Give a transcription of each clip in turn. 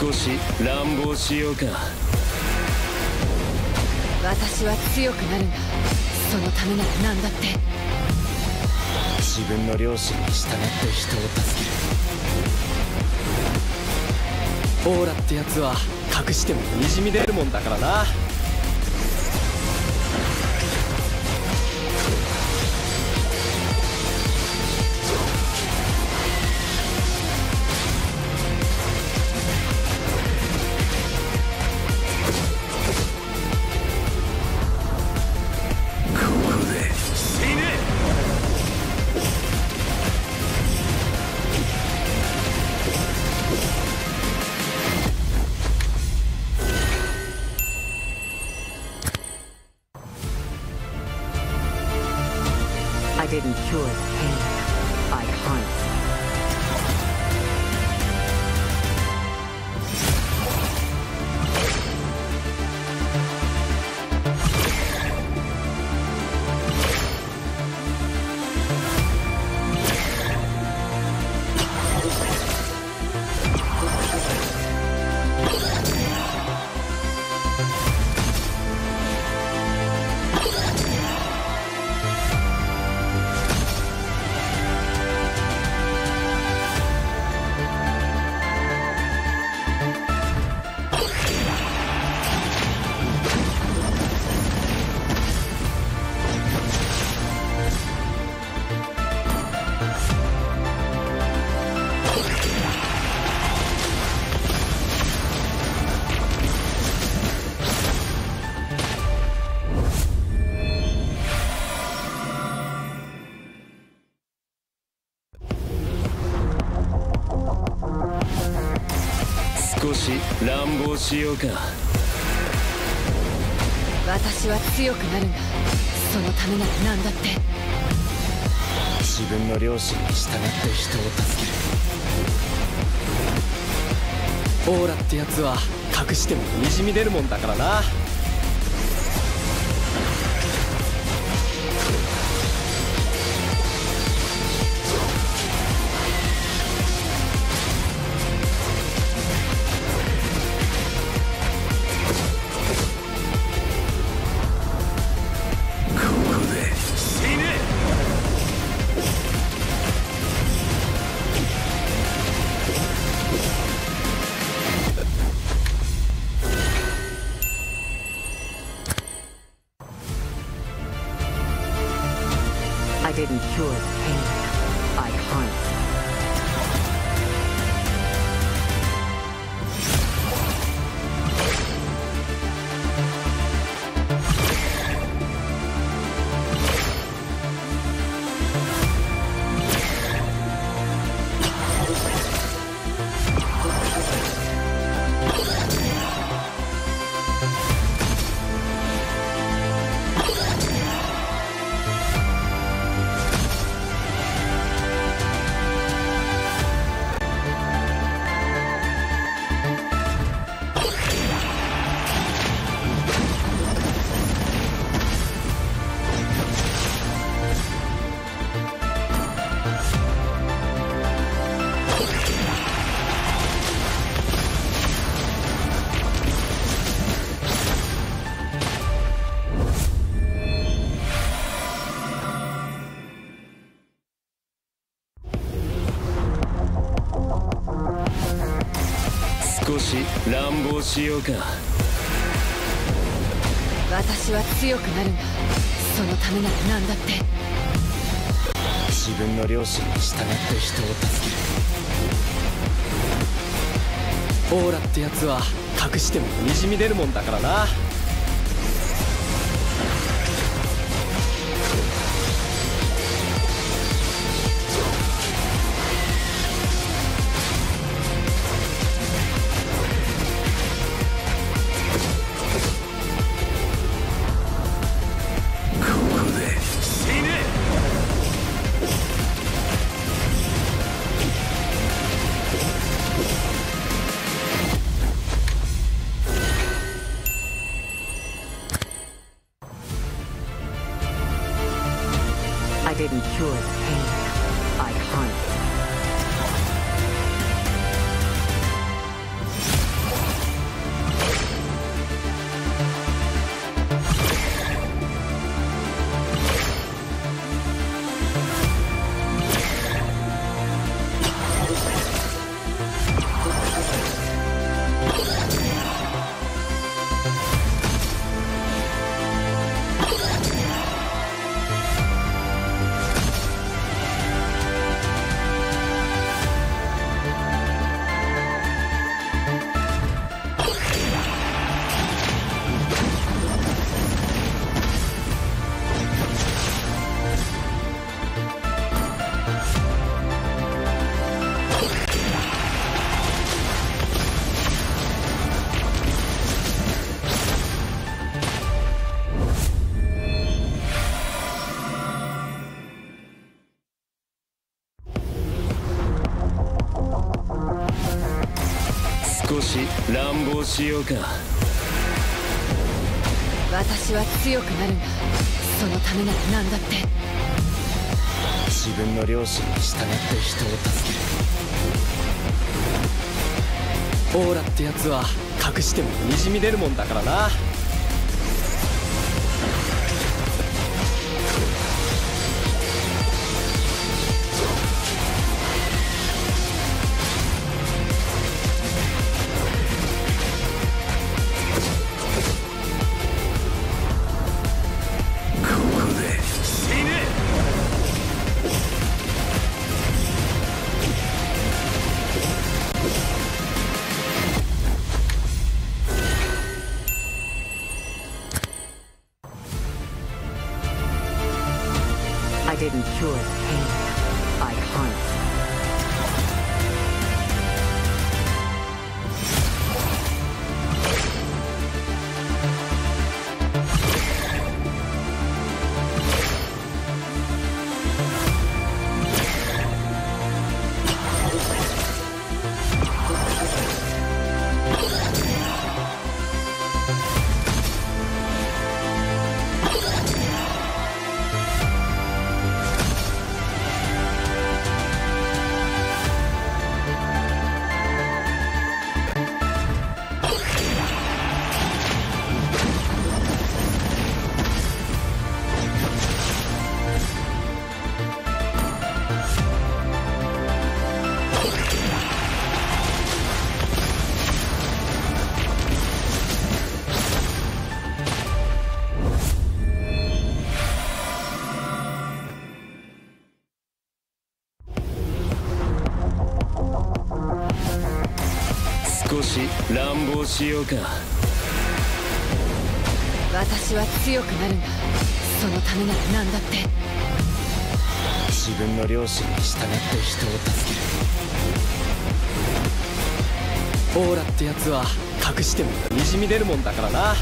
少し乱暴しようか。私は強くなるんだ。そのためなら何だって。自分の良心に従って人を助ける。オーラってやつは隠してもにじみ出るもんだからな。I didn't cure the pain. I harnessed it.少し乱暴しようか。私は強くなるんだ。そのためなら何だって。自分の良心に従って人を助ける。オーラってやつは隠してもにじみ出るもんだからな。I didn't cure the pain. I harnessed it.少し乱暴しようか。私は強くなるんだ。そのためなら何だって。自分の良心に従って人を助ける。オーラってやつは隠してもにじみ出るもんだからな。I didn't cure the pain. I harnessed it. 少し乱暴しようか。私は強くなるんだ。そのためなら何だって。自分の良心に従って人を助ける。オーラってやつは隠してもにじみ出るもんだからな。I didn't cure the pain. I harnessed it.少し乱暴しようか。私は強くなるんだ。そのためなら何だって。自分の良心に従って人を助ける。オーラってやつは隠してもにじみ出るもんだからな。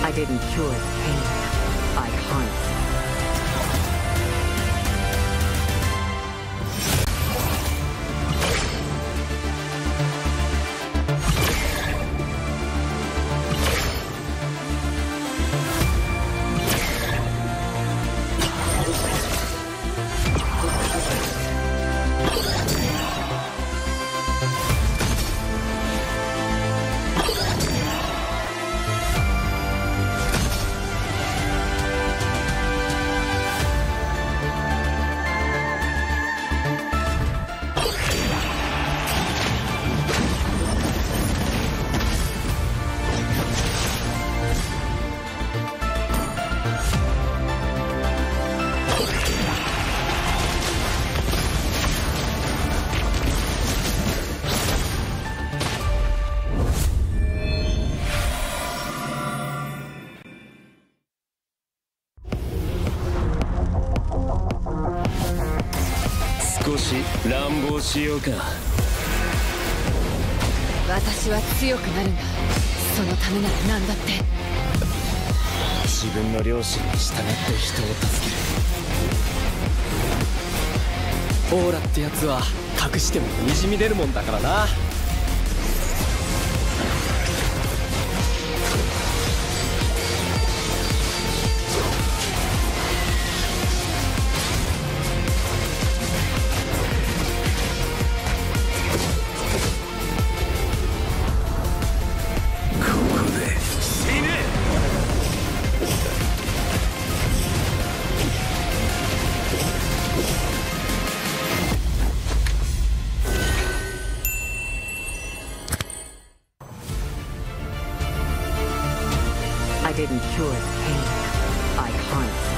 I didn't cure the pain. I harnessed it.少し乱暴しようか。私は強くなるんだ。そのためなら何だって。自分の良心に従って人を助ける。オーラってやつは隠してもにじみ出るもんだからな。I didn't cure the pain. I harnessed it.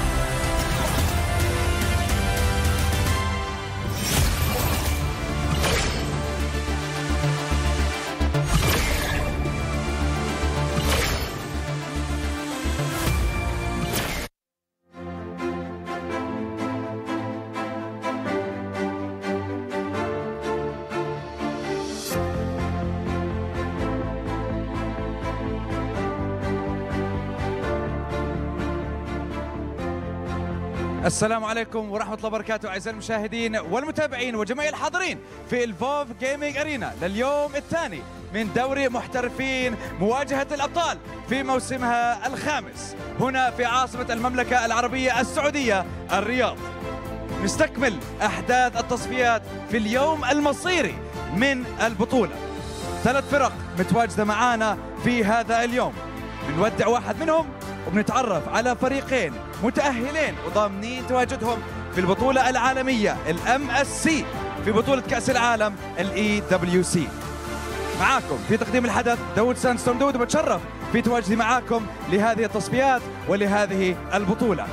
السلام عليكم ورحمة الله وبركاته أعزائي المشاهدين والمتابعين وجميع الحاضرين في الفوف جيمنج أرينا لليوم الثاني من دوري محترفين مواجهة الأبطال في موسمها الخامس هنا في عاصمة المملكة العربية السعودية الرياض. نستكمل أحداث التصفيات في اليوم المصيري من البطولة. 3 فرق متواجدة معانا في هذا اليوم، بنودع واحد منهم وبنتعرف على فريقين متأهلين وضامنين تواجدهم في البطولة العالمية MSC في بطولة كأس العالم EWC. معاكم في تقديم الحدث داود ساندستون داود، وبتشرف في تواجدي معاكم لهذه التصفيات ولهذه البطولة.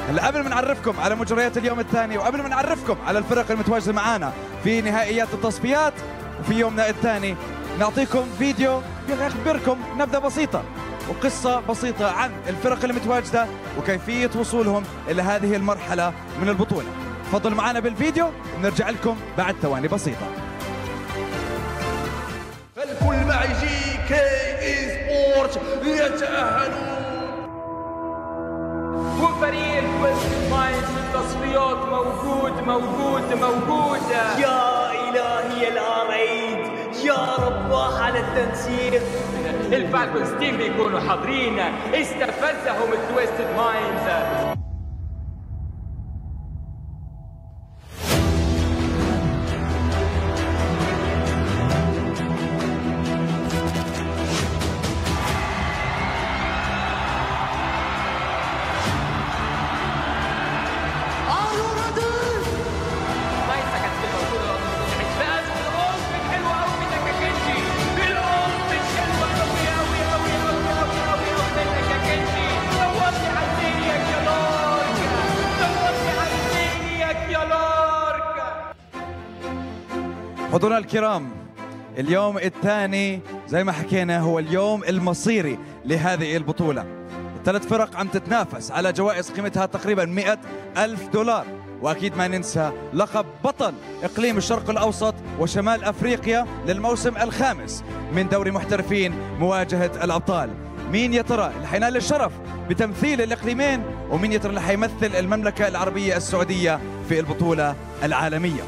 هلا قبل ما نعرفكم على مجريات اليوم الثاني وقبل ما نعرفكم على الفرق المتواجدة معانا في نهائيات التصفيات وفي يومنا الثاني، نعطيكم فيديو يخبركم نبذة بسيطة وقصة بسيطة عن الفرق المتواجدة وكيفية وصولهم إلى هذه المرحلة من البطولة. تفضلوا معنا بالفيديو ونرجع لكم بعد ثواني بسيطة. فالكل معي جي كي سبورت يتأهلون، وفريق تويست ماينز في التصفيات موجود. يا إلهي العريض، يا رباه على التنسيق. الفالكونز تيم بيكونوا حاضرين، استفزهم التويستد ماينز. حضورنا الكرام، اليوم الثاني زي ما حكينا هو اليوم المصيري لهذه البطولة. ال3 فرق عم تتنافس على جوائز قيمتها تقريبا $100,000، وأكيد ما ننسى لقب بطل إقليم الشرق الأوسط وشمال أفريقيا للموسم الخامس من دوري محترفين مواجهة الأبطال. مين يا ترى اللي حينال الشرف بتمثيل الإقليمين، ومين يا ترى اللي حيمثل المملكة العربية السعودية في البطولة العالمية؟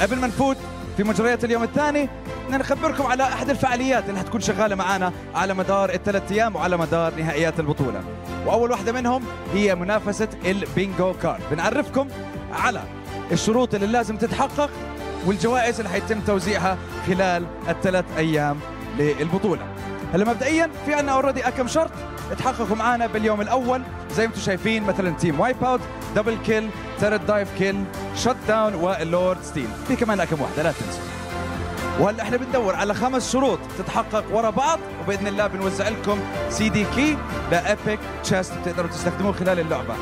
قبل ما نفوت في مجريات اليوم الثاني بدنا نخبركم على احد الفعاليات اللي حتكون شغاله معنا على مدار ال3 ايام وعلى مدار نهائيات البطوله. واول واحده منهم هي منافسه البينجو كارد. بنعرفكم على الشروط اللي لازم تتحقق والجوائز اللي حيتم توزيعها خلال ال3 ايام للبطوله. هلا مبدئيا في عندنا اوريدي كم شرط اتحققوا معنا باليوم الاول زي ما انتم شايفين، مثلا تيم وايب اوت، دبل كيل، تيرد دايف كيل، شوت داون، واللورد ستيل. في كمان كم واحده لا تنسوا. وهلا احنا بندور على 5 شروط تتحقق ورا بعض، وباذن الله بنوزع لكم CD كي لابيك تشيست بتقدروا تستخدموه خلال اللعبه.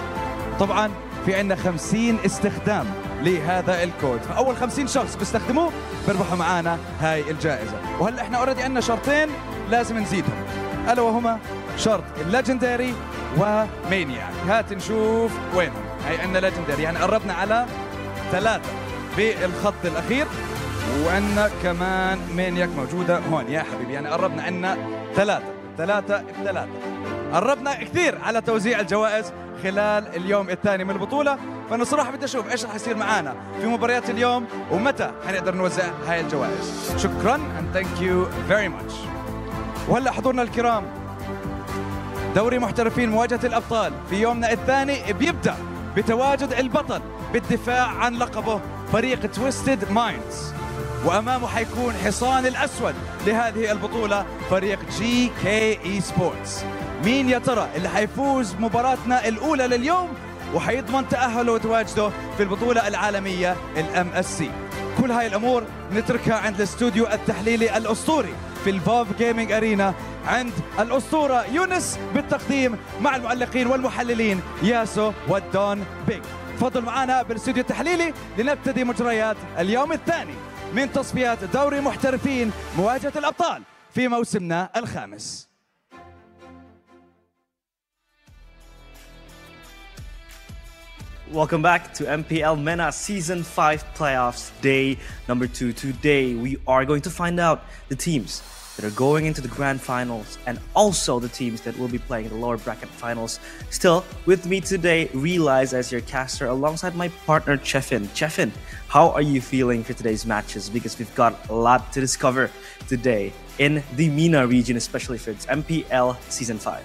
طبعا في عندنا 50 استخدام لهذا الكود، فاول 50 شخص بيستخدموه بيربحوا معانا هاي الجائزه. وهلا احنا اوريدي عندنا شرطين لازم نزيدهم، الا وهما شرط الليجندري ومانياك. هات نشوف وينهم. هي عندنا ليجندري، يعني قربنا على 3 بالخط الاخير، وعندنا كمان مانياك موجوده هون يا حبيبي، يعني قربنا عندنا 3 ب3، قربنا كثير على توزيع الجوائز خلال اليوم الثاني من البطوله. فانا صراحه بدي اشوف ايش رح يصير معنا في مباريات اليوم ومتى حنقدر نوزع هاي الجوائز. شكرا and thank you very much. وهلا حضورنا الكرام، دوري محترفين مواجهة الأبطال في يومنا الثاني بيبدأ بتواجد البطل بالدفاع عن لقبه فريق تويستد مايندز، وأمامه حيكون حصان الأسود لهذه البطولة فريق GK سبورتس. مين يا ترى اللي حيفوز مباراتنا الأولى لليوم وحيضمن تأهله وتواجده في البطولة العالمية MSC؟ كل هاي الأمور نتركها عند الاستوديو التحليلي الأسطوري في الفوف جيمنج أرينا، عند الأسطورة يونس بالتقديم مع المعلقين والمحللين ياسو والدون بيج. تفضل معنا بالاستوديو التحليلي لنبتدي مجريات اليوم الثاني من تصفيات دوري محترفين مواجهة الأبطال في موسمنا الخامس. Welcome back to MPL MENA Season 5 Playoffs Day number 2. Today we are going to find out the teams that are going into the grand finals, and also the teams that will be playing in the lower bracket finals. Still, with me today, Realize as your caster, alongside my partner, Chefin. Chefin, how are you feeling for today's matches? Because we've got a lot to discover today in the MENA region, especially for its MPL Season 5.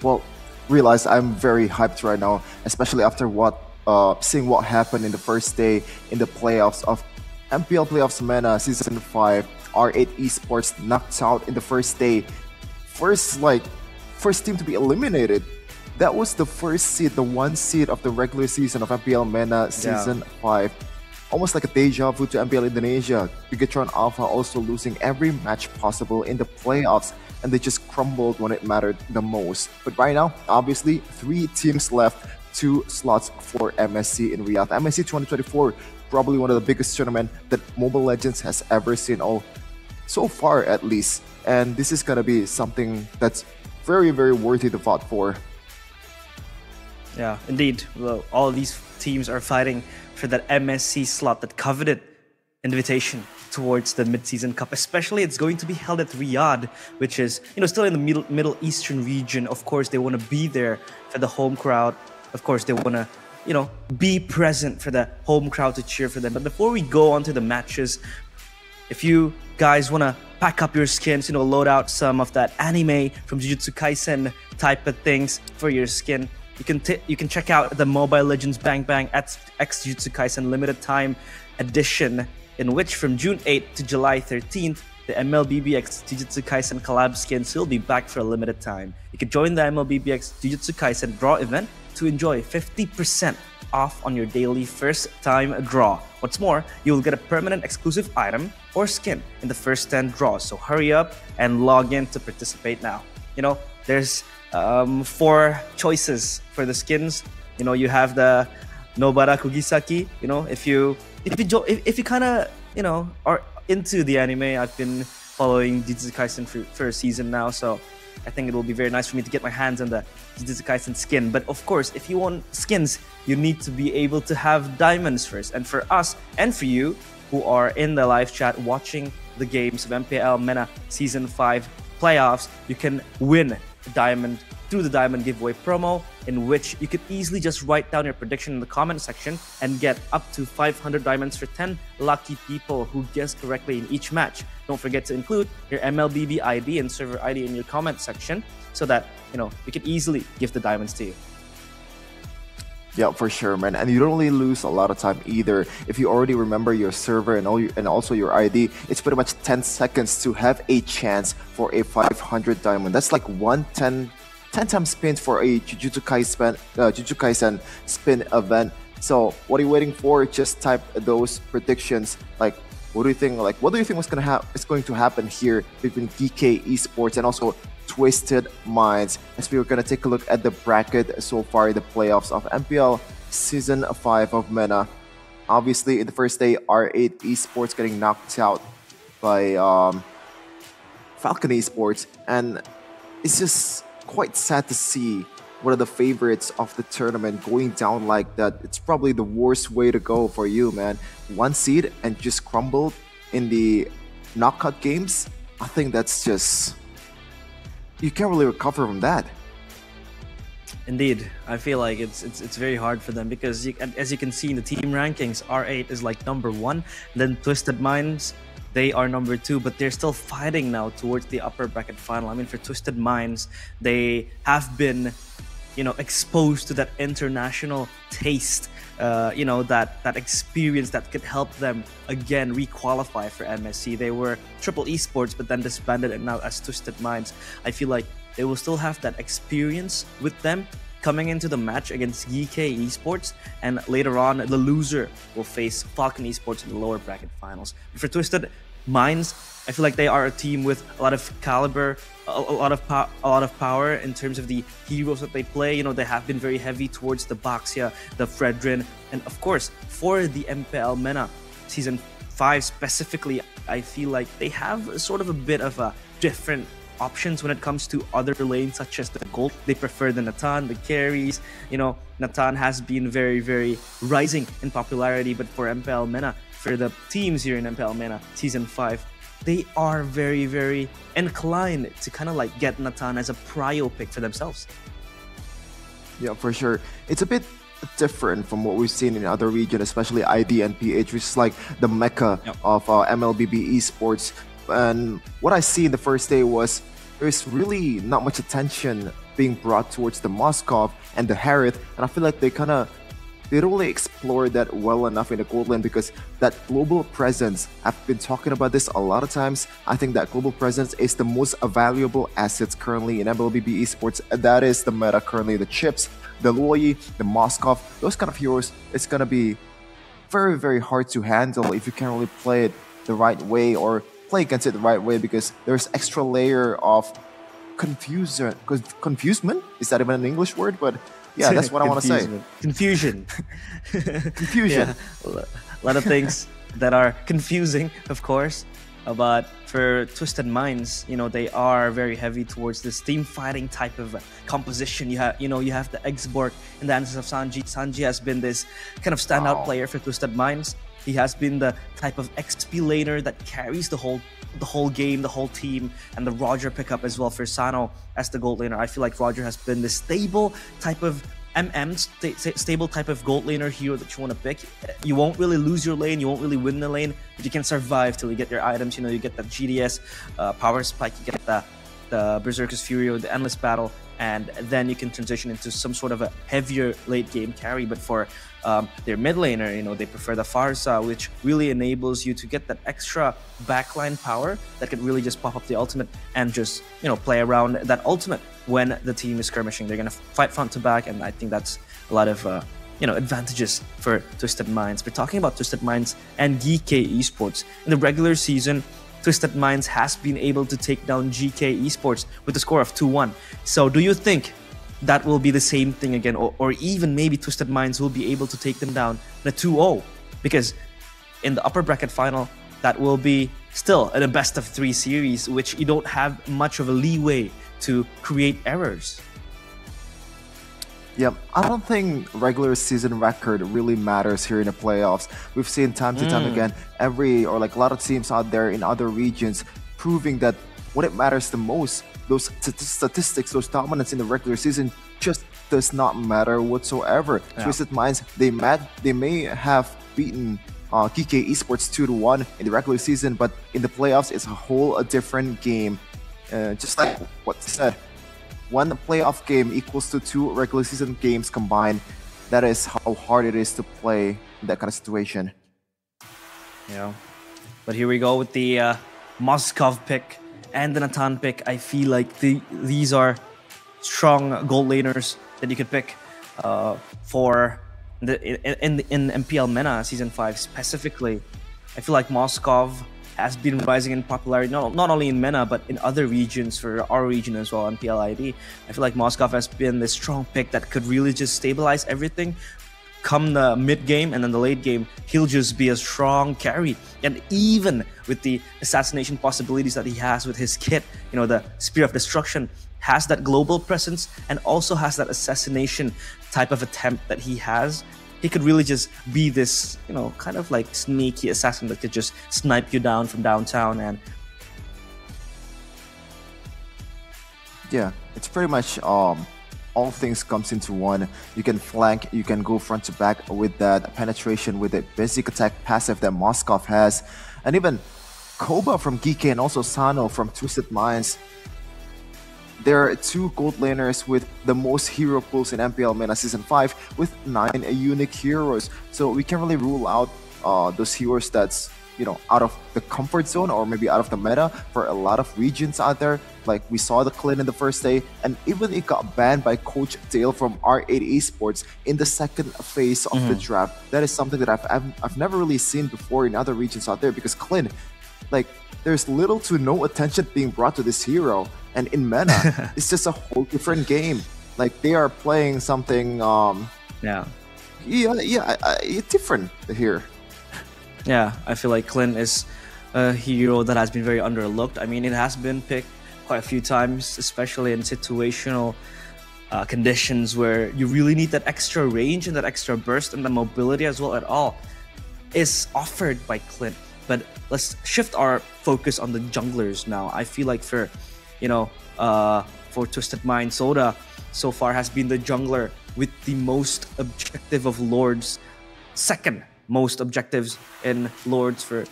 Well, Realize I'm very hyped right now, especially after seeing what happened in the first day in the playoffs of MPL Playoffs MENA Season 5. R8 Esports knocked out in the first day. First team to be eliminated. That was the first seed, the one seed of the regular season of MPL MENA Season 5. Almost like a deja vu to MPL Indonesia. Bigatron Alpha also losing every match possible in the playoffs, and they just crumbled when it mattered the most. But right now, obviously, 3 teams left, 2 slots for MSC in Riyadh. MSC 2024, probably one of the biggest tournaments that Mobile Legends has ever seen, so far at least. And this is gonna be something that's very, very worthy to fight for. Yeah, indeed. Well, all of these teams are fighting for that MSC slot, that coveted invitation towards the mid-season cup. Especially, it's going to be held at Riyadh, which is, still in the Middle Eastern region. Of course, they want to be there for the home crowd. Of course, they want to, be present for the home crowd to cheer for them. But before we go on to the matches, if you guys want to pack up your skins, load out some of that anime from Jujutsu Kaisen type of things for your skin, you can check out the Mobile Legends Bang Bang X Jujutsu Kaisen limited time edition, in which from June 8th to July 13th, the MLBBX Jujutsu Kaisen collab skins will be back for a limited time. You can join the MLBBX Jujutsu Kaisen draw event to enjoy 50% off on your daily first time draw. What's more, you will get a permanent exclusive item or skin in the first 10 draws. So hurry up and log in to participate now. There's 4 choices for the skins. You have the Nobara Kugisaki. If you kind of are into the anime, I've been following Jujutsu Kaisen for a season now, so I think it will be very nice for me to get my hands on the Jujutsu Kaisen skin. But of course, if you want skins, you need to be able to have diamonds first. And for us and for you who are in the live chat watching the games of MPL MENA Season 5 playoffs, you can win a diamond through the diamond giveaway promo, in which you could easily just write down your prediction in the comment section and get up to 500 diamonds for 10 lucky people who guess correctly in each match. Don't forget to include your MLBB ID and server ID in your comment section so that we can easily give the diamonds to you. Yeah, for sure, man. And you don't really lose a lot of time either. If you already remember your server and also your ID, it's pretty much 10 seconds to have a chance for a 500 diamond. That's like 10 times spins for a Jujutsu Kaisen spin event. So what are you waiting for? Just type those predictions. Like, what do you think? What do you think is going to happen here between DK Esports and also Twisted Minds, as we were going to take a look at the bracket so far in the playoffs of MPL Season 5 of MENA. Obviously, in the first day, R8 Esports getting knocked out by Falcon Esports, and it's just quite sad to see one of the favorites of the tournament going down like that. It's probably the worst way to go for you, man. 1 seed and just crumbled in the knockout games. I think that's just... you can't really recover from that. Indeed, I feel like it's very hard for them because as you can see in the team rankings, R8 is like number 1, then Twisted Minds, they are number 2, but they're still fighting now towards the upper bracket final. I mean, for Twisted Minds, they have been, exposed to that international taste, that experience that could help them again re-qualify for MSC. They were Triple Esports, but then disbanded and now as Twisted Minds. I feel like they will still have that experience with them coming into the match against GK Esports, and later on the loser will face Falcon Esports in the lower bracket finals. For Twisted Minds, I feel like they are a team with a lot of caliber, a lot of power in terms of the heroes that they play. They have been very heavy towards the Baxia, the Fredrin, and of course for the MPL MENA Season 5 specifically, I feel like they have sort of a bit of a different options when it comes to other lanes such as the gold. They prefer the Natan, the carries. Natan has been very, very rising in popularity, but for MPL MENA, for the teams here in MPL MENA Season 5, they are very, very inclined to kind of like get Natan as a prio pick for themselves. Yeah, for sure. It's a bit different from what we've seen in other regions, especially ID and PH, which is like the mecca of MLBB esports. And what I see in the first day was there's really not much attention being brought towards the Moskov and the Harith, and I feel like they don't really explore that well enough in the gold lane, because that global presence, I've been talking about this a lot of times. I think that global presence is the most valuable assets currently in MLBB esports. That is the meta currently. The chips, the Luoyi, the Moskov, those kind of heroes, it's gonna be very, very hard to handle if you can't really play it the right way or play against it the right way, because there's extra layer of confusement. Is that even an English word? But yeah, that's what I want to say. Confusion. Confusion. Yeah, a lot of things that are confusing, of course. But for Twisted Minds, you know, they are very heavy towards this team fighting type of composition. You have the Exborg in the hands of Sanji. Sanji has been this kind of standout player for Twisted Minds. He has been the type of XP laner that carries the whole game, the whole team, and the Roger pickup as well for Sano as the gold laner. I feel like Roger has been the stable type of stable type of gold laner hero that you want to pick. You won't really lose your lane, you won't really win the lane, but you can survive till you get your items. You know, you get that GDS power spike, you get the Berserker's Fury or the Endless Battle, and then you can transition into some sort of a heavier late game carry. But for their mid laner, you know, they prefer the Farsa, which really enables you to get that extra backline power that could really just pop up the ultimate and just, you know, play around that ultimate when the team is skirmishing. They're going to fight front to back, and I think that's a lot of advantages for Twisted Minds. We're talking about Twisted Minds and GK Esports. In the regular season, Twisted Minds has been able to take down GK Esports with a score of 2-1. So do you think that will be the same thing again, or even maybe Twisted Minds will be able to take them down in a 2-0? Because in the upper bracket final, that will be still in a best of 3 series, which you don't have much of a leeway to create errors. Yeah, I don't think regular season record really matters here in the playoffs. We've seen time to time again, a lot of teams out there in other regions proving that what it matters the most, those statistics, those dominance in the regular season just does not matter whatsoever. Yeah. Twisted Minds, they may have beaten GK Esports 2-1 in the regular season, but in the playoffs, it's a different game. Just like what you said, one playoff game equals to 2 regular season games combined. That is how hard it is to play in that kind of situation. Yeah, but here we go with the Moskov pick and the Natan pick. I feel like these are strong gold laners that you could pick for in MPL MENA Season 5 specifically. I feel like Moskov has been rising in popularity, not only in MENA, but in other regions, for our region as well, MPL ID. I feel like Moskov has been this strong pick that could really just stabilize everything. Come the mid game and then the late game, he'll just be a strong carry. And even with the assassination possibilities that he has with his kit, you know, the Spear of Destruction has that global presence and also has that assassination type of attempt that he has. He could really just be this, you know, kind of like sneaky assassin that could just snipe you down from downtown. And yeah, it's pretty much all things comes into one. You can flank, you can go front to back with that penetration, with the basic attack passive that Moskov has, and even Koba from GK and also Sano from Twisted Minds. There are 2 gold laners with the most hero pools in MPL MENA Season 5 with 9 unique heroes. So we can't really rule out those heroes that's, you know, out of the comfort zone or maybe out of the meta for a lot of regions out there. Like we saw the Clint in the first day, and even it got banned by Coach Dale from R8 Esports in the second phase of the draft. That is something that I've never really seen before in other regions out there, because Clint, like, there's little to no attention being brought to this hero. And in MENA, it's just a whole different game. Like, they are playing something, different here. Yeah, I feel like Clint is a hero that has been very underlooked. I mean, it has been picked quite a few times, especially in situational conditions where you really need that extra range and that extra burst, and the mobility as well at all is offered by Clint. But let's shift our focus on the junglers now. I feel like for Twisted Mind, Soda so far has been the jungler with the most objective of Lords, second most objectives in Lords for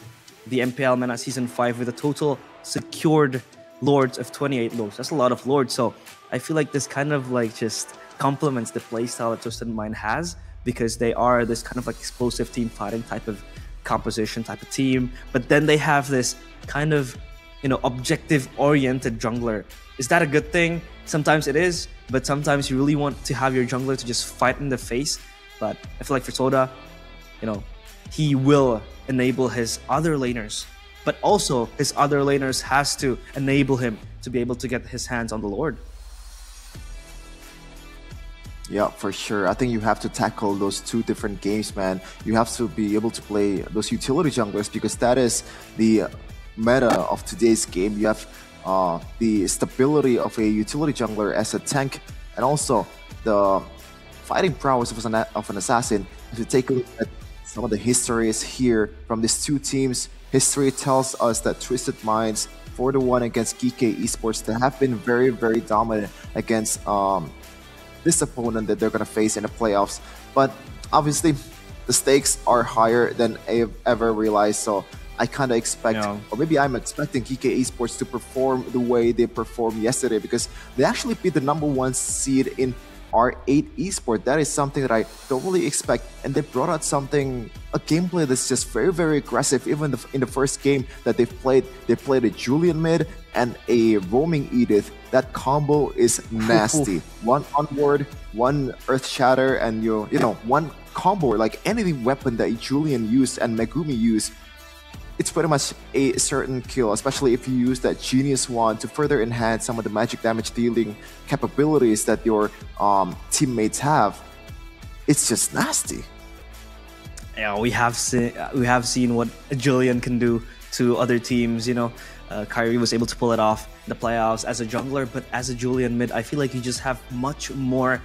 the MPL MENA Season 5 with a total secured Lords of 28 Lords. That's a lot of Lords. So I feel like this kind of like just complements the playstyle that Twisted Mind has, because they are this kind of like explosive team fighting type of composition, type of team. But then they have this kind of, objective-oriented jungler. Is that a good thing? Sometimes it is, but sometimes you really want to have your jungler to just fight in the face. But I feel like for Soda, he will enable his other laners, but also his other laners has to enable him to be able to get his hands on the Lord. Yeah, for sure. I think you have to tackle those two different games, man. You have to be able to play those utility junglers, because that is the meta of today's game. You have the stability of a utility jungler as a tank, and also the fighting prowess of an assassin. If you take a look at some of the histories here from these two teams, history tells us that Twisted Minds 4-1 against GK Esports, they have been very, very dominant against this opponent that they're going to face in the playoffs. But obviously, the stakes are higher than I've ever realized. So I kind of expect, or maybe I'm expecting GK Esports to perform the way they performed yesterday, because they actually beat the #1 seed in R8 Esport. That is something that I don't really expect. And they brought out a gameplay that's just very, very aggressive. Even in the first game that they played a Julian mid and a roaming Edith. That combo is nasty. One onward, one earth shatter, and one combo, like any weapon that Julian used and Megumi used, it's pretty much a certain kill, especially if you use that Genius Wand to further enhance some of the magic damage dealing capabilities that your teammates have. It's just nasty. Yeah, we have seen what Julian can do to other teams. Kyrie was able to pull it off in the playoffs as a jungler, but as a Julian mid, I feel like you just have much more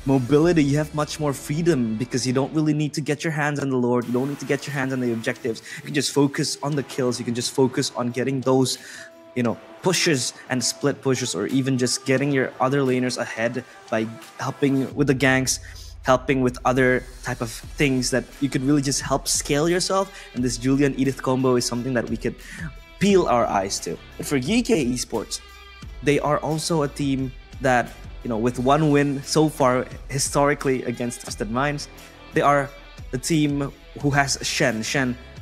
mobility. You have much more freedom, because you don't really need to get your hands on the Lord. You don't need to get your hands on the objectives. You can just focus on the kills. You can just focus on getting those, pushes and split pushes, or even just getting your other laners ahead by helping with the ganks, helping with other type of things that you could really just help scale yourself. And this Julian Edith combo is something that we could peel our eyes to. But for GK Esports, they are also a team that, with one win so far historically against Twisted Minds, they are the team who has Shen,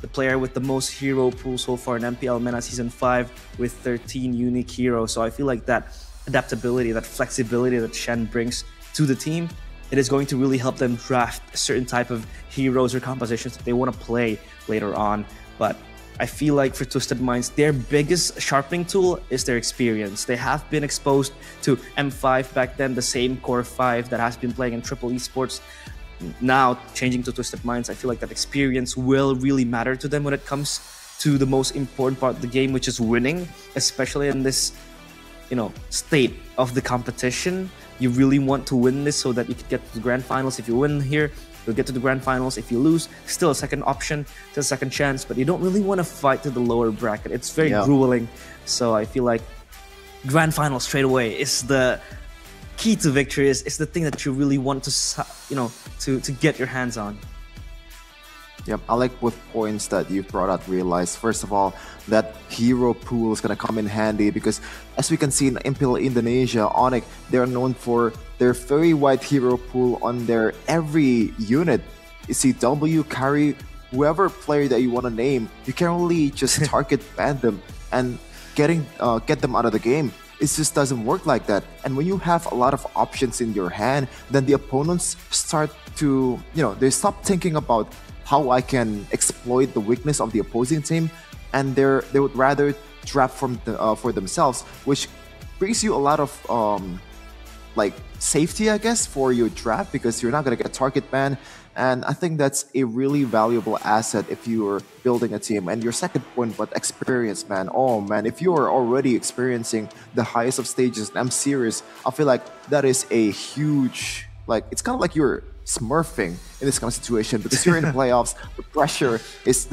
the player with the most hero pool so far in MPL MENA Season 5 with 13 unique heroes. So I feel like that adaptability, that flexibility that Shen brings to the team, it is going to really help them draft a certain type of heroes or compositions that they want to play later on. But I feel like for Twisted Minds, their biggest sharpening tool is their experience. They have been exposed to M5 back then, the same core 5 that has been playing in Triple Esports. Now, changing to Twisted Minds, I feel like that experience will really matter to them when it comes to the most important part of the game, which is winning, especially in this, state of the competition. You really want to win this so that you can get to the grand finals. If you win here, you'll get to the grand finals. If you lose, still a second option, still a second chance, but you don't really want to fight to the lower bracket. It's very grueling. So I feel like grand final straight away is the key to victory. Is the thing that you really want to get your hands on. Yep, I like both points that you've brought out. Realize, first of all, that hero pool is going to come in handy, because as we can see in MPL Indonesia, Onyx, they're known for their very wide hero pool on their every unit. You see W, carry, whoever player that you want to name, you can only just target ban them and get them out of the game. It just doesn't work like that. And when you have a lot of options in your hand, then the opponents start to, they stop thinking about how I can exploit the weakness of the opposing team, and they would rather draft for themselves, which brings you a lot of safety, I guess, for your draft, because you're not gonna get target ban. And I think that's a really valuable asset if you're building a team. And your second point about experience, man. Oh man, if you're already experiencing the highest of stages in M series, I feel like that is a huge, it's kind of like you're smurfing in this kind of situation, because you're in the playoffs. The pressure is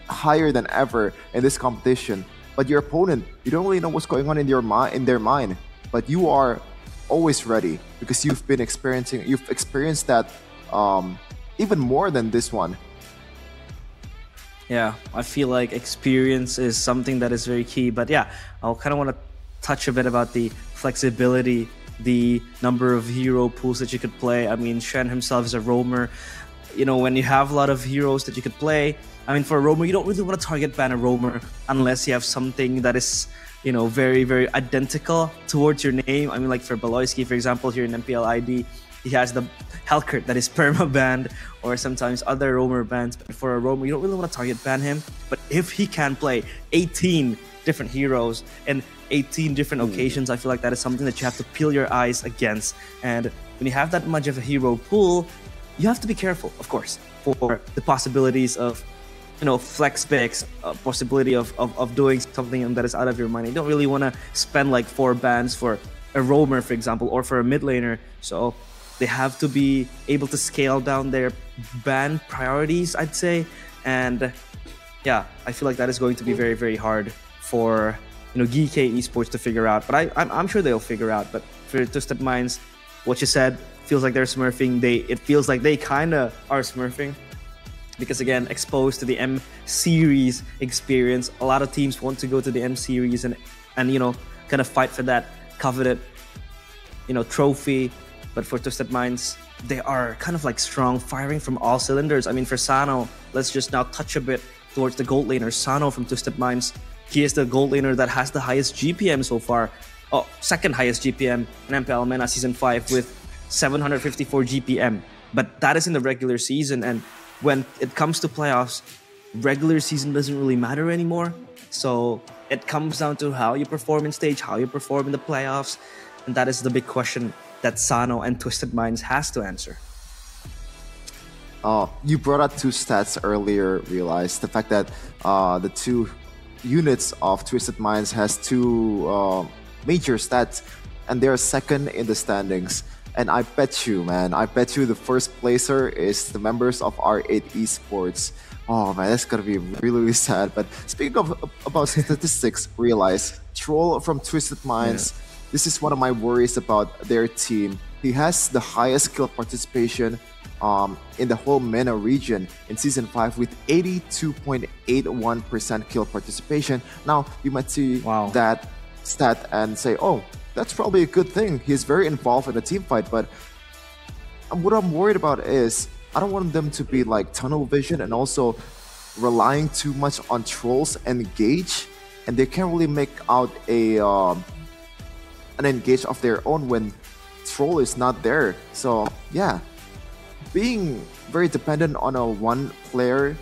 higher than ever in this competition. But your opponent, you don't really know what's going on in their mind, but you are always ready because you've experienced that even more than this one. Yeah, I feel like experience is something that is very key. But yeah, I'll kind of want to touch a bit about the flexibility, the number of hero pools that you could play. I mean, Shen himself is a roamer. You know, when you have a lot of heroes that you could play, I mean, for a roamer, you don't really want to target ban a roamer unless you have something that is, you know, very, very identical towards your name. I mean, like for Beloyski, for example, here in MPL ID, he has the Helkert that is perma-banned, or sometimes other roamer bans. But for a roamer, you don't really want to target ban him. But if he can play 18 different heroes and 18 different occasions, I feel like that is something that you have to peel your eyes against. And when you have that much of a hero pool, you have to be careful, of course, for the possibilities of, you know, flex picks, possibility of doing something that is out of your money. You don't really want to spend like 4 bans for a roamer, for example, or for a mid laner. So they have to be able to scale down their ban priorities, I'd say. And yeah, I feel like that is going to be very, very hard for, you know, GK Esports to figure out. But I'm sure they'll figure out. But for Twisted Minds, what you said feels like they're smurfing. It feels like they kind of are smurfing. Because again, exposed to the M series experience, a lot of teams want to go to the M series and you know, kind of fight for that coveted, you know, trophy. But for Twisted Minds, they are kind of like strong, firing from all cylinders. I mean, for Sano, let's just now touch a bit towards the gold laner. Sano from Twisted Minds, he is the gold laner that has the highest GPM so far. Oh, second highest GPM in MPL MENA Season 5 with 754 GPM. But that is in the regular season, and when it comes to playoffs, regular season doesn't really matter anymore. So it comes down to how you perform in stage, how you perform in the playoffs. And that is the big question that Sano and Twisted Minds has to answer. You brought up 2 stats earlier, realized the fact that the 2 units of Twisted Minds has 2 major stats, and they're second in the standings. And I bet you, man, the first placer is the members of R8 Esports. Oh man, that's gonna be really, really sad. But speaking of about statistics, realize Troll from Twisted Minds. Yeah. This is one of my worries about their team. He has the highest kill participation in the whole MENA region in Season 5 with 82.81% kill participation. Now, you might see that stat and say, oh, that's probably a good thing. He's very involved in the team fight, but what I'm worried about is I don't want them to be like tunnel vision and also relying too much on trolls engage, and they can't really make out an engage of their own when troll is not there. So yeah, being very dependent on a one player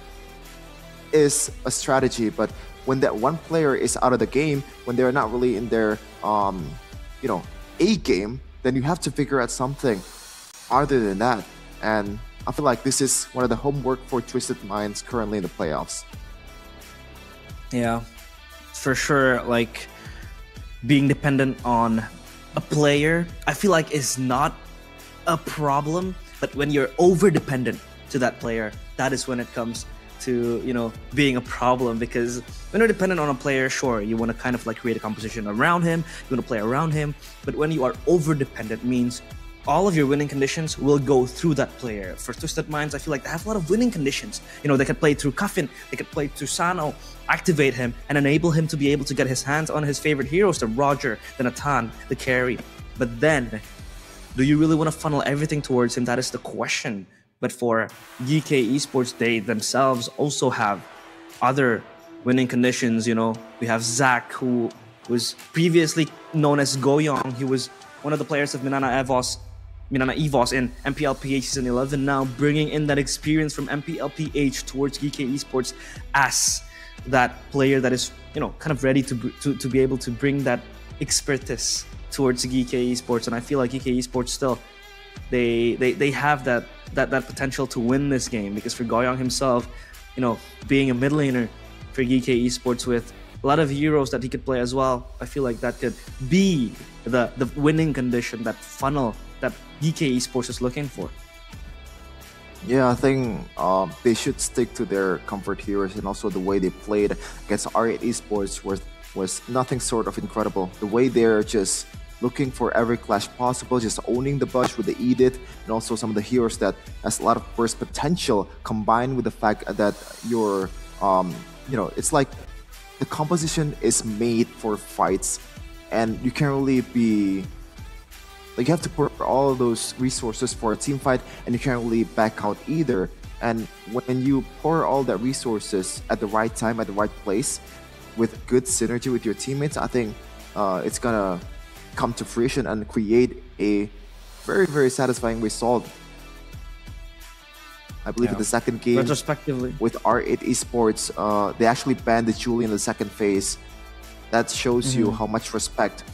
is a strategy, but when that one player is out of the game, when they're not really in their you know, A game, then you have to figure out something other than that. And I feel like this is one of the homework for Twisted Minds currently in the playoffs. Yeah, for sure. Like, being dependent on a player, I feel like is not a problem, but when you're over dependent to that player, that is when it comes to, you know, being a problem. Because when you're dependent on a player, sure, you want to kind of like create a composition around him, you want to play around him, but when you are over dependent means all of your winning conditions will go through that player. For Twisted Minds, I feel like they have a lot of winning conditions. You know, they could play through Cuffin, they could play through Sano, activate him, and enable him to be able to get his hands on his favorite heroes, the Roger, the Natan, the carry. But then, do you really want to funnel everything towards him? That is the question. But for GK Esports, they themselves also have other winning conditions. You know, we have Zach, who was previously known as Goyong. He was one of the players of MENA EVOS in MPLPH Season 11, now bringing in that experience from MPLPH towards GK Esports as that player that is, you know, kind of ready to be able to bring that expertise towards GK Esports. And I feel like GK Esports still, they have that potential to win this game, because for Goyong himself, you know, being a mid laner for GK Esports with a lot of heroes that he could play as well, I feel like that could be the winning condition, that funnel that GK Esports is looking for. Yeah, I think they should stick to their comfort heroes, and also the way they played against R8 Esports was nothing sort of incredible. The way they're just looking for every clash possible, just owning the bush with the Edith, and also some of the heroes that has a lot of burst potential, combined with the fact that you're, it's like the composition is made for fights, and you can't really be. Like, you have to put all of those resources for a team fight, and you can't really back out either. And when you pour all that resources at the right time, at the right place, with good synergy with your teammates, I think it's gonna come to fruition and create a very, very satisfying result. I believe in the second game, retrospectively, with R8 Esports, they actually banned the Julie in the second phase. That shows you how much respect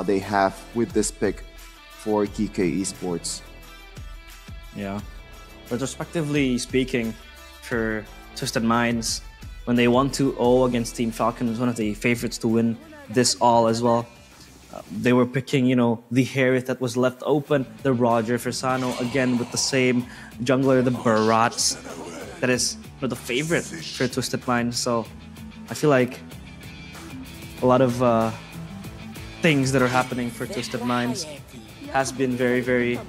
they have with this pick for GK Esports. Yeah. Retrospectively speaking, for Twisted Minds, when they won 2-0 against Team Falcon, it was one of the favorites to win this all as well. They were picking, the Harith that was left open, the Roger for Sano, again with the same jungler, the Barats, that is the favorite for Twisted Minds. So I feel like a lot of things that are happening for Twisted Minds has been very, very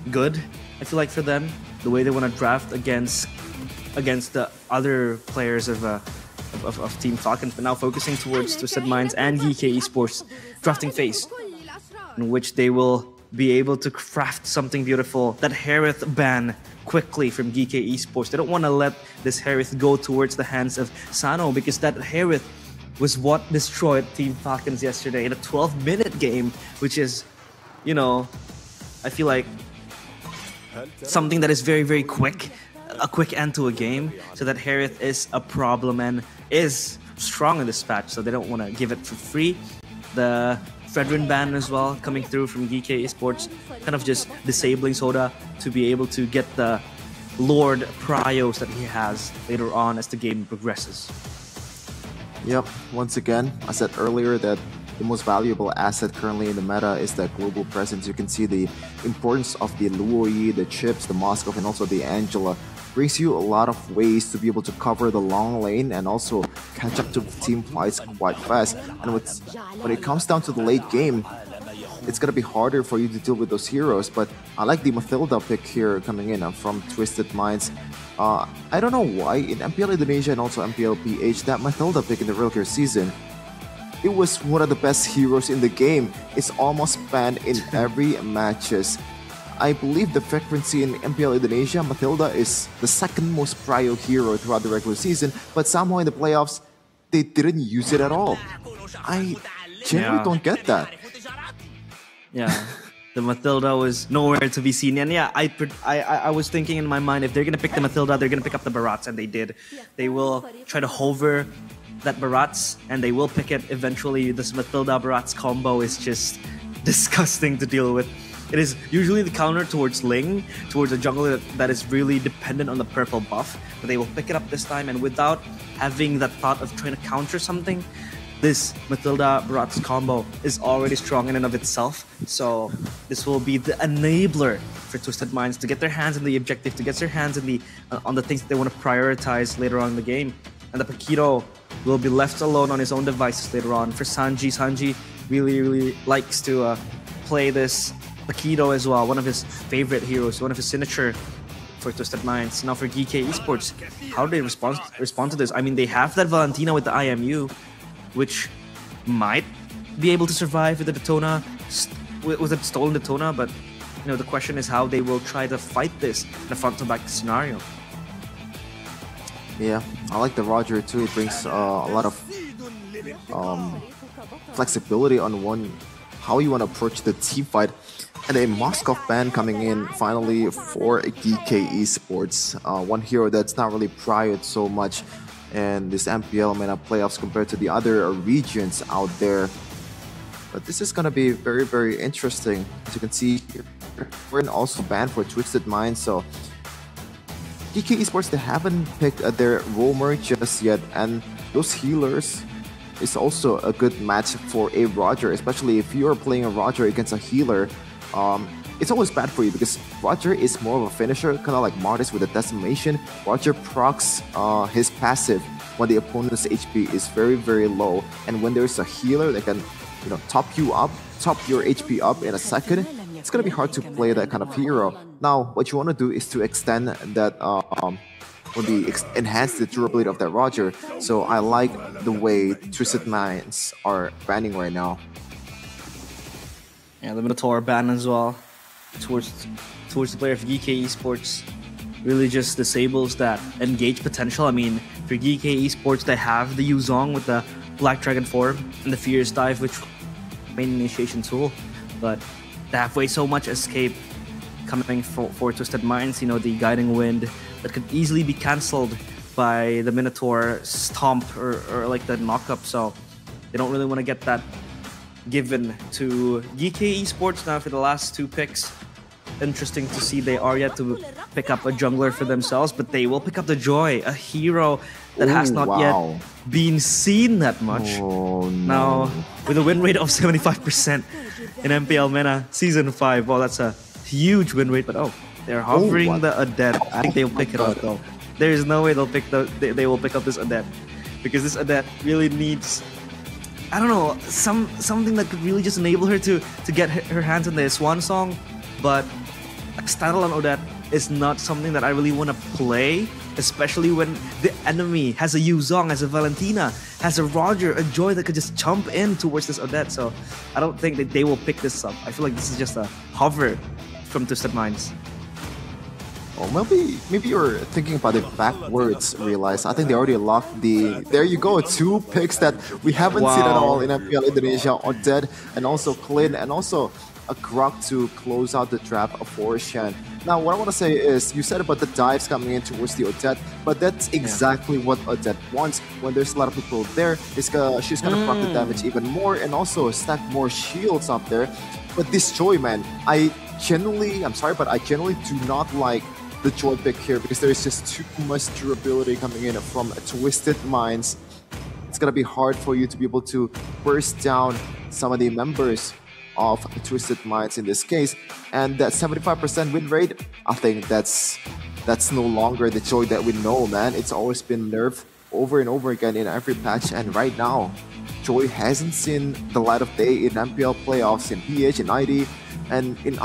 good. I feel like for them, the way they want to draft against the other players of Team Falcon, but now focusing towards Twisted Minds and GK Esports drafting phase, in which they will be able to craft something beautiful. That Harith ban quickly from GK Esports. They don't want to let this Harith go towards the hands of Sano, because that Harith was what destroyed Team Falcons yesterday in a 12-minute game, which is, I feel like something that is very, very quick, a quick end to a game. So that Harith is a problem and is strong in this patch, so they don't want to give it for free. The Fredrin ban as well coming through from GK Esports, kind of just disabling Soda to be able to get the Lord Prios that he has later on as the game progresses. Yep, once again, I said earlier that the most valuable asset currently in the meta is that global presence. You can see the importance of the Luoyi, the Chips, the Moskov, and also the Angela. Brings you a lot of ways to be able to cover the long lane and also catch up to team fights quite fast. And when it comes down to the late game, it's gonna be harder for you to deal with those heroes. But I like the Mathilda pick here coming in from Twisted Minds. I don't know why in MPL Indonesia and also MPL PH, that Mathilda pick in the Realcare season, it was one of the best heroes in the game. It's almost banned in every matches. I believe the frequency in MPL Indonesia, Mathilda is the second most prio hero throughout the regular season, but somehow in the playoffs, they didn't use it at all. I genuinely don't get that. Yeah, the Mathilda was nowhere to be seen. And yeah, I was thinking in my mind, if they're going to pick the Mathilda, they're going to pick up the Barats, and they did. They will try to hover that Barats, and they will pick it eventually. This Mathilda-Barats combo is just disgusting to deal with. It is usually the counter towards Ling, towards a jungler that is really dependent on the purple buff, but they will pick it up this time, and without having that thought of trying to counter something, this Mathilda-Barats combo is already strong in and of itself. So this will be the enabler for Twisted Minds to get their hands on the objective, to get their hands in on the things that they want to prioritize later on in the game. And the Paquito will be left alone on his own devices later on. For Sanji really, really likes to play this Paquito as well, one of his favorite heroes, one of his signature for Twisted Minds. Now for GK Esports, how do they respond to this? I mean, they have that Valentina with the IMU, which might be able to survive with the Detona, with a stolen Detona, but the question is how they will try to fight this in a front-to-back scenario. Yeah, I like the Roger too. It brings a lot of flexibility on how you want to approach the team fight. And a Moskov ban coming in finally for GK Esports. One hero that's not really priored so much in this MPL MENA playoffs compared to the other regions out there. But this is going to be very, very interesting. As you can see here, we're also banned for Twisted Minds. So GK Esports, they haven't picked their roamer just yet. And those healers is also a good match for a Roger, especially if you're playing a Roger against a healer. it's always bad for you because Roger is more of a finisher, kind of like Martis with a decimation. Roger procs his passive when the opponent's HP is very, very low, and when there's a healer that can, you know, top your HP up in a second, it's gonna be hard to play that kind of hero. Now, what you want to do is to extend that, enhance the durability of that Roger. So I like the way Twisted Minds are banning right now. Yeah, the Minotaur ban as well towards the player of GK Esports really just disables that engage potential. I mean, for GK Esports, they have the Yuzong with the Black Dragon form and the Fierce Dive, which main initiation tool, but they have way so much escape coming for Twisted Minds. You know, the Guiding Wind that could easily be cancelled by the Minotaur stomp or like the knockup, so they don't really want to get that given to GK Esports now for the last 2 picks. Interesting to see they are yet to pick up a jungler for themselves, but they will pick up the Joy, a hero that has not yet been seen that much. Oh, no. Now, with a win rate of 75% in MPL MENA Season 5, well, that's a huge win rate, but they're hovering the Adept. I think they'll pick it up though. There is no way they will pick up this Adept, because this Adept really needs, I don't know, something that could really just enable her to get her hands on the Swan Song. But standalone Odette is not something that I really want to play, especially when the enemy has a Yuzong, has a Valentina, has a Roger, a Joy that could just jump in towards this Odette. So I don't think that they will pick this up. I feel like this is just a hover from Twisted Minds. Oh, maybe you're thinking about it backwards, Realize. I think they already locked the... There you go, 2 picks that we haven't seen at all in MPL Indonesia. Odette and also Clint and also a Grok to close out the trap for Shen. Now, what I want to say is, you said about the dives coming in towards the Odette, but that's exactly what Odette wants. When there's a lot of people there, she's gonna proc the damage even more and also stack more shields up there. But this Joy, man, I'm sorry, but I generally do not like the Joy pick here because there is just too much durability coming in from Twisted Minds. It's gonna be hard for you to be able to burst down some of the members of Twisted Minds in this case, and that 75% win rate, I think that's no longer the Joy that we know, man. It's always been nerfed over and over again in every patch, and right now Joy hasn't seen the light of day in MPL playoffs, in PH, in ID, and in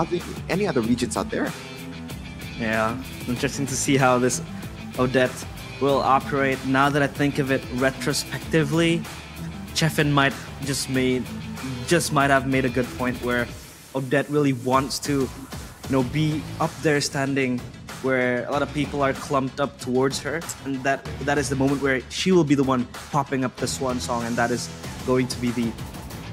any other regions out there. Yeah, interesting to see how this Odette will operate. Now that I think of it retrospectively, Chefin might have made a good point where Odette really wants to, you know, be up there standing where a lot of people are clumped up towards her, and that is the moment where she will be the one popping up the Swan Song, and that is going to be the,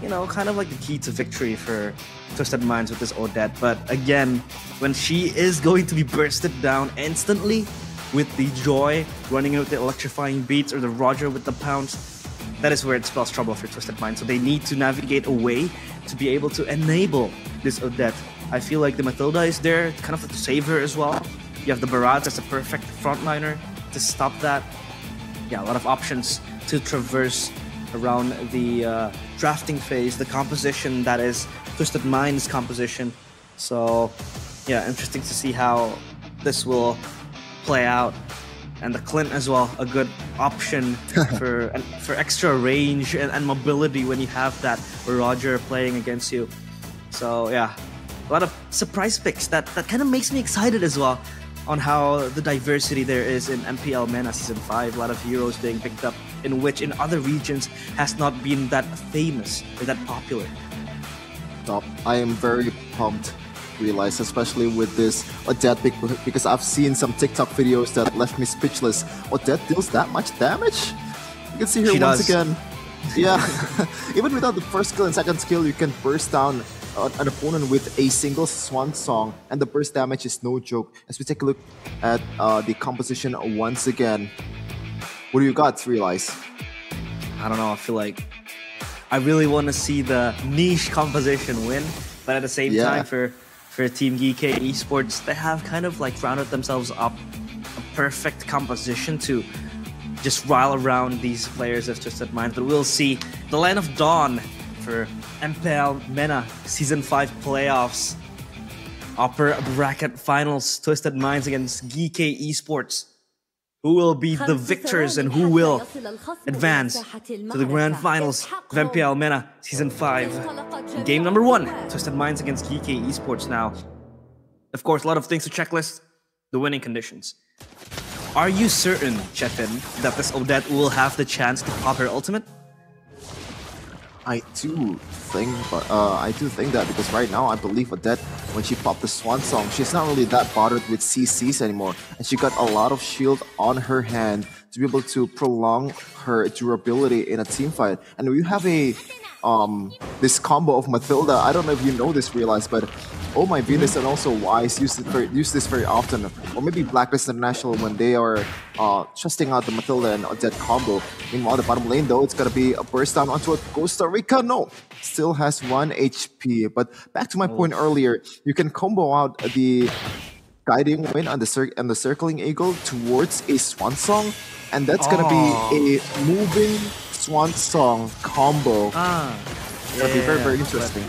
you know, kind of like the key to victory for Twisted Minds with this Odette. But again, when she is going to be bursted down instantly with the Joy running out with the electrifying beats or the Roger with the pounce, that is where it spells trouble for Twisted Minds. So they need to navigate a way to be able to enable this Odette. I feel like the Matilda is there kind of to save her as well. You have the Barat as a perfect frontliner to stop that. Yeah, a lot of options to traverse around the drafting phase, the composition that is Twisted Minds composition. So yeah, interesting to see how this will play out. And the Clint as well, a good option for extra range and mobility when you have that Roger playing against you. So yeah, a lot of surprise picks that kind of makes me excited as well on how the diversity there is in MPL MENA Season 5. A lot of heroes being picked up in which in other regions has not been that famous or that popular. No, I am very pumped, Realize, especially with this Odette pick, because I've seen some TikTok videos that left me speechless. Odette deals that much damage? You can see her once again. Yeah, even without the first skill and second skill, you can burst down an opponent with a single Swan Song, and the burst damage is no joke. As we take a look at the composition once again, what do you got, Realize? I don't know, I feel like I really want to see the niche composition win, but at the same time for Team GK Esports, they have kind of like rounded themselves up a perfect composition to just rile around these players of Twisted Minds. But we'll see the Line of Dawn for MPL MENA Season 5 playoffs. Upper bracket finals, Twisted Minds against GK Esports. Who will be the victors and who will advance to the grand finals of MPL MENA Season 5. Game number 1, Twisted Minds against GK Esports now. Of course, a lot of things to checklist. The winning conditions. Are you certain, Chefin, that this Odette will have the chance to pop her ultimate? I do think that because right now I believe Odette, when she popped the Swan Song, she's not really that bothered with CCs anymore, and she got a lot of shield on her hand to be able to prolong her durability in a team fight. And we have a this combo of Mathilda. I don't know if you know this, Realize, but Oh My Venus and also Wise use this very often, or maybe Blacklist International when they are testing out the Mathilda and Odette combo. Meanwhile, the bottom lane though, it's gonna be a burst down onto a Costa Rica. No, still has 1 HP. But back to my point earlier, you can combo out the guiding wind on the circling eagle towards a Swan Song, and that's gonna be a moving Swan Song combo. It's gonna be very, very interesting.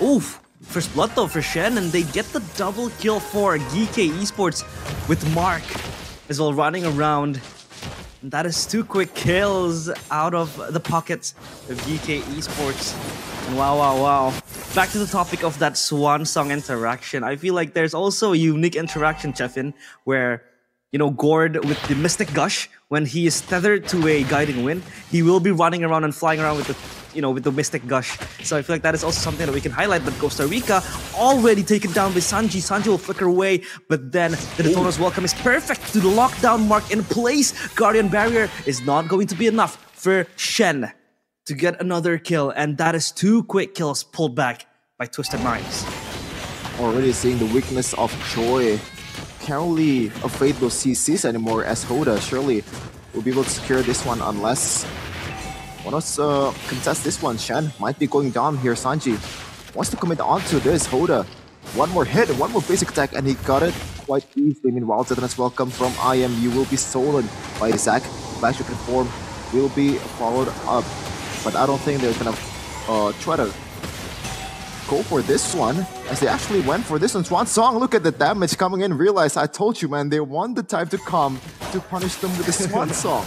Oof! First blood though for Shen, and they get the double kill for GK Esports with Mark as well running around. And that is 2 quick kills out of the pockets of GK Esports. And wow. Back to the topic of that Swan Song interaction. I feel like there's also a unique interaction, Chefin, where, you know, Gord with the Mystic Gush, when he is tethered to a guiding wind, he will be running around and flying around with the, you know, with the Mystic Gush. So I feel like that is also something that we can highlight. But Costa Rica already taken down by Sanji. Sanji will flicker away, but then the Detona's welcome is perfect to the lockdown mark in place. Guardian Barrier is not going to be enough for Shen to get another kill, and that is 2 quick kills pulled back by Twisted Minds. Already seeing the weakness of Joy. Can't really evade those CCs anymore, as Hoda surely will be able to secure this one unless one of us contest this one. Shen might be going down here. Sanji wants to commit onto this. Hoda, one more hit, one more basic attack, and he got it quite easily. Meanwhile, Zetan's welcome from IM. You will be stolen by Zac. Flash Wicked Form will be followed up, but I don't think they're gonna try to go for this one, as they actually went for this one. Swan Song, look at the damage coming in. Realize, I told you, man, they want the time to come to punish them with the Swan Song.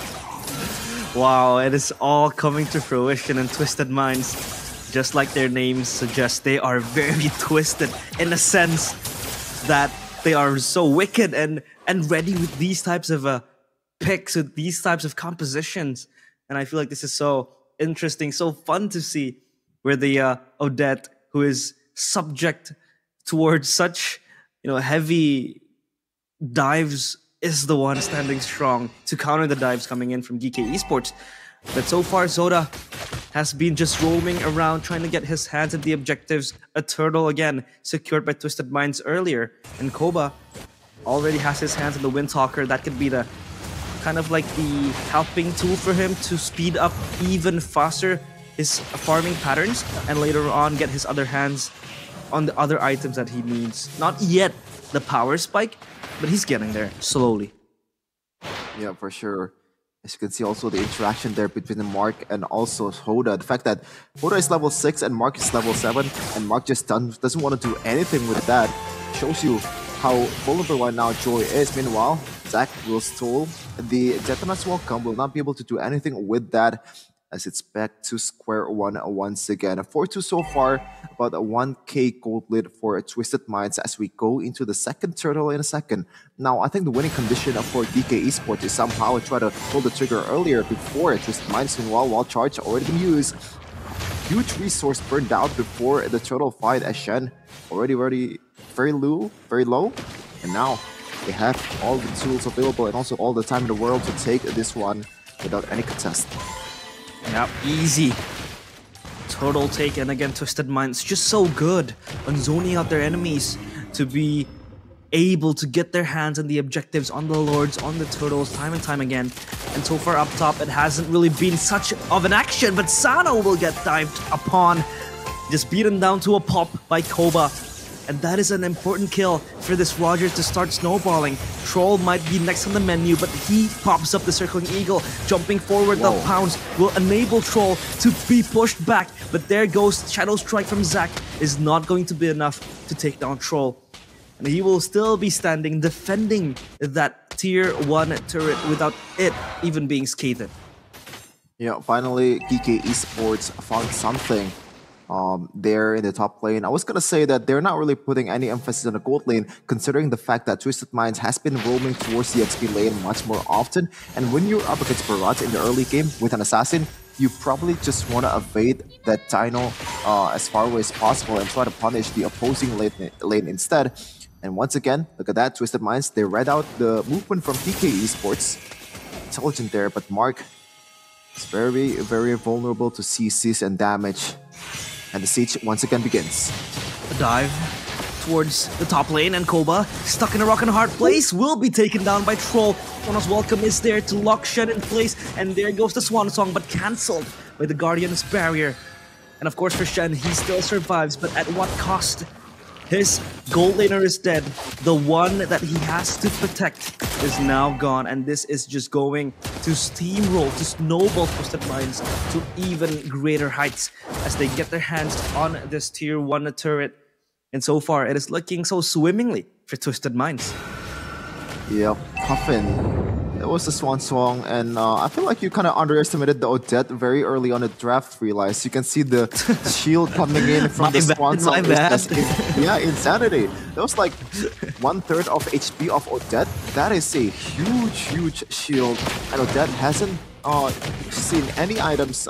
Wow, it is all coming to fruition, and Twisted Minds, just like their names suggest, they are very twisted in a sense that they are so wicked and ready with these types of picks, with these types of compositions. And I feel like this is so interesting, so fun to see, where the Odette, who is subject towards such, you know, heavy dives, is the one standing strong to counter the dives coming in from GK Esports. But so far, Zoda has been just roaming around trying to get his hands at the objectives. A turtle again secured by Twisted Minds earlier, and Koba already has his hands on the Windtalker. That could be the kind of like the helping tool for him to speed up even faster his farming patterns, and later on get his other hands on the other items that he needs. Not yet the power spike, but he's getting there slowly. Yeah, for sure. As you can see also the interaction there between Mark and also Hoda. The fact that Hoda is level 6 and Mark is level 7, and Mark just doesn't want to do anything with that, shows you how vulnerable right now Joy is. Meanwhile, Zac will stall the Zetan's welcome, will not be able to do anything with that, as it's back to square one once again. 4-2 so far, about a 1k gold lead for Twisted Minds as we go into the second turtle in a second. Now, I think the winning condition for DK Esports is somehow try to pull the trigger earlier before Twisted Minds. Meanwhile, wall charge already been used. Huge resource burned out before the turtle fight, as Shen already very low. And now they have all the tools available and also all the time in the world to take this one without any contest. Yep, easy. Total take, and again, Twisted Minds just so good on zoning out their enemies to be able to get their hands on the objectives, on the lords, on the turtles, time and time again. And so far up top, it hasn't really been such of an action, but Sano will get dived upon, just beaten down to a pop by Koba. And that is an important kill for this Rogers to start snowballing. Troll might be next on the menu, but he pops up the Circling Eagle. Jumping forward, the pounce will enable Troll to be pushed back. But there goes Shadow Strike from Zac. Is not going to be enough to take down Troll. And he will still be standing, defending that tier 1 turret without it even being scathed. Yeah, finally, GK Esports found something there in the top lane. I was gonna say that they're not really putting any emphasis on the gold lane, considering the fact that Twisted Minds has been roaming towards the XP lane much more often. And when you're up against Barrage in the early game with an assassin, you probably just want to evade that Dino as far away as possible and try to punish the opposing lane instead. And once again, look at that, Twisted Minds, they read out the movement from PK Esports. Intelligent there, but Mark is very, very vulnerable to CCs and damage. And the siege once again begins. A dive towards the top lane, and Koba, stuck in a rock and a hard place, will be taken down by Troll. Sonos Welcome is there to lock Shen in place, and there goes the Swan Song, but cancelled by the Guardian's barrier. And of course for Shen, he still survives, but at what cost? His gold laner is dead. The one that he has to protect is now gone, and this is just going to steamroll, to snowball Twisted Minds to even greater heights as they get their hands on this tier 1 turret. And so far, it is looking so swimmingly for Twisted Minds. Yep, Coffin. It was the Swan Song, and I feel like you kind of underestimated the Odette very early on the draft, realize. You can see the shield coming in from the Swan Song. Yeah, insanity. That was like 1/3 of HP of Odette. That is a huge, huge shield. And Odette hasn't seen any items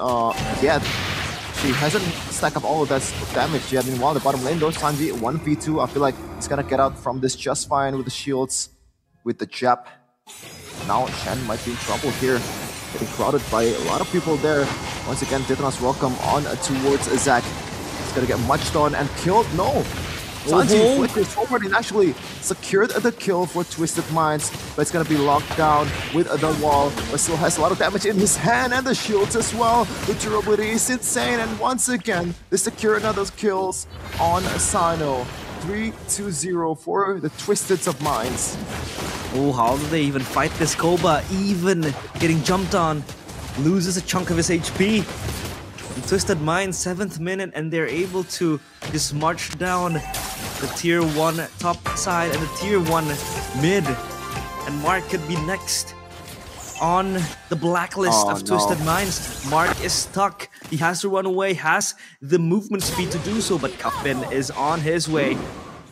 yet. She hasn't stacked up all of that damage yet. Meanwhile, the bottom lane, though, Sanji 1v2. I feel like he's gonna get out from this just fine with the shields, with the jab. Now Shen might be in trouble here. Getting crowded by a lot of people there. Once again, Titanos Welcome on towards Zac. He's gonna get munched on and killed. No! Sanji flickers forward and actually secured the kill for Twisted Minds, but it's gonna be locked down with the wall, but still has a lot of damage in his hand and the shields as well. The durability is insane, and once again, they secure another kills on Sino. 3-2-0 for the Twisted of Minds. Oh, how do they even fight this? Koba, even getting jumped on, loses a chunk of his HP. And Twisted Minds, 7th minute, and they're able to just march down the tier 1 top side and the tier 1 mid. And Mark could be next on the blacklist of Twisted Minds. Mark is stuck. He has to run away, has the movement speed to do so, but Coffin is on his way.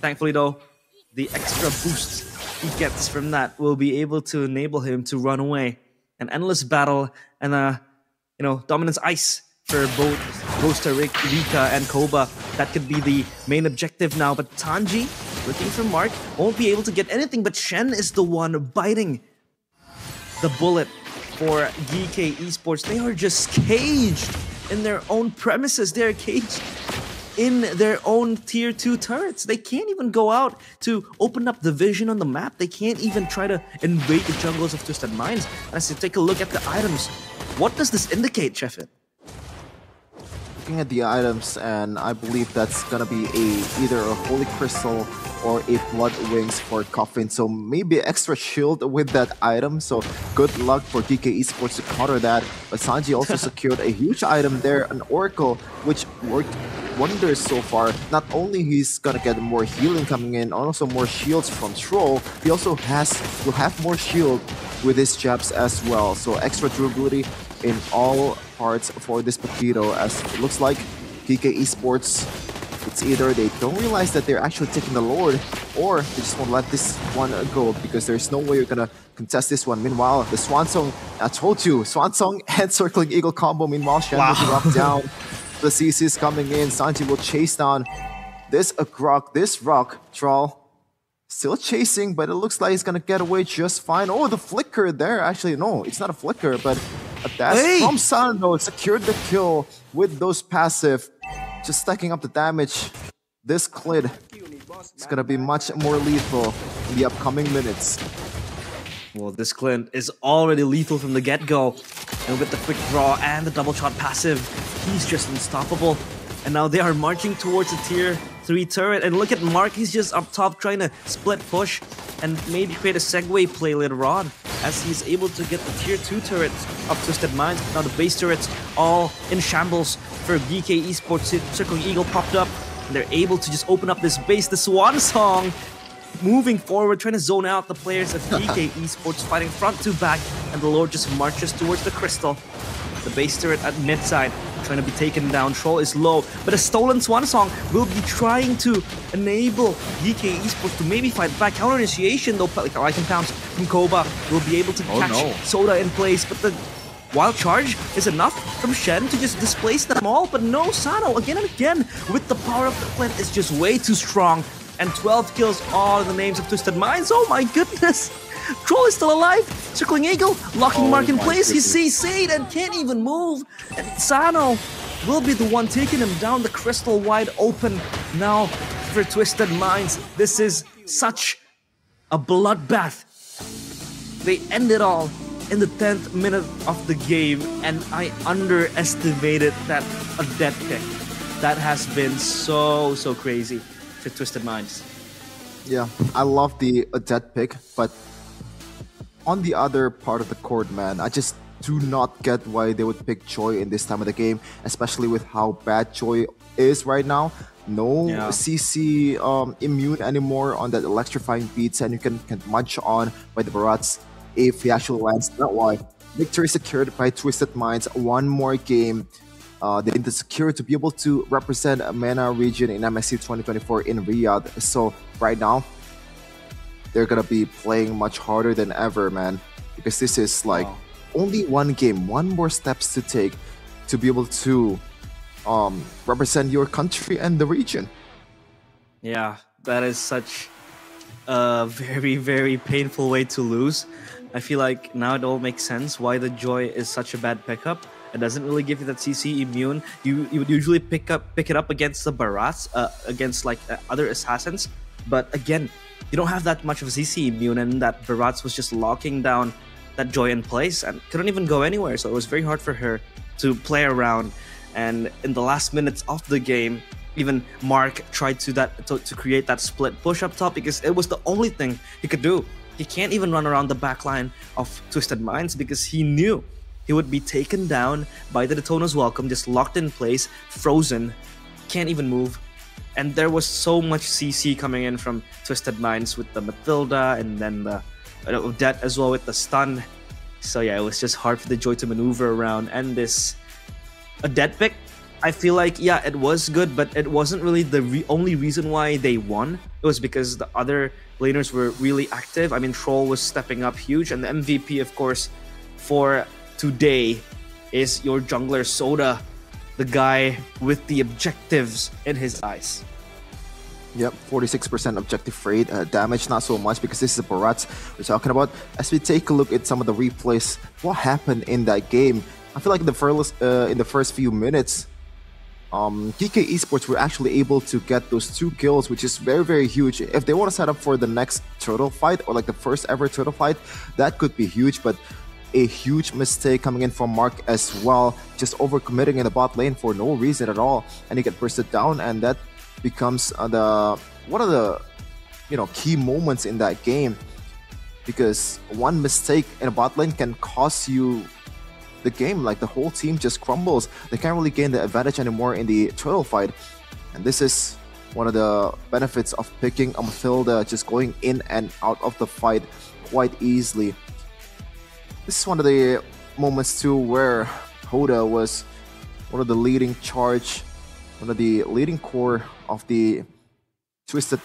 Thankfully though, the extra boost he gets from that will be able to enable him to run away. An endless battle and dominance ice for both Costa Rica and Koba. That could be the main objective now, but Tanji, looking for Mark, won't be able to get anything, but Shen is the one biting the bullet for GK Esports. They are just caged in their own premises. They're caged in their own tier 2 turrets. They can't even go out to open up the vision on the map. They can't even try to invade the jungles of Twisted Minds. As you take a look at the items, what does this indicate, Sheffin? Looking at the items, and I believe that's gonna be either a Holy Crystal or a Blood Wings for Coffin. So maybe extra shield with that item. So good luck for GK Esports to counter that. But Sanji also secured a huge item there, an Oracle, which worked wonders so far. Not only he's gonna get more healing coming in, also more shields from Troll, he also will have more shield with his jabs as well. So extra durability in all parts for this Paquito, as it looks like GK Esports, it's either they don't realize that they're actually taking the Lord, or they just won't let this one go, because there's no way you're gonna contest this one. Meanwhile, the Swan Song, I told you, Swan Song and Circling Eagle combo. Meanwhile, Shen will be locked down. The CC's coming in. Sanji will chase down this rock. Troll still chasing, but it looks like he's gonna get away just fine. Oh, the flicker there. Actually, no, it's not a flicker, but a dash from Sando secured the kill with those passive. Just stacking up the damage. This Clid is gonna be much more lethal in the upcoming minutes. Well, this Clint is already lethal from the get-go. And with the quick draw and the double shot passive, he's just unstoppable. And now they are marching towards the tier 3 turret. And look at Mark, he's just up top trying to split push and maybe create a segue play later on as he's able to get the tier 2 turrets of Twisted Minds. Now the base turrets all in shambles for BK Esports. Circling Eagle popped up and they're able to just open up this base. The Swan Song moving forward, trying to zone out the players of BK Esports, fighting front to back, and the Lord just marches towards the crystal. The base turret at mid side trying to be taken down. Troll is low, but a stolen Swan Song will be trying to enable BK Esports to maybe fight back. Counter initiation though, like Lycan Pounce from Koba will be able to catch Soda in place, but the wild charge is enough from Shen to just displace them all. But no, Sano again and again with the power of the plant is just way too strong. And 12 kills, all in the names of Twisted Minds. Oh my goodness! Troll is still alive! Circling Eagle, locking Mark in place. He sees CC'd and can't even move. And Sano will be the one taking him down. The crystal wide open now for Twisted Minds. This is such a bloodbath. They end it all in the 10th minute of the game, and I underestimated that a dead pick. That has been so crazy for Twisted Minds. Yeah, I love the dead pick, but on the other part of the court, man, I just do not get why they would pick Joy in this time of the game, especially with how bad Joy is right now. No CC immune anymore on that electrifying beats, and you can munch on by the Barats if he actually lands that wide. Victory secured by Twisted Minds. One more game. They need to secure to be able to represent a MENA region in MSC 2024 in Riyadh. So right now, they're gonna be playing much harder than ever, man. Because this is like only one game, one more steps to take to be able to represent your country and the region. Yeah, that is such a very painful way to lose. I feel like now it all makes sense why the Joy is such a bad pickup. It doesn't really give you that CC immune. You would usually pick it up against the Barats, against like other assassins. But again, you don't have that much of a CC immune, and that Barats was just locking down that Joy in place and couldn't even go anywhere. So it was very hard for her to play around. And in the last minutes of the game, even Mark tried to create that split push up top because it was the only thing he could do. He can't even run around the backline of Twisted Minds because he knew he would be taken down by the Daytona's Welcome, just locked in place, frozen, can't even move. And there was so much CC coming in from Twisted Minds with the Matilda and then the Odette as well with the stun. So yeah, it was just hard for the Joy to maneuver around. And this Odette pick, I feel like, yeah, it was good, but it wasn't really the only reason why they won. It was because the other laners were really active. I mean, Troll was stepping up huge, and the MVP, of course, for today is your jungler Soda, the guy with the objectives in his eyes. Yep, 46% objective rate, damage not so much because this is the Barats we're talking about. As we take a look at some of the replays, what happened in that game, I feel like in the first few minutes, GK Esports were actually able to get those 2 kills, which is very huge. If they want to set up for the next turtle fight or like the first ever turtle fight, that could be huge. But a huge mistake coming in from Mark as well, just overcommitting in the bot lane for no reason at all, and he get bursted down, and that becomes one of the key moments in that game, because one mistake in a bot lane can cost you the game. Like the whole team just crumbles. They can't really gain the advantage anymore in the turtle fight, and this is one of the benefits of picking a Matilda, just going in and out of the fight quite easily. This is one of the moments too where Hoda was one of the leading charge, one of the leading core of the Twisted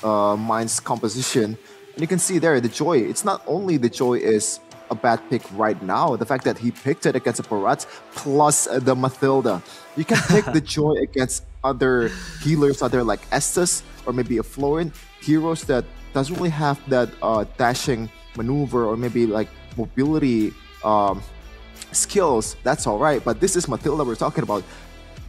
Minds composition. And you can see there the Joy. It's not only the Joy is a bad pick right now, the fact that he picked it against a Barats plus the Matilda. You can pick the Joy against other healers, other like Estes or maybe a Florent, heroes that doesn't really have that dashing maneuver or maybe like mobility skills. That's all right, but this is Matilda we're talking about.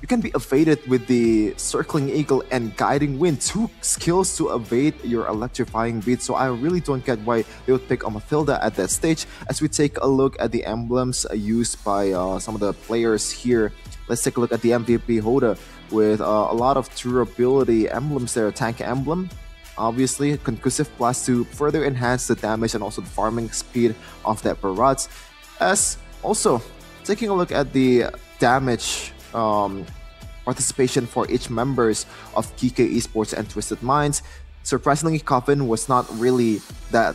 You can be evaded with the Circling Eagle and Guiding Wind, 2 skills to evade your electrifying beat. So I really don't get why they would pick a Matilda at that stage. As we take a look at the emblems used by some of the players here, Let's take a look at the MVP holder with a lot of durability emblems there. Tank emblem, obviously concussive plus to further enhance the damage and also the farming speed of that Barats. As also taking a look at the damage participation for each members of GK Esports and Twisted Minds. Surprisingly, Coffin was not really that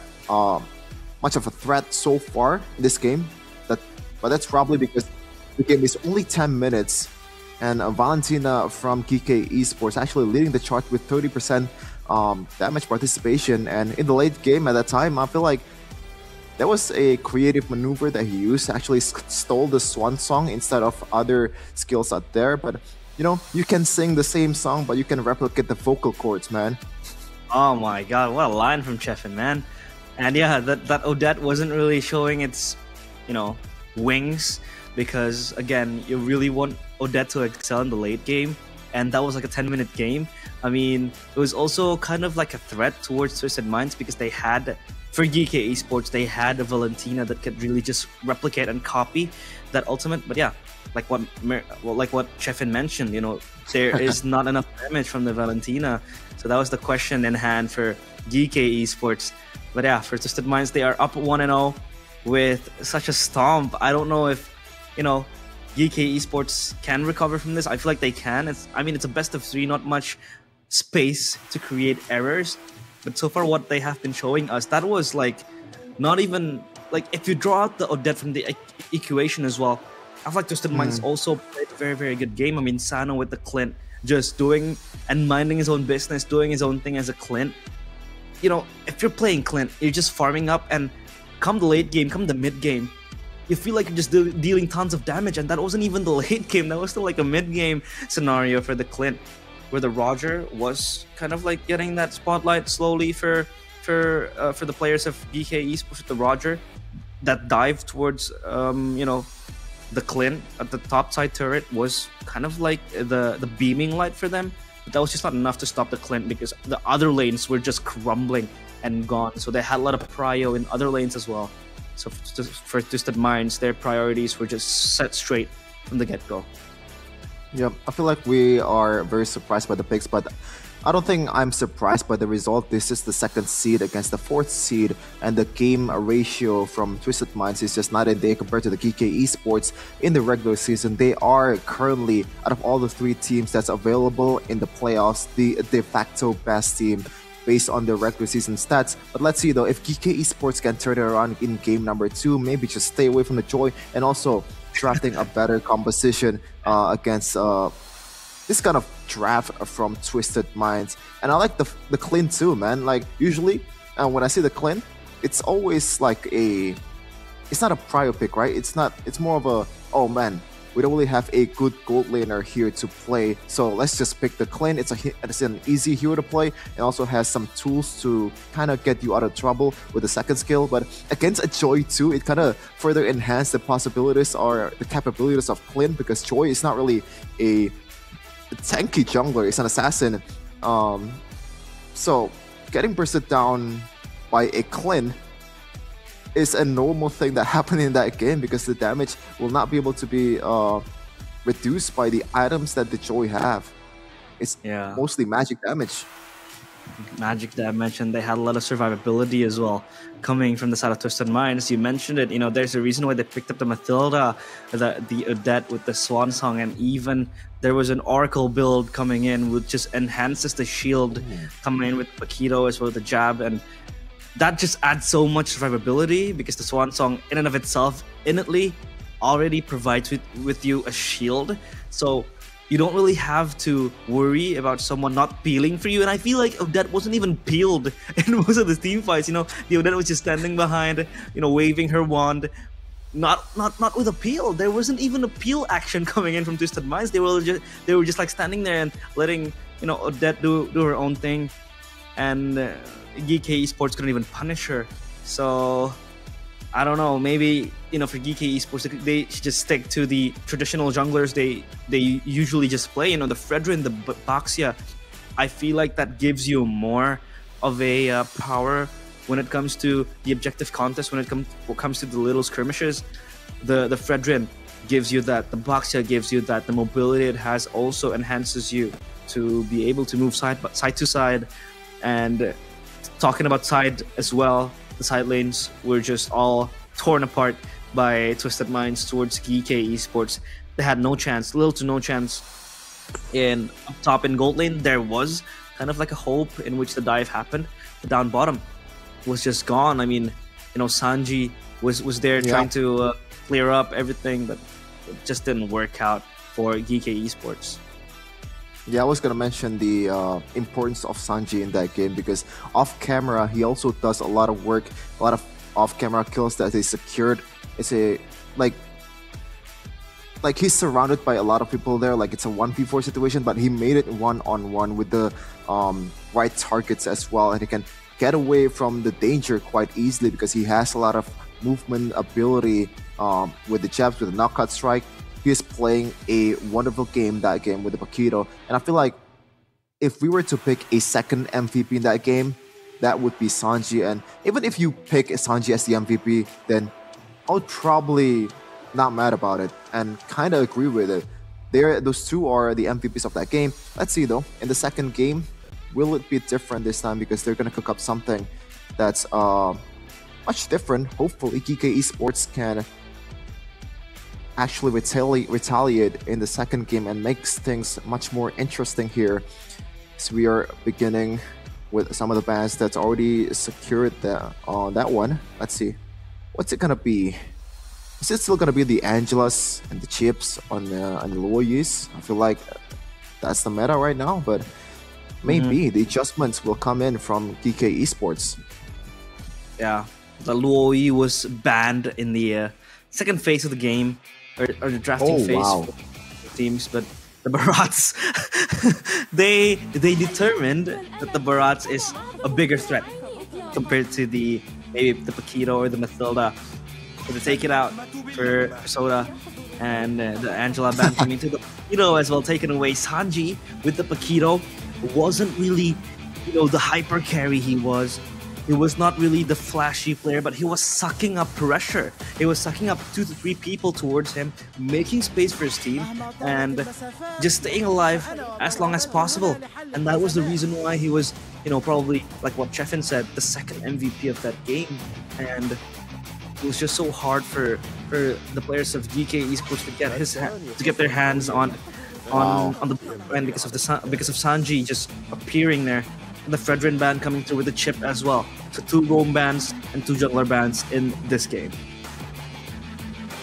much of a threat so far in this game. But that's probably because the game is only 10 minutes, and Valentina from GK Esports actually leading the chart with 30% damage participation. And in the late game at that time, I feel like that was a creative maneuver that he used. Actually stole the Swan Song instead of other skills out there. But you know, you can sing the same song, but you can replicate the vocal cords, man. Oh my god, what a line from Cheffin, man. And yeah, that Odette wasn't really showing its, you know, wings, because again, you really want Odette to excel in the late game, and that was like a 10-minute game. I mean, it was also kind of like a threat towards Twisted Minds, because they had, for GK Esports, they had a Valentina that could really just replicate and copy that ultimate. But yeah, like what Cheffin mentioned, you know, there is not enough damage from the Valentina. So that was the question in hand for GK Esports. But yeah, for Twisted Minds, they are up 1-0 with such a stomp. I don't know if, you know, GK Esports can recover from this. I feel like they can. I mean, it's a best of 3, not much space to create errors. But so far, what they have been showing us, that was like, not even, like, if you draw out the Odette from the equation as well, I feel like Twisted Minds also played a very, very good game. I mean, Sano with the Clint, just doing and minding his own business, doing his own thing as a Clint. You know, if you're playing Clint, you're just farming up, and come the late game, come the mid game, you feel like you're just dealing tons of damage, and that wasn't even the late game. That was still like a mid game scenario for the Clint, where the Roger was kind of like getting that spotlight slowly for the players of GK Esports. The Roger, that dive towards you know, the Clint at the top side turret was kind of like the beaming light for them. But that was just not enough to stop the Clint, because the other lanes were just crumbling and gone. So they had a lot of prio in other lanes as well. So for Twisted Minds, their priorities were just set straight from the get-go. Yeah, I feel like we are very surprised by the picks, but I don't think I'm surprised by the result. This is the 2nd seed against the 4th seed, and the game ratio from Twisted Minds is just night and day compared to the GK Esports in the regular season. They are currently, out of all the 3 teams that's available in the playoffs, the de facto best team based on their regular season stats. But let's see though, if GK Esports can turn it around in game number 2, maybe just stay away from the Joy and also drafting a better composition against this kind of draft from Twisted Minds. And I like the Clint too, man. Like usually when I see the Clint, it's always like it's not a prio pick, right? It's more of a, oh man, we don't really have a good gold laner here to play, so let's just pick the Clint. It's an easy hero to play, and also has some tools to kind of get you out of trouble with the 2nd skill. But against a Joy too, it kind of further enhanced the possibilities or the capabilities of Clint, because Joy is not really a tanky jungler, it's an assassin. So getting bursted down by a Clint is a normal thing that happened in that game, because the damage will not be able to be reduced by the items that the Joy have. It's mostly magic damage. Magic damage, and they had a lot of survivability as well coming from the side of Twisted Minds. You mentioned it, you know, there's a reason why they picked up the Mathilda, the Odette with the Swan Song, and even there was an Oracle build coming in which just enhances the shield, coming in with Paquito as well, the jab, and that just adds so much survivability, because the Swan Song in and of itself innately already provides with you a shield. So you don't really have to worry about someone not peeling for you. And I feel like Odette wasn't even peeled in most of the team fights. You know, the Odette was just standing behind, you know, waving her wand. Not with a peel. There wasn't even a peel action coming in from Twisted Minds. They were just like standing there and letting, you know, Odette do her own thing. And GK Esports couldn't even punish her. So I don't know, maybe, you know, for GK Esports, they should just stick to the traditional junglers they usually just play. You know, the Fredrin, the Baxia. I feel like that gives you more of a power when it comes to the objective contest, when it comes to the little skirmishes. The Fredrin gives you that. The Boxia gives you that. The mobility it has also enhances you to be able to move side to side. And talking about side as well, the side lanes were just all torn apart by Twisted Minds towards GK Esports. They had no chance, little to no chance. In up top in gold lane, there was kind of like a hope in which the dive happened. The down bottom was just gone. I mean, Sanji was there trying to clear up everything, but it just didn't work out for GK Esports. Yeah, I was gonna mention the importance of Sanji in that game, because off camera he also does a lot of work, a lot of off camera kills that he secured. It's a like he's surrounded by a lot of people there, like it's a 1v4 situation, but he made it one-on-one with the right targets as well, and he can get away from the danger quite easily because he has a lot of movement ability with the jabs, with the knockout strike. He is playing a wonderful game that game with the Paquito, and I feel like if we were to pick a second MVP in that game, that would be Sanji. And even if you pick Sanji as the MVP, then I would probably not mad about it and kind of agree with it. Those two are the MVPs of that game. Let's see though, in the second game, will it be different this time, because they're gonna cook up something that's much different. Hopefully GK Esports can actually retaliate in the second game and makes things much more interesting here. So we are beginning with some of the bans that's already secured on that one. Let's see, what's it gonna be? Is it still gonna be the Angelas and the chips on the Luoyis? I feel like that's the meta right now, but maybe the adjustments will come in from GK Esports. Yeah, the Luoi was banned in the second phase of the game, or the drafting phase for the teams, but the Barats, they determined that the Barats is a bigger threat compared to maybe the Paquito or the Mathilda. So they take it out for Soda, and the Angela ban coming to the Paquito as well, taking away. Sanji with the Paquito wasn't really, the hyper carry he was. He was not really the flashy player, but he was sucking up pressure. He was sucking up 2 to 3 people towards him, making space for his team, and just staying alive as long as possible. And that was the reason why he was, probably, like what Chefin said, the second MVP of that game. And it was just so hard for the players of GK Esports to get their hands on the end because of Sanji just appearing there. And the Fredrin ban coming through with the chip as well. So 2 roam bans and 2 jungler bans in this game.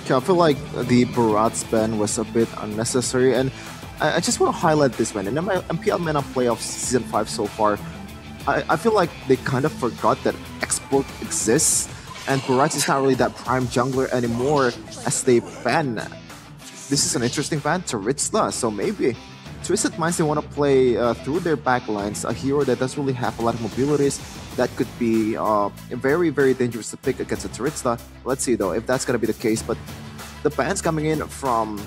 Okay, I feel like the Barats ban was a bit unnecessary, and I just want to highlight this one. In the MPL MENA playoffs season 5 so far, I feel like they kind of forgot that export exists, and Barats is not really that prime jungler anymore as they ban. This is an interesting ban, Taritza, so maybe Twisted Minds, they want to play through their backlines, a hero that doesn't really have a lot of mobilities. That could be very, very dangerous to pick against a Taritza. Let's see though if that's going to be the case. But the bans coming in from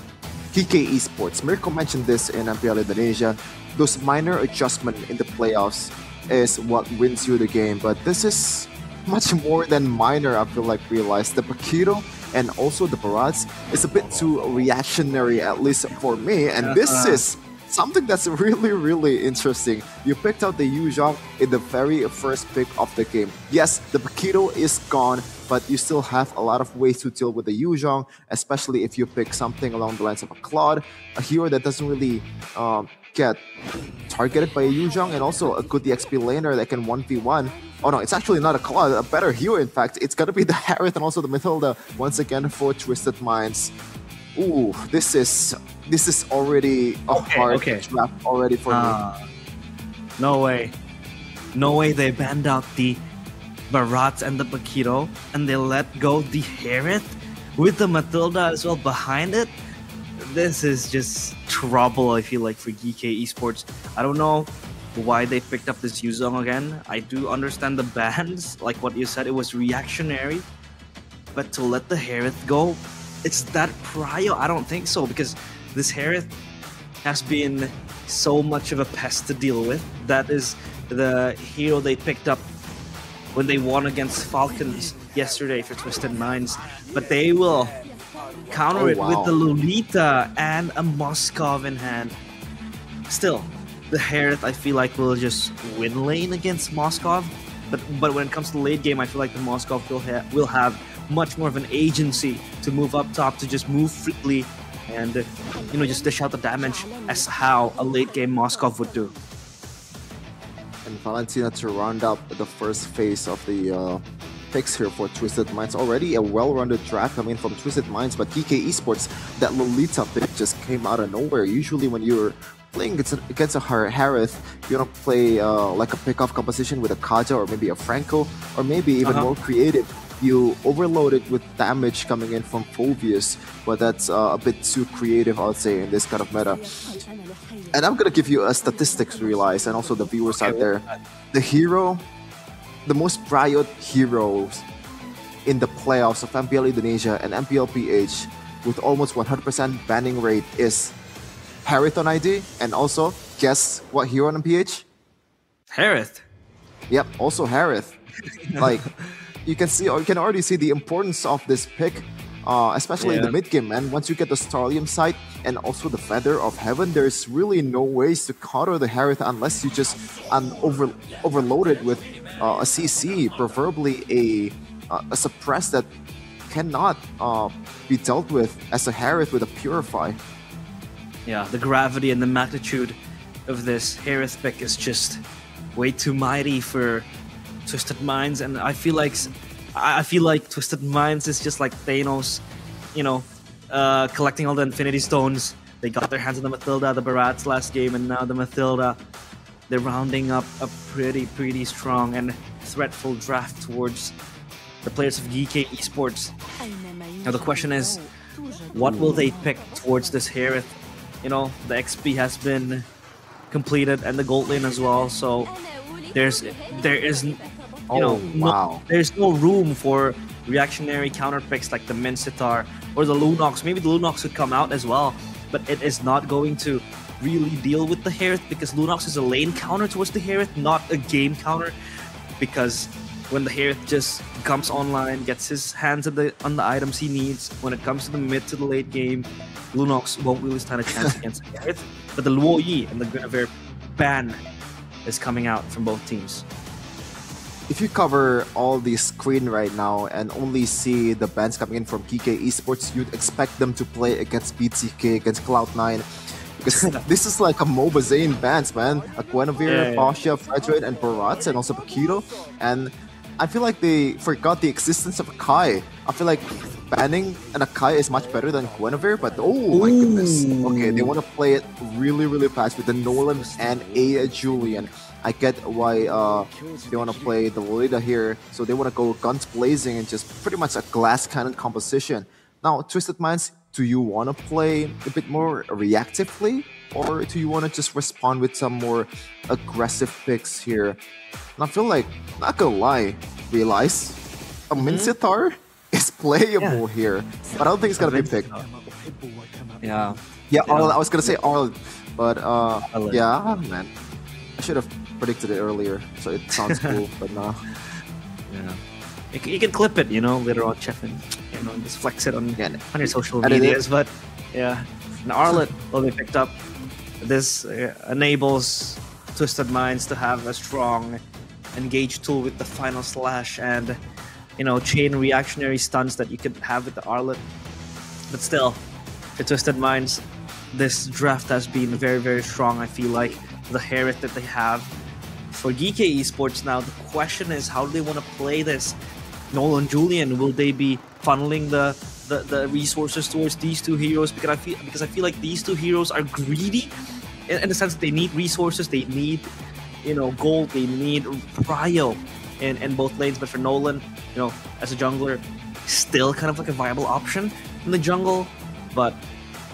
GK Esports, Mirko mentioned this in MPL Indonesia, those minor adjustments in the playoffs is what wins you the game. But this is much more than minor, I feel like, realized. The Paquito and also the Barats is a bit too reactionary, at least for me. And this is something that's really, really interesting. You picked out the Yuzhong in the very first pick of the game. Yes, the Paquito is gone, but you still have a lot of ways to deal with the Yuzhong, especially if you pick something along the lines of a Claude, a hero that doesn't really get targeted by a Yuzhong, and also a good EXP laner that can 1v1. Oh no, it's actually not a Claude, a better hero in fact. It's gonna be the Harith and also the Mathilda once again for Twisted Minds. Ooh, this is already a hard trap already for me. No way. No way they banned out the Barats and the Paquito, and they let go the Harith with the Mathilda as well behind it. This is just trouble, I feel like, for GK Esports. I don't know why they picked up this Yuzong again. I do understand the bans, like what you said, it was reactionary. But to let the Harith go, it's that prio? I don't think so, because this Harith has been so much of a pest to deal with. That is the hero they picked up when they won against Falcons yesterday for Twisted Minds. But they will counter it wow. with the Lolita and a Moskov in hand. Still, the Harith, I feel like, will just win lane against Moskov. But when it comes to the late game, I feel like the Moskov will have much more of an agency to move up top, to just move freely and, just dish out the damage as how a late game Moskov would do. And Valentina to round up the first phase of the picks here for Twisted Minds. Already a well-rounded draft coming from Twisted Minds, but TK Esports, that Lolita pick just came out of nowhere. Usually when you're playing against a Harith, you want to play like a pick-off composition with a Kaja or maybe a Franco, or maybe even more creative. You overload it with damage coming in from Phoveus, but that's a bit too creative, I would say, in this kind of meta. And I'm gonna give you a statistics, Realize, and also the viewers out there. The most prio heroes in the playoffs of MPL Indonesia and MPL PH with almost 100% banning rate is Harith on ID, and also, guess what hero on PH? Harith. Yep, also Harith. Like, you can already see the importance of this pick, especially in the mid game, man. Once you get the Starlium sight and also the Feather of Heaven, there's really no ways to counter the Harith unless you just overload it with a CC, preferably a suppress that cannot be dealt with as a Harith with a Purify. Yeah, the gravity and the magnitude of this Harith pick is just way too mighty for Twisted Minds, and I feel like Twisted Minds is just like Thanos, collecting all the Infinity Stones. They got their hands on the Mathilda, the Barats last game, and now the Mathilda. They're rounding up a pretty strong and threatful draft towards the players of GK Esports. Now the question is, what will they pick towards this Harith? The XP has been completed and the gold lane as well, so there is there's no room for reactionary counter picks like the Mincetar or the Lunox. Maybe the Lunox would come out as well, but it is not going to really deal with the Harith because Lunox is a lane counter towards the Harith, not a game counter. Because when the Harith just comes online, gets his hands on the items he needs, when it comes to the mid to the late game, Lunox won't really stand a chance against the Harith. But the Luo Yi and the Guinevere ban is coming out from both teams. If you cover all the screen right now and only see the bans coming in from GK Esports, you'd expect them to play against BTK, against Cloud9. Because this is like a MOBA Zane bans, man. A Guinevere, Pasha, Fredred, and Barats, and also Paquito. And I feel like they forgot the existence of Akai. I feel like banning an Akai is much better than Guinevere, but oh my goodness. Okay, they want to play it really fast with the Nolan and a Julian. I get why they want to play the Lolita here. So they want to go guns blazing and just pretty much a glass cannon composition. Now, Twisted Minds, do you want to play a bit more reactively? Or do you want to just respond with some more aggressive picks here? And I feel like, not gonna lie, Realize, a Mincetar is playable here. But I don't think it's gonna be picked. Yeah, Arl, I was gonna say Arl, but yeah, man. I should have predicted it earlier, so it sounds cool, but no. Yeah. You can clip it, later on, Chef, and just flex it on your social medias. But yeah, and Arlet will be picked up. This enables Twisted Minds to have a strong engage tool with the final slash and chain reactionary stuns that you could have with the Arlet. But still, for Twisted Minds, this draft has been very strong. I feel like the Harith that they have. For GK Esports now, the question is, how do they want to play this? Nolan, Julian, will they be funneling the resources towards these two heroes? Because I feel like these two heroes are greedy in the sense that they need resources, they need gold, they need prio in both lanes. But for Nolan, as a jungler, still kind of like a viable option in the jungle. But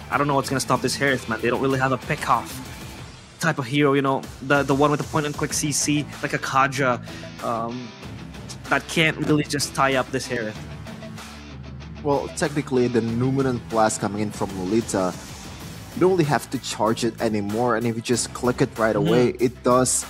I don't know what's gonna stop this Harith, man. They don't really have a pick-off type of hero, the one with the point-and-click CC, like a Kaja, that can't really just tie up this Harith. Well, technically, the Numinant Blast coming in from Lolita, you don't really have to charge it anymore, and if you just click it right away, it does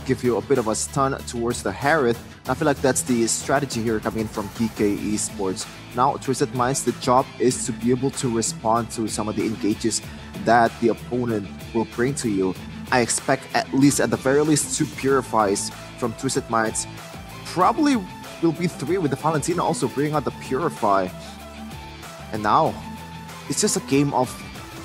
give you a bit of a stun towards the Harith. I feel like that's the strategy here coming in from PK Esports. Now, Twisted Minds, the job is to be able to respond to some of the engages that the opponent will bring to you. I expect at the very least 2 Purifies from Twisted Minds. Probably will be 3 with the Valentina also bringing out the Purify. And now, it's just a game of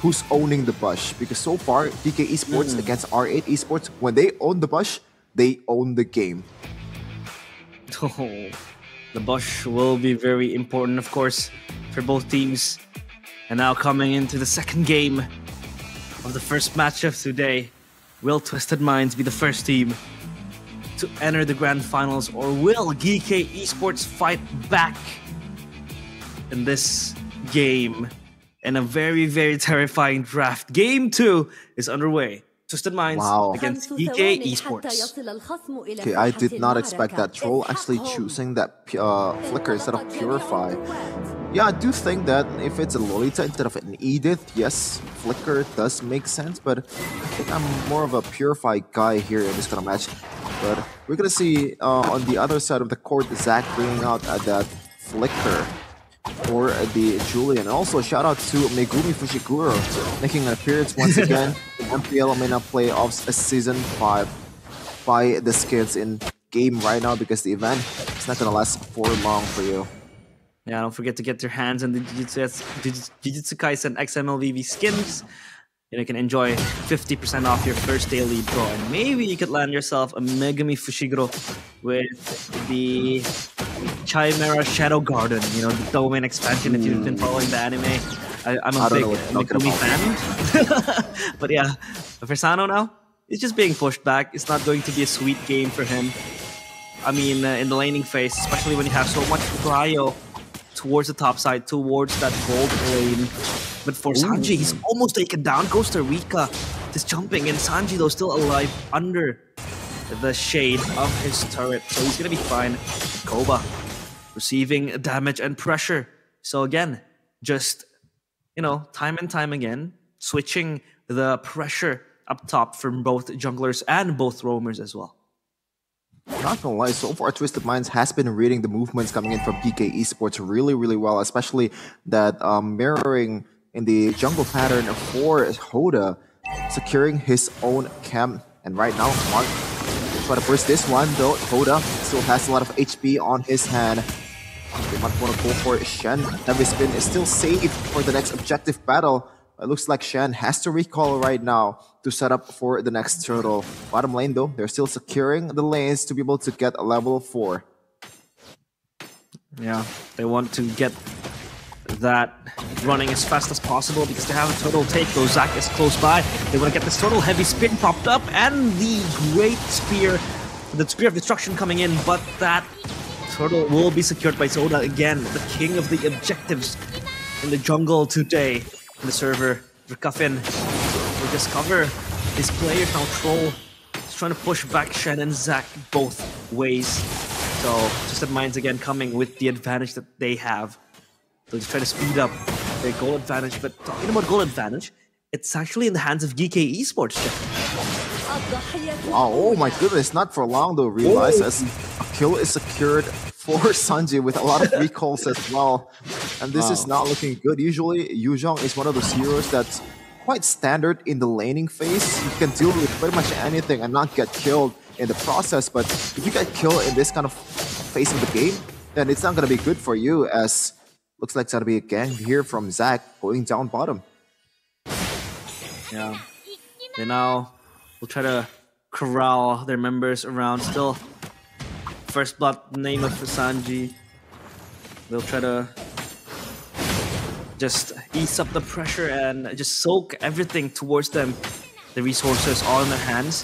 who's owning the bush. Because so far, PK Esports against R8 Esports, when they own the bush, they own the game. Oh, the bush will be very important, of course, for both teams. And now coming into the second game of the first match of today, will Twisted Minds be the first team to enter the grand finals, or will GK Esports fight back in this game? In a very, very terrifying draft. Game 2 is underway. Twisted Minds against GK Esports. Okay, I did not expect that troll actually choosing that Flicker instead of Purify. Yeah, I do think that if it's a Lolita instead of an Edith, yes, Flicker does make sense, but I think I'm more of a Purify guy here in this kind of match. But we're gonna see on the other side of the court, Zach bringing out that Flicker for the Julian. Also, shout out to Megumi Fushiguro making an appearance once again in MPL MENA Playoffs Season 5 by the Skids in game right now, because the event is not gonna last for long for you. Yeah, don't forget to get your hands on the Jujutsu Kaisen XMLVV skins. And you can enjoy 50% off your first daily draw. And maybe you could land yourself a Megumi Fushiguro with the Chimera Shadow Garden, you know, the domain expansion if you've been following the anime. I'm a big Megumi fan. But yeah, for Sano now, it's just being pushed back. It's not going to be a sweet game for him. I mean, in the laning phase, especially when you have so much cryo towards the top side, towards that gold lane. But for Sanji, he's almost taken down. Goes to Rika, just jumping, and Sanji though still alive under the shade of his turret, so he's gonna be fine. Koba receiving damage and pressure. So again, just, you know, time and time again, switching the pressure up top from both junglers and both roamers as well. Not gonna lie, so far Twisted Minds has been reading the movements coming in from PK Esports really, really well, especially that mirroring in the jungle pattern for Hoda, securing his own camp. And right now, Mark try to burst this one, though Hoda still has a lot of HP on his hand. They might want to go for Shen. Heavy Spin is still safe for the next objective battle. It looks like Shen has to recall right now to set up for the next turtle. Bottom lane though, they're still securing the lanes to be able to get a level 4. Yeah, they want to get that running as fast as possible because they have a turtle take, though Zac is close by. They want to get this turtle. Heavy Spin popped up and the Great Spear, the Spear of Destruction coming in, but that turtle will be secured by Soda again, the king of the objectives in the jungle today. In the server, Rikafin will discover his players now. Troll is trying to push back Shen and Zac both ways. So Twisted Minds again coming with the advantage that they have. So just try to speed up their goal advantage. But talking about goal advantage, it's actually in the hands of GK Esports. Oh my goodness, not for long though, realize as a kill is secured for Sanji with a lot of recalls as well. And this is not looking good. Usually, Yuzhong is one of those heroes that's quite standard in the laning phase. You can deal with pretty much anything and not get killed in the process. But if you get killed in this kind of phase of the game, then it's not going to be good for you, as looks like it's going to be a gang here from Zac going down bottom. Yeah. They now will try to corral their members around. Still, first blood name of Sanji. They'll try to just ease up the pressure and just soak everything towards them. The resources all in their hands.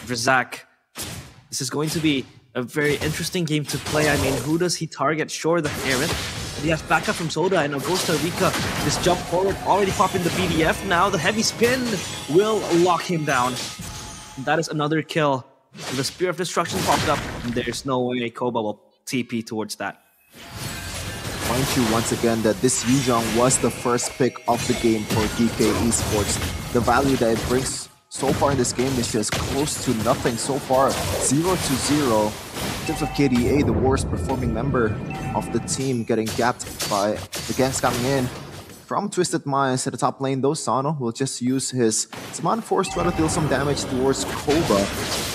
For Zac, this is going to be a very interesting game to play. I mean, who does he target? Sure, the Herald. But he has backup from Soda and Costa Rica. This jump forward, already popping the BDF. Now the heavy spin will lock him down. That is another kill. The Spear of Destruction popped up. There's no way Koba will TP towards that. Mind you once again that this Yuzhong was the first pick of the game for GK Esports. The value that it brings so far in this game is just close to nothing so far. 0-0. In terms of KDA, the worst performing member of the team, getting gapped by the ganks coming in from Twisted Minds to the top lane, though Sano will just use his Summon Force to try to deal some damage towards Koba.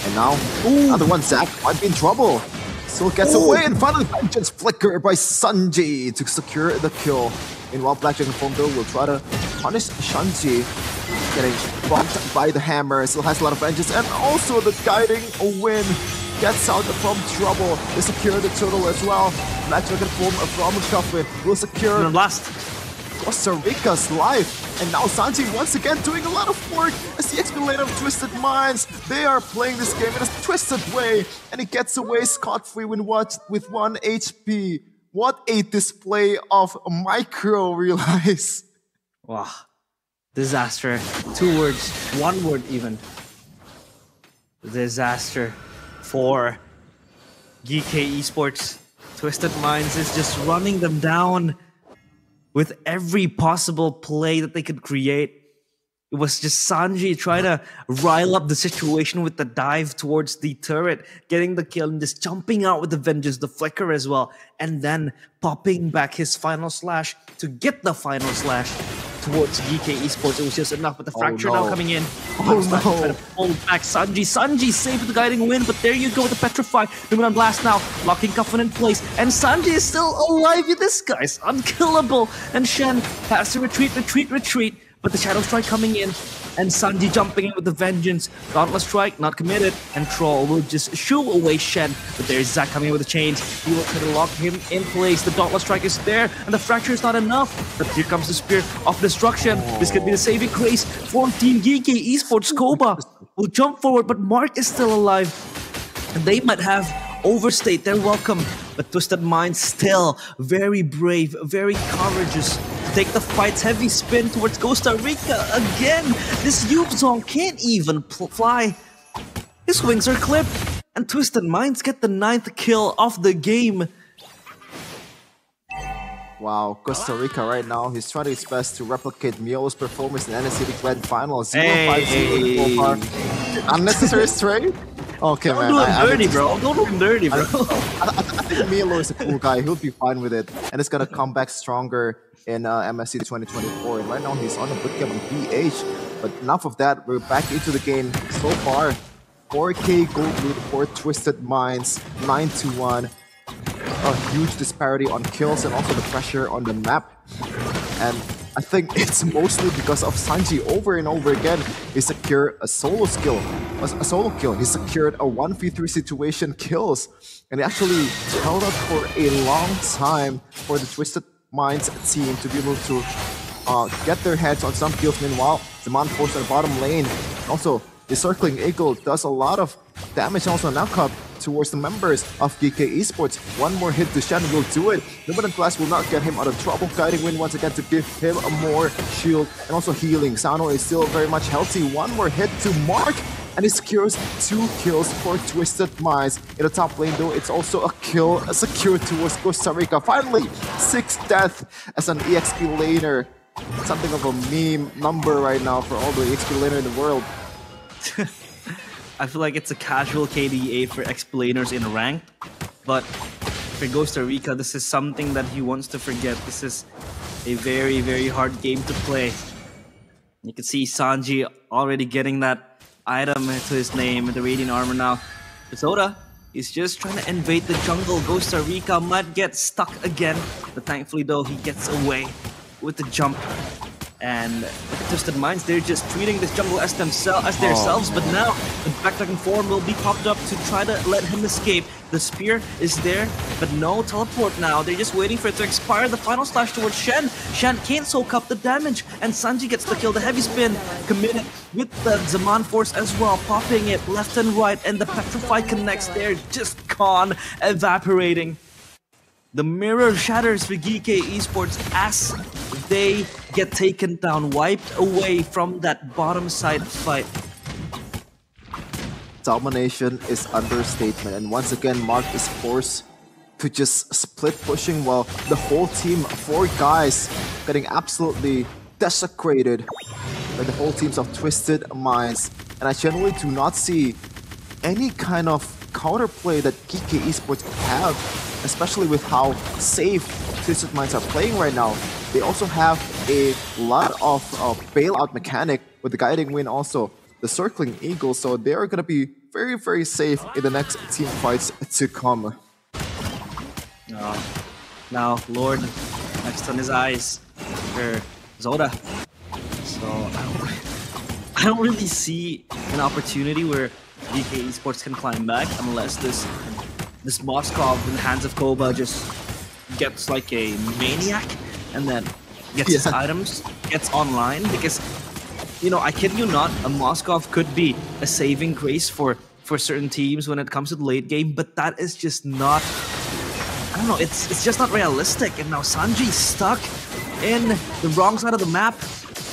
And now, another one, Zack might be in trouble. Still gets away, and finally Vengeance Flicker by Sanji to secure the kill. Meanwhile, Black Dragon Form though will try to punish Shanji, getting bumped by the hammer. Still has a lot of vengeance, and also the guiding win gets out from trouble. They secure the turtle as well. Black Dragon Form from Coffin will secure Costa Rica's life. And now Sanji once again doing a lot of work as the XP lane of Twisted Minds. They are playing this game in a twisted way, and he gets away scot-free with 1 HP. What a display of micro, realize. Wow. Disaster. 2 words, 1 word even. Disaster for GK Esports. Twisted Minds is just running them down with every possible play that they could create. It was just Sanji trying to rile up the situation with the dive towards the turret, getting the kill and just jumping out with the vengeance, the flicker as well, and then popping back his final slash to get the final slash towards GK Esports. It was just enough, but the fracture now coming in. Trying to pull back Sanji saved with the guiding win, but there you go with the Petrify. Moving on Blast now, locking Coffin in place, and Sanji is still alive. This guy's unkillable, and Shen has to retreat. But the Shadow Strike coming in, and Sanji jumping in with the Vengeance. Dauntless Strike, not committed, and Troll will just shoo away Shen. But there's Zack coming in with a change. He will try to lock him in place. The Dauntless Strike is there, and the Fracture is not enough. But here comes the Spear of Destruction. This could be the saving grace for Team GK Esports. Koba will jump forward, but Mark is still alive. And they might have overstayed their welcome. But Twisted Minds still very brave, very courageous. Take the fight, heavy spin towards Costa Rica again. This Yubzong can't even fly. His wings are clipped, and Twisted Minds get the 9th kill of the game. Wow, Costa Rica right now, he's trying his best to replicate Mio's performance in NSC Grand Final. 0-5-0 so far. Unnecessary stray? Okay, Don't do him dirty, bro. Don't do him dirty, bro. I think Milo is a cool guy. He'll be fine with it, and it's gonna come back stronger in MSC 2024. And right now he's on a bootcamp on PH. But enough of that. We're back into the game so far. 4K gold lead for Twisted Minds, 9-1. A huge disparity on kills and also the pressure on the map. And I think it's mostly because of Sanji over and over again. He secured a solo kill. He secured a 1v3 situation kills. And he actually held up for a long time for the Twisted Minds team to be able to get their heads on some kills. Meanwhile, Zaman Force on the bottom lane. Also, the Circling Eagle does a lot of damage, also knockup towards the members of GK Esports. One more hit to Shen will do it. Luminant Blast will not get him out of trouble. Guiding Wind once again to give him a more shield and also healing. Sano is still very much healthy. One more hit to Mark, and he secures 2 kills for Twisted Minds. In the top lane though, it's also a kill secured towards Costa Rica. Finally, 6th death as an EXP laner. Something of a meme number right now for all the EXP laner in the world. I feel like it's a casual KDA for explainers in rank, but for Costa Rica, this is something that he wants to forget. This is a very, very hard game to play. You can see Sanji already getting that item to his name, the Radiant Armor now. Soda is just trying to invade the jungle. Costa Rica might get stuck again, but thankfully though, he gets away with the jump. And with the Twisted Minds, they're just treating this jungle as themselves. But now the Black Dragon form will be popped up to try to let him escape. The spear is there, but no teleport now. They're just waiting for it to expire. The final slash towards Shen. Shen can't soak up the damage, and Sanji gets the kill. The heavy spin committed with the Zaman Force as well, popping it left and right, and the Petrify connects there, just gone, evaporating. The mirror shatters for GK Esports as they get taken down, wiped away from that bottom side fight. Domination is understatement, and once again Mark is forced to just split pushing while the whole team, 4 guys, getting absolutely desecrated by the whole teams of Twisted Minds. And I generally do not see any kind of counterplay that GK Esports have, especially with how safe Twisted Minds are playing right now. They also have a lot of bailout mechanic with the guiding wind, also the circling eagle, so they are going to be very, very safe in the next team fights to come. Now, Lord, next on his eyes, for Zoda. So I don't really see an opportunity where GK Esports can climb back unless this Moskov in the hands of Koba just gets like a maniac and then gets his items, gets online, because, you know, I kid you not, a Moskov could be a saving grace for certain teams when it comes to the late game, but that is just not, I don't know, it's just not realistic. And now Sanji stuck in the wrong side of the map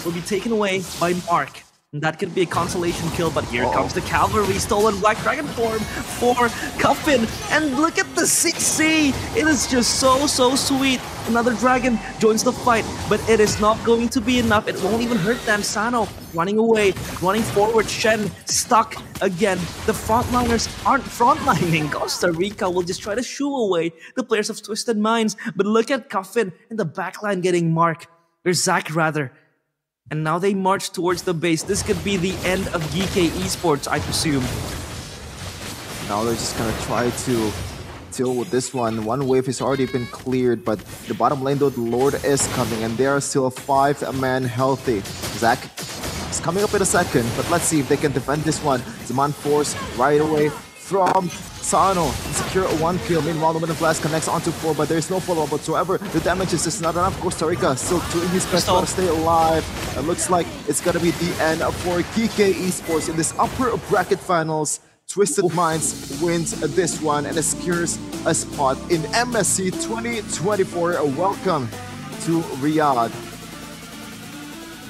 will be taken away by Mark. And that could be a consolation kill, but here comes the cavalry, stolen Black Dragon form for Cuffin. And look at the CC! It is just so sweet. Another dragon joins the fight, but it is not going to be enough. It won't even hurt them. Sano running away, running forward. Shen stuck again. The frontliners aren't frontlining. Costa Rica will just try to shoo away the players of Twisted Minds. But look at Cuffin in the backline getting Mark. Or Zach rather. And now they march towards the base. This could be the end of GK Esports, I presume. Now they're just gonna try to deal with this one. One wave has already been cleared, but the bottom lane though, the Lord is coming, and they are still 5-man healthy. Zach is coming up in a second, but let's see if they can defend this one. Zaman Force right away from Sano. Secure a 1 kill. Meanwhile, the Wind of Blast connects onto 4, but there's no follow-up whatsoever. The damage is just not enough. Costa Rica still doing his best to stay alive. It looks like it's gonna be the end for GK Esports in this upper bracket finals. Twisted Minds wins this one and secures a spot in MSC 2024. Welcome to Riyadh.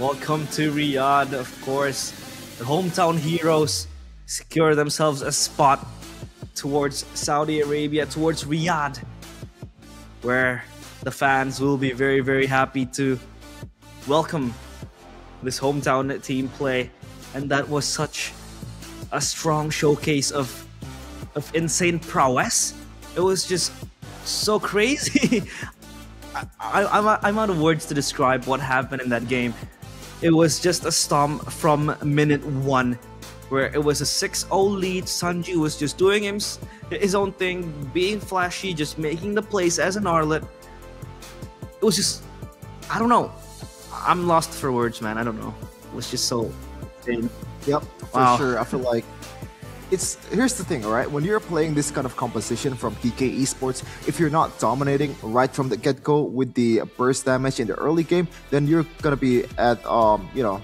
Welcome to Riyadh, of course. The hometown heroes secure themselves a spot towards Saudi Arabia, towards Riyadh, where the fans will be very happy to welcome this hometown team play. And that was such a strong showcase of insane prowess. It was just so crazy. I'm out of words to describe what happened in that game. It was just a stomp from minute 1, where it was a 6-0 lead. Sanji was just doing his own thing, being flashy, just making the plays as an Arlet. It was just, I don't know. I'm lost for words, man. I don't know. It was just so insane. Yep, for sure. I feel like here's the thing, all right? When you're playing this kind of composition from GK Esports, if you're not dominating right from the get-go with the burst damage in the early game, then you're gonna be at you know,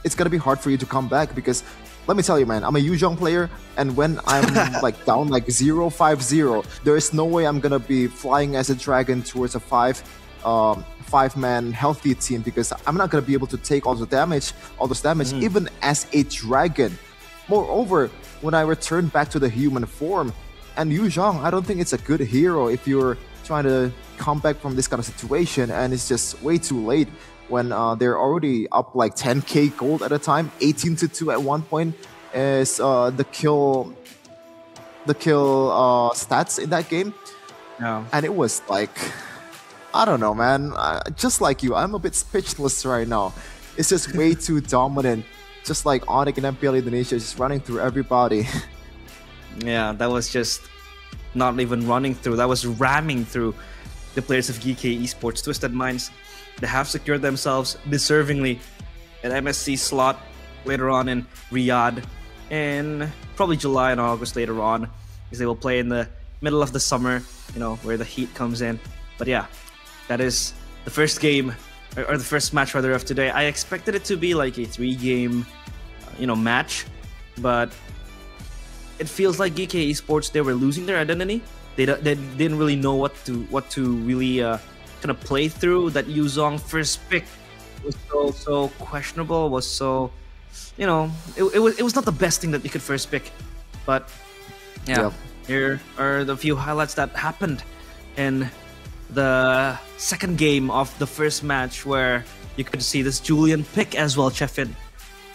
it's gonna be hard for you to come back, because let me tell you, man, I'm a Yuzhong player, and when I'm like down like 0-5-0, there is no way I'm gonna be flying as a dragon towards a 5-man healthy team, because I'm not gonna be able to take all those damage even as a dragon. Moreover, when I return back to the human form, and Yuzhong, I don't think it's a good hero if you're trying to come back from this kind of situation, and it's just way too late when they're already up like 10k gold at a time. 18-2 at one point is the kill stats in that game. And it was like, I don't know, man. Just like you, I'm a bit speechless right now. It's just way too dominant. Just like Onyx and MPL Indonesia, just running through everybody. Yeah, that was just not even running through. That was ramming through the players of GK Esports. Twisted Minds, they have secured themselves deservingly an MSC slot later on in Riyadh, in probably July and August later on, because they will play in the middle of the summer, you know, where the heat comes in. But yeah, that is the first game, or the first match rather, of today. I expected it to be like a 3-game, you know, match, but it feels like GK Esports, they were losing their identity. They didn't really know what to really kind of play through. That Yuzhong first pick was so questionable. Was so, you know, it was not the best thing that you could first pick. But yeah, here are the few highlights that happened in the second game of the first match, where you could see this Julian pick as well. Chefin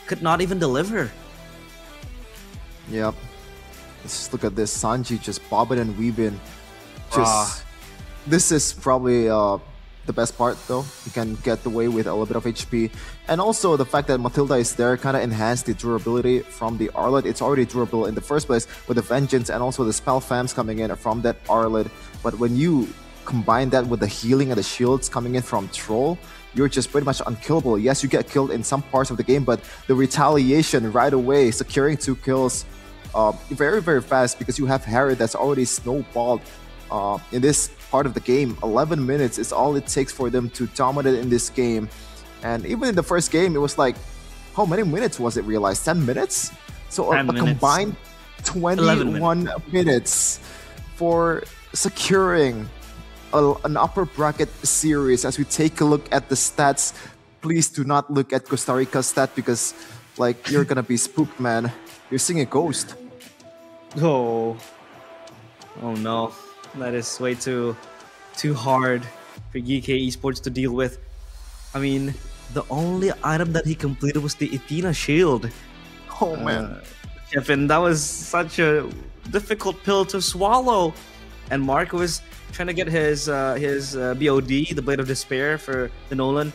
could not even deliver. Yep. Let's look at this. Sanji just bobbing and weaving. This is probably the best part though. You can get away with a little bit of HP. And also the fact that Matilda is there kind of enhanced the durability from the Arlet. It's already durable in the first place with the Vengeance and also the Spell Fams coming in from that Arlet. But when you combine that with the healing and the shields coming in from Troll, you're just pretty much unkillable. Yes, you get killed in some parts of the game, but the retaliation right away, securing 2 kills very, very fast because you have Harry that's already snowballed in this part of the game. 11 minutes is all it takes for them to dominate in this game. And even in the first game, it was like, how many minutes was it realized? 10 minutes? So a combined 21 minutes for securing an upper bracket series. As we take a look at the stats, please do not look at Costa Rica's stat because like you're gonna be spooked, man. You're seeing a ghost. Oh no, that is way too hard for GK Esports to deal with. I mean, the only item that he completed was the Athena shield. Oh man, Kevin, that was such a difficult pill to swallow. And Mark was trying to get his BOD, the Blade of Despair, for the Nolan.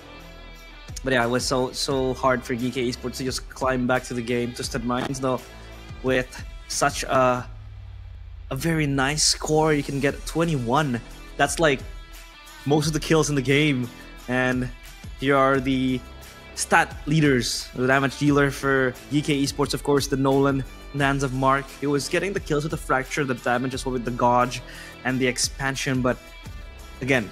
But yeah, it was so hard for GK Esports to just climb back to the game. Twisted Minds, though, with such a very nice score, you can get 21. That's like most of the kills in the game. And here are the stat leaders, the damage dealer for GK Esports, of course, the Nolan, in the hands of Mark. He was getting the kills with the Fracture, the damage as well with the Gauge and the Expansion, but again,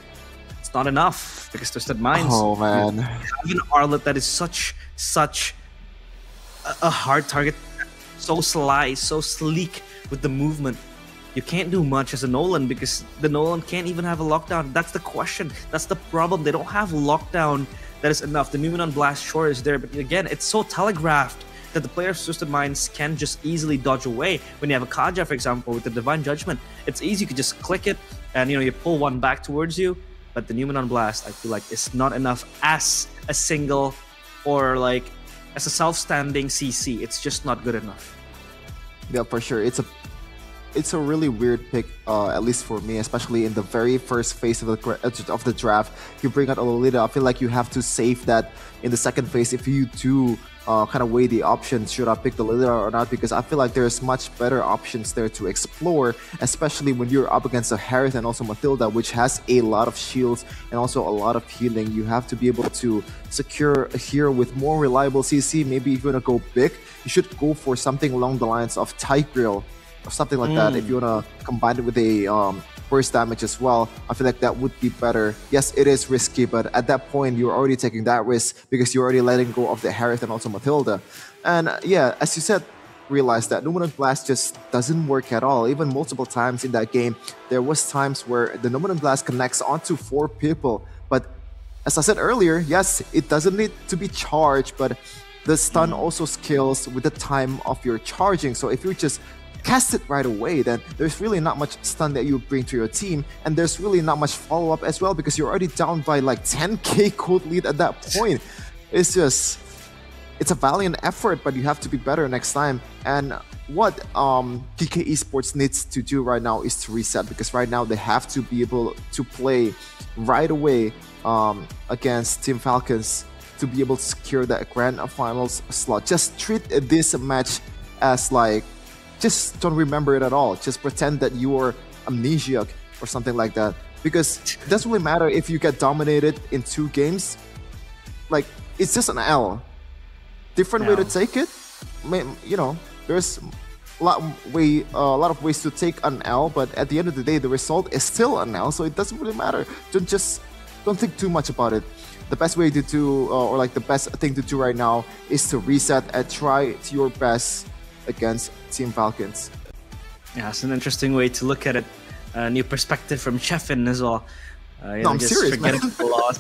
it's not enough because Twisted Minds. Oh man, have an Arlet that is such a hard target, so sly, so sleek with the movement. You can't do much as a Nolan because the Nolan can't even have a lockdown. That's the question. That's the problem. They don't have lockdown that is enough. The Numenon Blast sure is there, but again, it's so telegraphed that the players of Twisted Minds can just easily dodge away. When you have a Kaja, for example, with the Divine Judgment, it's easy. You can just click it and you pull one back towards you. But the Numenon Blast, I feel like, is not enough as a single or like as a self-standing CC. It's just not good enough. Yeah, for sure. It's a really weird pick, at least for me, especially in the very first phase of the draft. You bring out a Lolita. I feel like you have to save that in the second phase if you do kind of weigh the options. Should I pick the Lolita or not? Because I feel like there's much better options there to explore, especially when you're up against a Harith and also Matilda, which has a lot of shields and also a lot of healing. You have to be able to secure a hero with more reliable CC. Maybe if you want to go big, you should go for something along the lines of Tigreal or something like that. If you want to combine it with a burst damage as well, I feel like that would be better. Yes, it is risky, but at that point, you're already taking that risk because you're already letting go of the Harith and also Matilda. And yeah, as you said, realize that Numenon Blast just doesn't work at all. Even multiple times in that game, there was times where the Numenon Blast connects onto 4 people. But as I said earlier, yes, it doesn't need to be charged, but the stun also scales with the time of your charging. So if you just cast it right away, then there's really not much stun that you bring to your team, and there's really not much follow-up as well because you're already down by like 10k code lead at that point. It's a valiant effort, but you have to be better next time. And what GK Esports needs to do right now is to reset, because right now they have to be able to play right away against Team Falcons to be able to secure that grand finals slot. Just treat this match as like, just don't remember it at all. Just pretend that you are amnesiac or something like that. Because it doesn't really matter if you get dominated in 2 games. Like, it's just an L. Different way to take it. There's a lot of ways to take an L, but at the end of the day, the result is still an L, so it doesn't really matter. Don't think too much about it. The best way to do, or like the best thing to do right now, is to reset and try your best against Team Falcons. Yeah, it's an interesting way to look at it. A new perspective from Chefin as well. I'm serious, forget about the loss.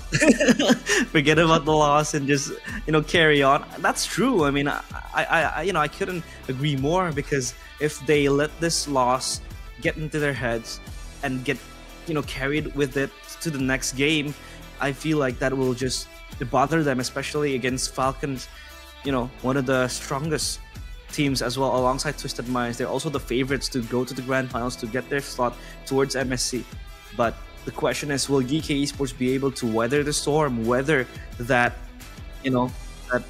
Forget about the loss and just carry on. That's true. I mean, I couldn't agree more, because if they let this loss get into their heads and get carried with it to the next game, I feel like that will just bother them, especially against Falcons. One of the strongest teams as well, alongside Twisted Minds. They're also the favorites to go to the grand finals to get their slot towards MSC. But the question is, will GK Esports be able to weather the storm, weather that, that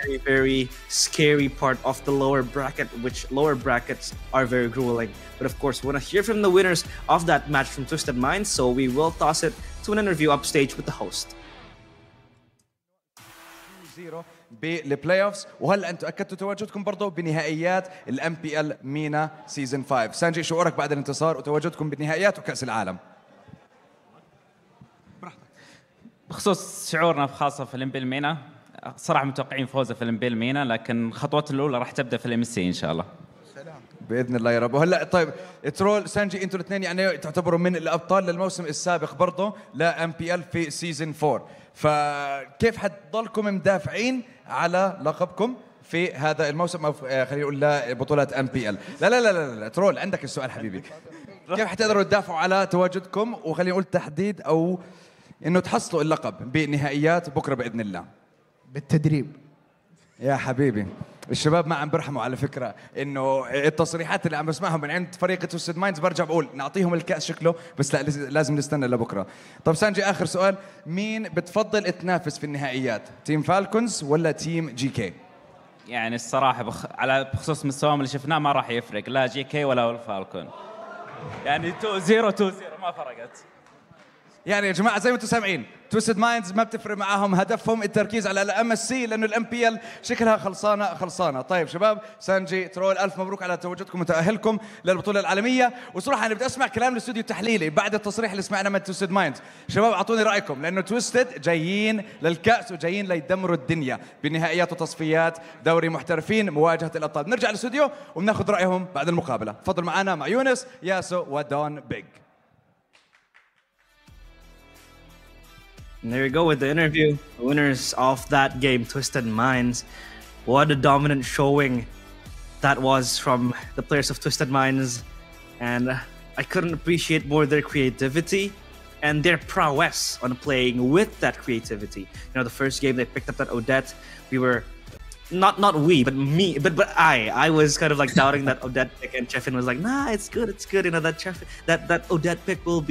very, very scary part of the lower bracket, which lower brackets are very grueling. But of course, we want to hear from the winners of that match from Twisted Minds, so we will toss it to an interview upstage with the host. بالبلاي اوفز، وهلا انتم اكدتوا تواجدكم برضه بنهائيات الام بي ال مينا سيزون 5. سانجي، شعورك بعد الانتصار وتواجدكم بالنهائيات وكاس العالم؟ بخصوص شعورنا خاصة في الام بي ال مينا، صراحة متوقعين فوزه في الام بي ال مينا، لكن الخطوات الاولى راح تبدا في الام سي ان شاء الله. باذن الله يا رب. وهلا طيب ترول، سانجي، انتوا الاثنين يعني تعتبروا من الابطال للموسم السابق برضه لا ام بي ال في سيزون 4، فكيف حتضلكم مدافعين على لقبكم في هذا الموسم، او خلينا نقول لبطولات ام بي ال؟ لا لا لا لا لا ترول، عندك السؤال حبيبي. كيف حتقدروا تدافعوا على تواجدكم، وخلينا نقول تحديد او انه تحصلوا اللقب بنهائيات بكره باذن الله؟ بالتدريب يا حبيبي. الشباب ما عم برحموا على فكره، انه التصريحات اللي عم بسمعها من عند فريق تويستد مايندز برجع بقول نعطيهم الكاس شكله، بس لا لازم نستنى لبكره. طب سانجي، اخر سؤال، مين بتفضل تنافس في النهائيات، تيم فالكونز ولا تيم جي كي؟ يعني الصراحة على بخصوص مستواهم اللي شفناه ما راح يفرق لا جي كي ولا الفالكون، يعني 2-0 ما فرقت. يعني يا جماعه زي ما انتم سامعين، تويستد مايندز ما بتفرق معاهم، هدفهم التركيز على الام اس سي، لانه الام بي ال شكلها خلصانه. طيب شباب، سانجي، ترول، الف مبروك على تواجدكم وتاهلكم للبطوله العالميه. وصراحه انا بدي اسمع كلام الاستوديو التحليلي بعد التصريح اللي سمعناه من تويستد مايندز. شباب اعطوني رايكم، لانه تويستد جايين للكاس وجايين ليدمروا الدنيا بنهائيات وتصفيات دوري محترفين مواجهه الابطال. نرجع للاستوديو وبناخذ رايهم بعد المقابله. تفضل معنا مع يونس، ياسو ودون بيج. And there you go with the interview. The winners of that game, Twisted Minds. What a dominant showing that was from the players of Twisted Minds. And I couldn't appreciate more their creativity and their prowess on playing with that creativity. You know, the first game they picked up that Odette. We were not we, but me, but I was kind of like doubting that Odette pick, and Chefin was like, nah, it's good. You know, that Odette pick will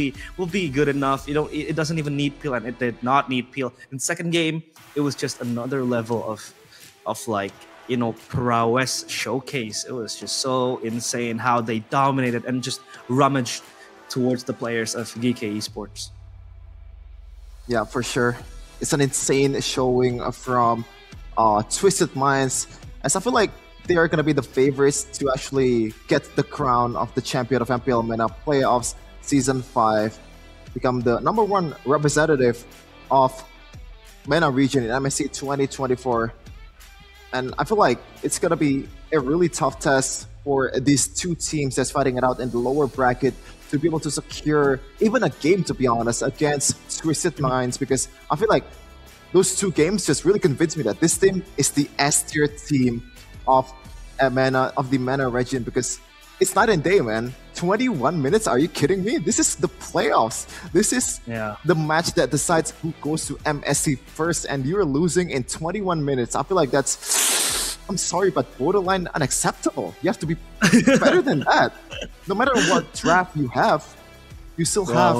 be good enough. You know, it doesn't even need peel, and it did not need peel. In the second game, it was just another level of like, you know, prowess showcase. It was just so insane how they dominated and just rummaged towards the players of GK Esports. Yeah, for sure. It's an insane showing from Twisted Minds, as I feel like they are going to be the favorites to actually get the crown of the champion of MPL MENA Playoffs Season 5, become the #1 representative of MENA region in MSC 2024. And I feel like it's going to be a really tough test for these two teams that's fighting it out in the lower bracket to be able to secure even a game, to be honest, against Twisted Minds, because I feel like those two games just really convinced me that this team is the S-tier team of MENA, of the MENA region, because it's night and day, man. 21 minutes? Are you kidding me? This is the playoffs. This is the match that decides who goes to MSC first, and you're losing in 21 minutes. I feel like that's, I'm sorry, but borderline unacceptable. You have to be better than that. No matter what draft you have, you still have...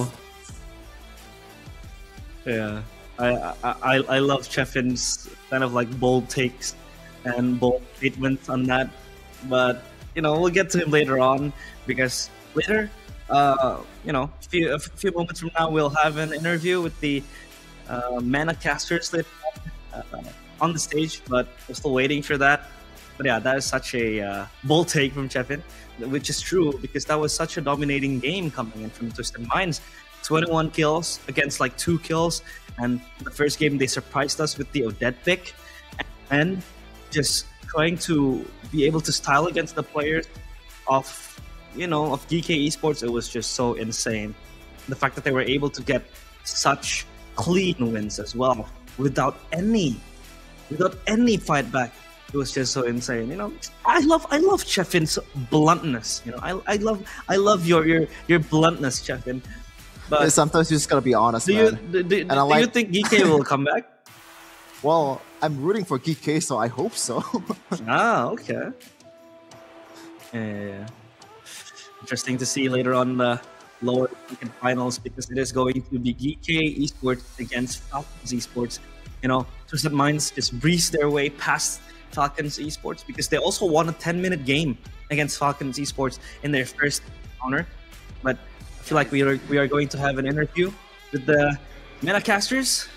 Yeah. I love Chefin's kind of like bold takes and bold statements on that, but you know, we'll get to him later on, because later, you know, a few moments from now, we'll have an interview with the MENA casters on the stage, but we're still waiting for that. But yeah, that is such a bold take from Chefin, which is true, because that was such a dominating game coming in from Twisted Minds. 21 kills against like 2 kills, and the first game they surprised us with the Odette pick, and just trying to be able to style against the players of, you know, of GK Esports. It was just so insane. The fact that they were able to get such clean wins as well, without any fight back. It was just so insane. You know, I love Chefin's bluntness. You know, I love your bluntness, Chefin. But sometimes you just gotta be honest, do man. You think GK will come back? Well, I'm rooting for GK, so I hope so. Okay. Yeah. Interesting to see later on the lower bracket finals, because it is going to be GK Esports against Falcons Esports. You know, Twisted Minds just breezed their way past Falcons Esports because they also won a 10-minute game against Falcons Esports in their first encounter. But I feel like we are going to have an interview with the MENA casters.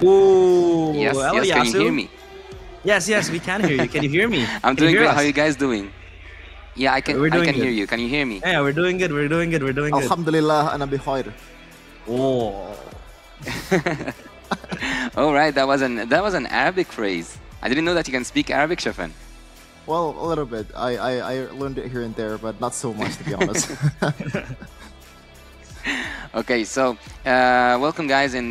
Ooh, Yes, hello, yes, can you Yasu. hear me? Yes, we can hear you. Can you hear me? I'm Can you doing hear great. us? How are you guys doing? Yeah, I can hear you. Can you hear me? Yeah, we're doing good. We're doing good. Alhamdulillah, ana bikhair. Oh. All right, that was an Arabic phrase. I didn't know that you can speak Arabic, Shafan. Well, a little bit. I learned it here and there, but not so much, to be honest. Okay, so welcome guys in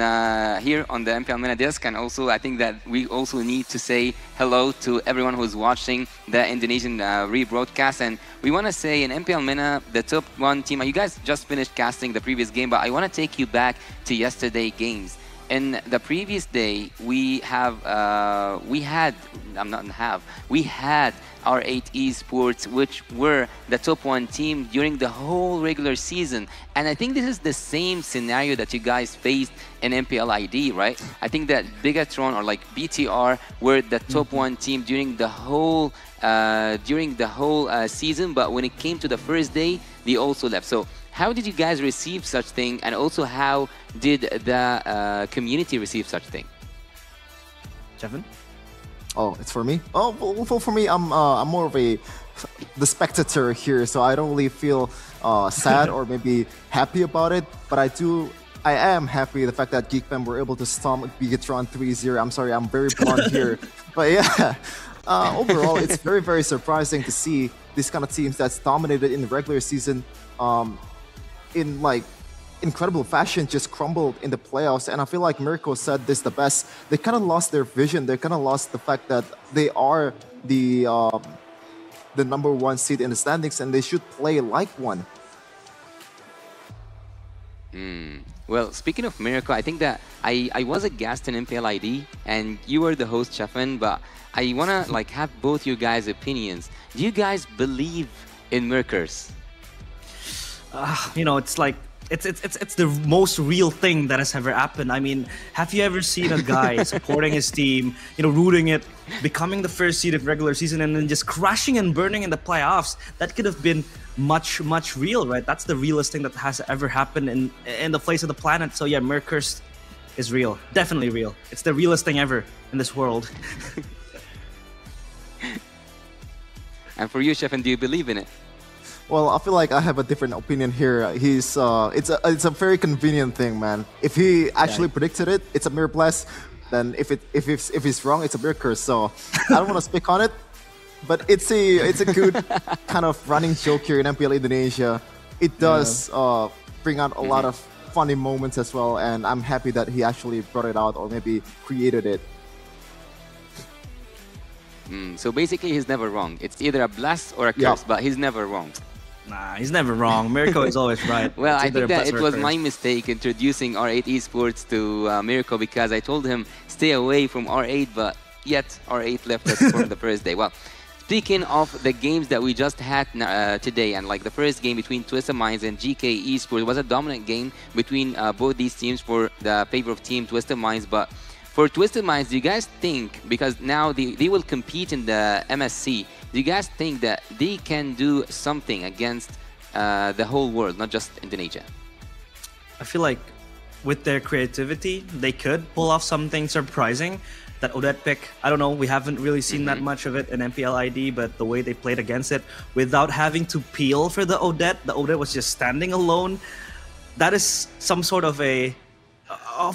here on the MPL MENA desk, and also I think that we also need to say hello to everyone who's watching the Indonesian rebroadcast, and we want to say in MPL MENA, the top 1 team, you guys just finished casting the previous game, but I want to take you back to yesterday games. In the previous day, we had R8 Esports, which were the top 1 team during the whole regular season. And I think this is the same scenario that you guys faced in MPL ID, right? I think that Bigatron or like BTR were the top 1 team during the whole season, but when it came to the first day, they also left. So how did you guys receive such thing, and also how did the community receive such thing? Jevin? Oh, it's for me? Oh, well, for me, I'm more of the spectator here, so I don't really feel sad or maybe happy about it, but I am happy the fact that GeekFam were able to stomp Bigatron 3-0. I'm sorry, I'm very blunt here, but yeah. Overall, it's very, very surprising to see these kind of teams that's dominated in the regular season in like incredible fashion just crumbled in the playoffs. And I feel like Mirko said this the best. They kind of lost their vision. They kind of lost the fact that they are the number 1 seed in the standings, and they should play like one. Well, speaking of Mirko, I think that I was a guest in MPL ID, and you were the host, Shafan, but I want to like have both you guys' opinions. Do you guys believe in Mirkers? You know, it's like it's the most real thing that has ever happened. I mean, have you ever seen a guy supporting his team, you know, rooting it, becoming the first seed of regular season, and then just crashing and burning in the playoffs? That could have been much real, right? That's the realest thing that has ever happened in the face of the planet. So yeah, Mirkers is real, definitely real. It's the realest thing ever in this world. And for you, Shefan, do you believe in it? Well, I feel like I have a different opinion here. It's a very convenient thing, man. If he actually predicted it, it's a mere bless. Then if he's wrong, it's a mere curse. So I don't want to speak on it, but it's a good kind of running joke here in MPL Indonesia. It does bring out a lot of funny moments as well, and I'm happy that he actually brought it out or maybe created it. So basically, he's never wrong. It's either a blast or a curse, but he's never wrong. Nah, he's never wrong. Mirko is always right. Well, I think that it was my mistake introducing R8 Esports to Mirko, because I told him stay away from R8, but yet R8 left us from the first day. Well, speaking of the games that we just had today, and like the first game between Twisted Minds and GK Esports was a dominant game between both these teams for the favor of team Twisted Minds, but for Twisted Minds, do you guys think, because now they will compete in the MSC, do you guys think that they can do something against the whole world, not just Indonesia? I feel like with their creativity, they could pull off something surprising. That Odette pick, I don't know, we haven't really seen that much of it in MPL ID, but the way they played against it, without having to peel for the Odette was just standing alone. That is some sort of an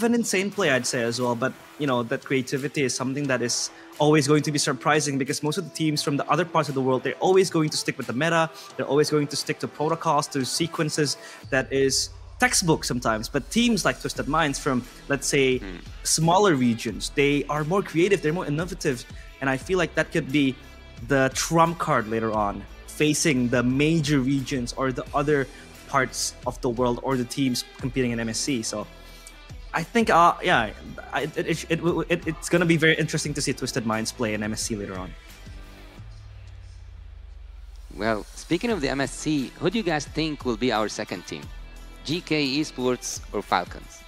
insane play, I'd say as well. But you know, that creativity is something that is always going to be surprising, because most of the teams from the other parts of the world, they're always going to stick with the meta. They're always going to stick to protocols, to sequences that is textbook sometimes. But teams like Twisted Minds from, let's say, smaller regions, they are more creative, they're more innovative. And I feel like that could be the trump card later on, facing the major regions or the other parts of the world or the teams competing in MSC. So I think, yeah, it's going to be very interesting to see Twisted Minds play in MSC later on. Well, speaking of the MSC, who do you guys think will be our second team? GK Esports or Falcons?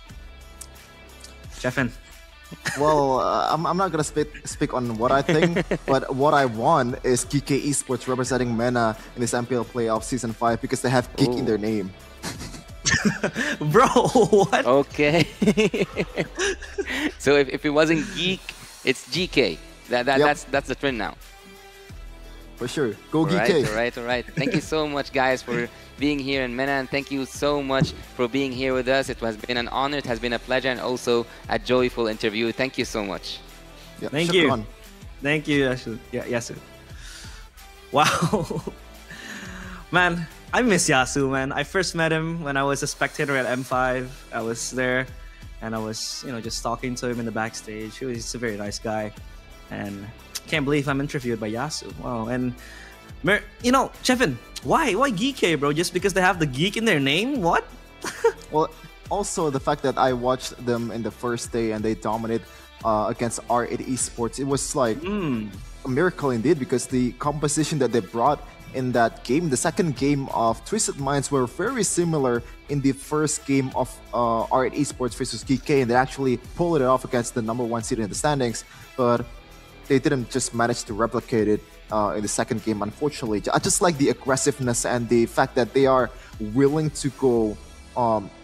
Jeffin. Well, I'm not gonna speak on what I think, but what I want is GK Esports representing MENA in this MPL playoff season 5 because they have Geek in their name. Bro, what? Okay. So if it wasn't Geek, it's GK. That's the trend now. For sure. Go GK. All right. Thank you so much, guys, for being here in MENA, and thank you so much for being here with us. It has been an honor, it has been a pleasure, and also a joyful interview. Thank you so much. Yeah, Thank you. Thank you, Yasu. Yeah, Yasu. Wow. Man, I miss Yasu, man. I first met him when I was a spectator at M5. I was there, and I was, just talking to him in the backstage. He was a very nice guy, and can't believe I'm interviewed by Yasu. Wow. And Chevin, why GK, bro? Just because they have the Geek in their name? What? Well, also the fact that I watched them in the first day and they dominated against R8 Esports. It was like a miracle indeed, because the composition that they brought in that game, the second game of Twisted Minds, were very similar in the first game of R8 Esports versus GK, and they actually pulled it off against the #1 seed in the standings, but they didn't just manage to replicate it in the second game, unfortunately. I just like the aggressiveness and the fact that they are willing to go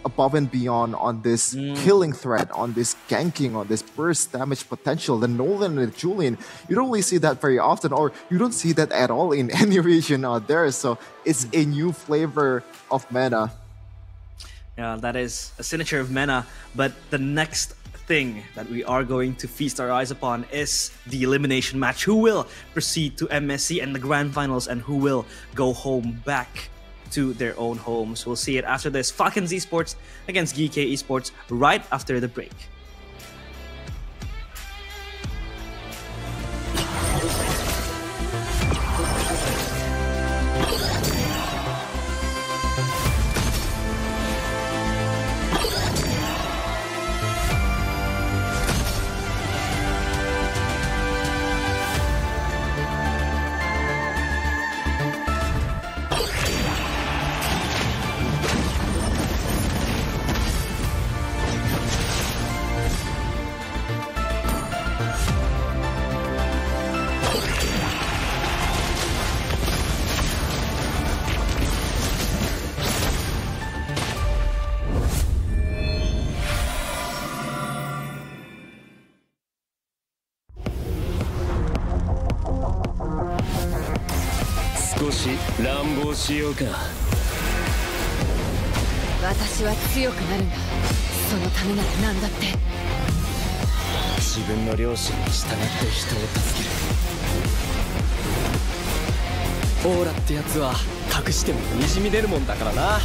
above and beyond on this killing threat, on this ganking, on this burst damage potential. The Nolan and the Julian, you don't really see that very often, or you don't see that at all in any region out there. So it's a new flavor of MENA. Yeah, that is a signature of MENA. But the next thing that we are going to feast our eyes upon is the elimination match. Who will proceed to MSC and the grand finals, and who will go home back to their own homes? We'll see it after this. Falcons Esports against GK Esports right after the break.オーラってやつは隠してもにじみ出るもんだからな。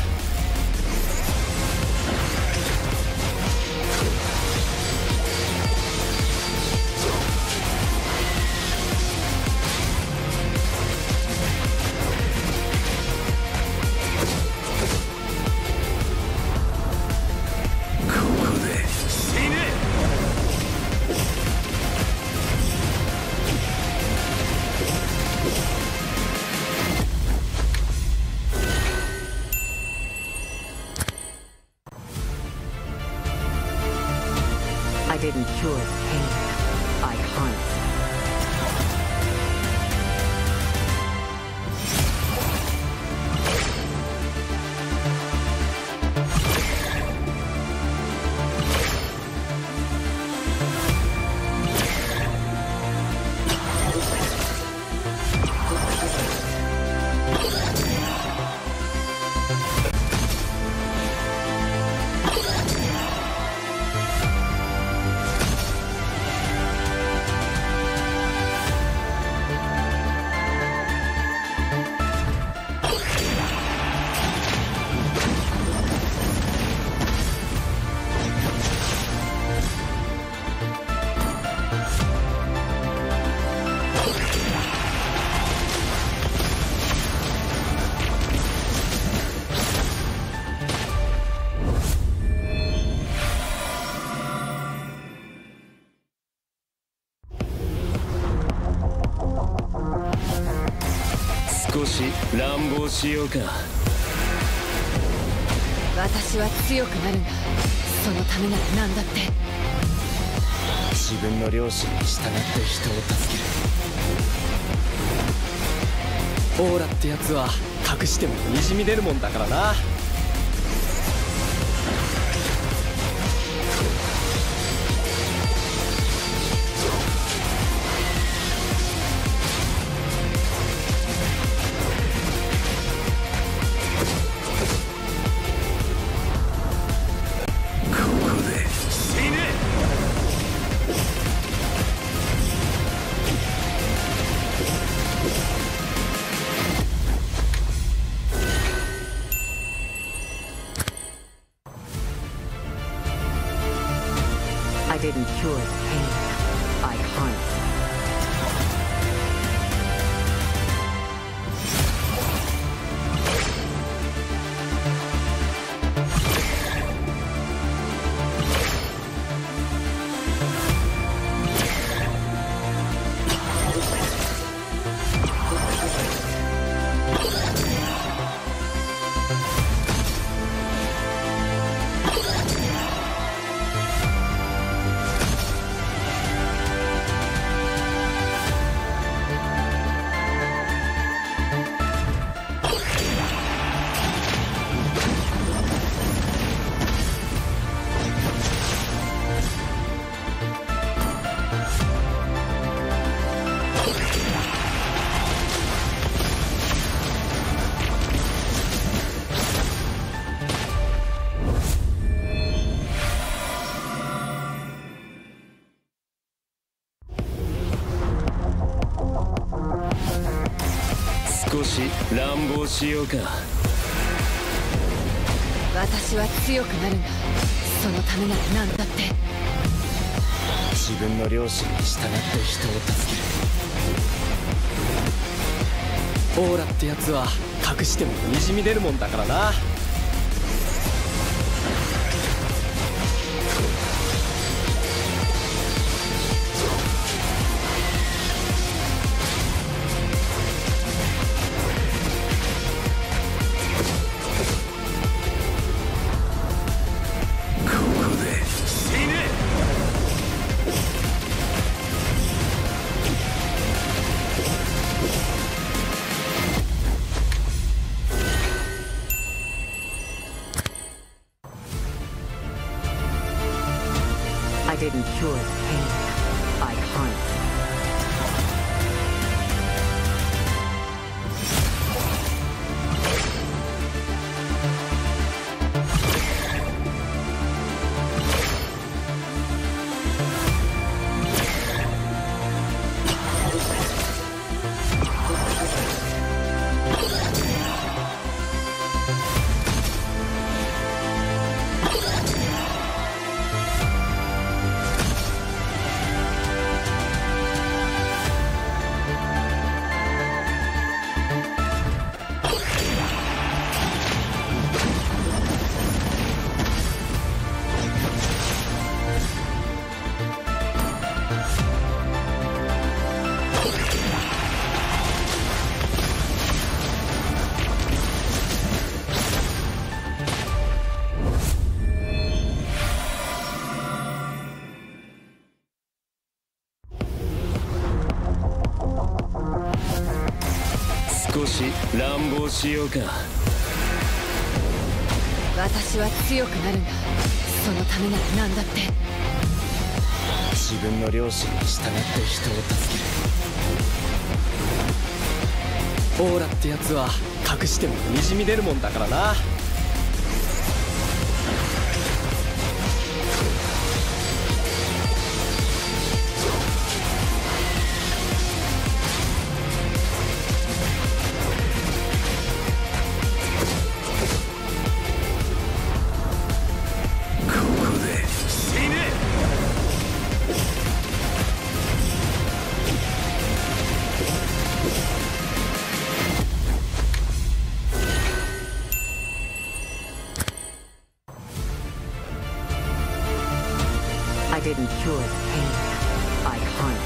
I didn't cure the pain. I hunt. し乱暴しようか。私は強くなるんだ。そのためなら何だって。自分の良心に従って人を助ける。オーラってやつは隠してもにじみ出るもんだからな。I didn't cure the pain. I harmed.少し乱暴しようか。私は強くなるんだ。そのためなら何だって。自分の良心に従って人を助ける。オーラってやつは隠してもにじみ出るもんだからな。I didn't cure the pain. I harmed.少し乱暴しようか。私は強くなるんだ。そのためなら何だって。自分の良心に従って人を助ける。オーラってやつは隠してもにじみ出るもんだからな。I didn't cure the pain. I harmed.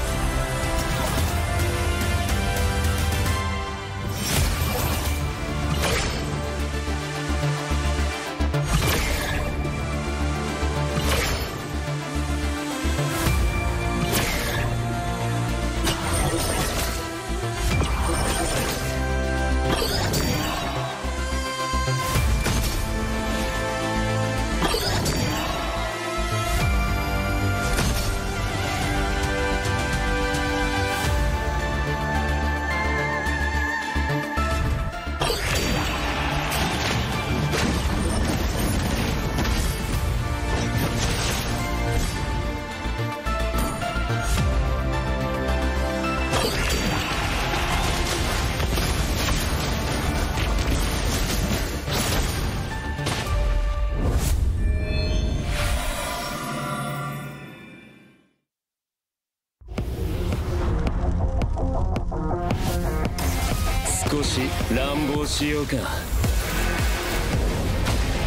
し乱暴しようか。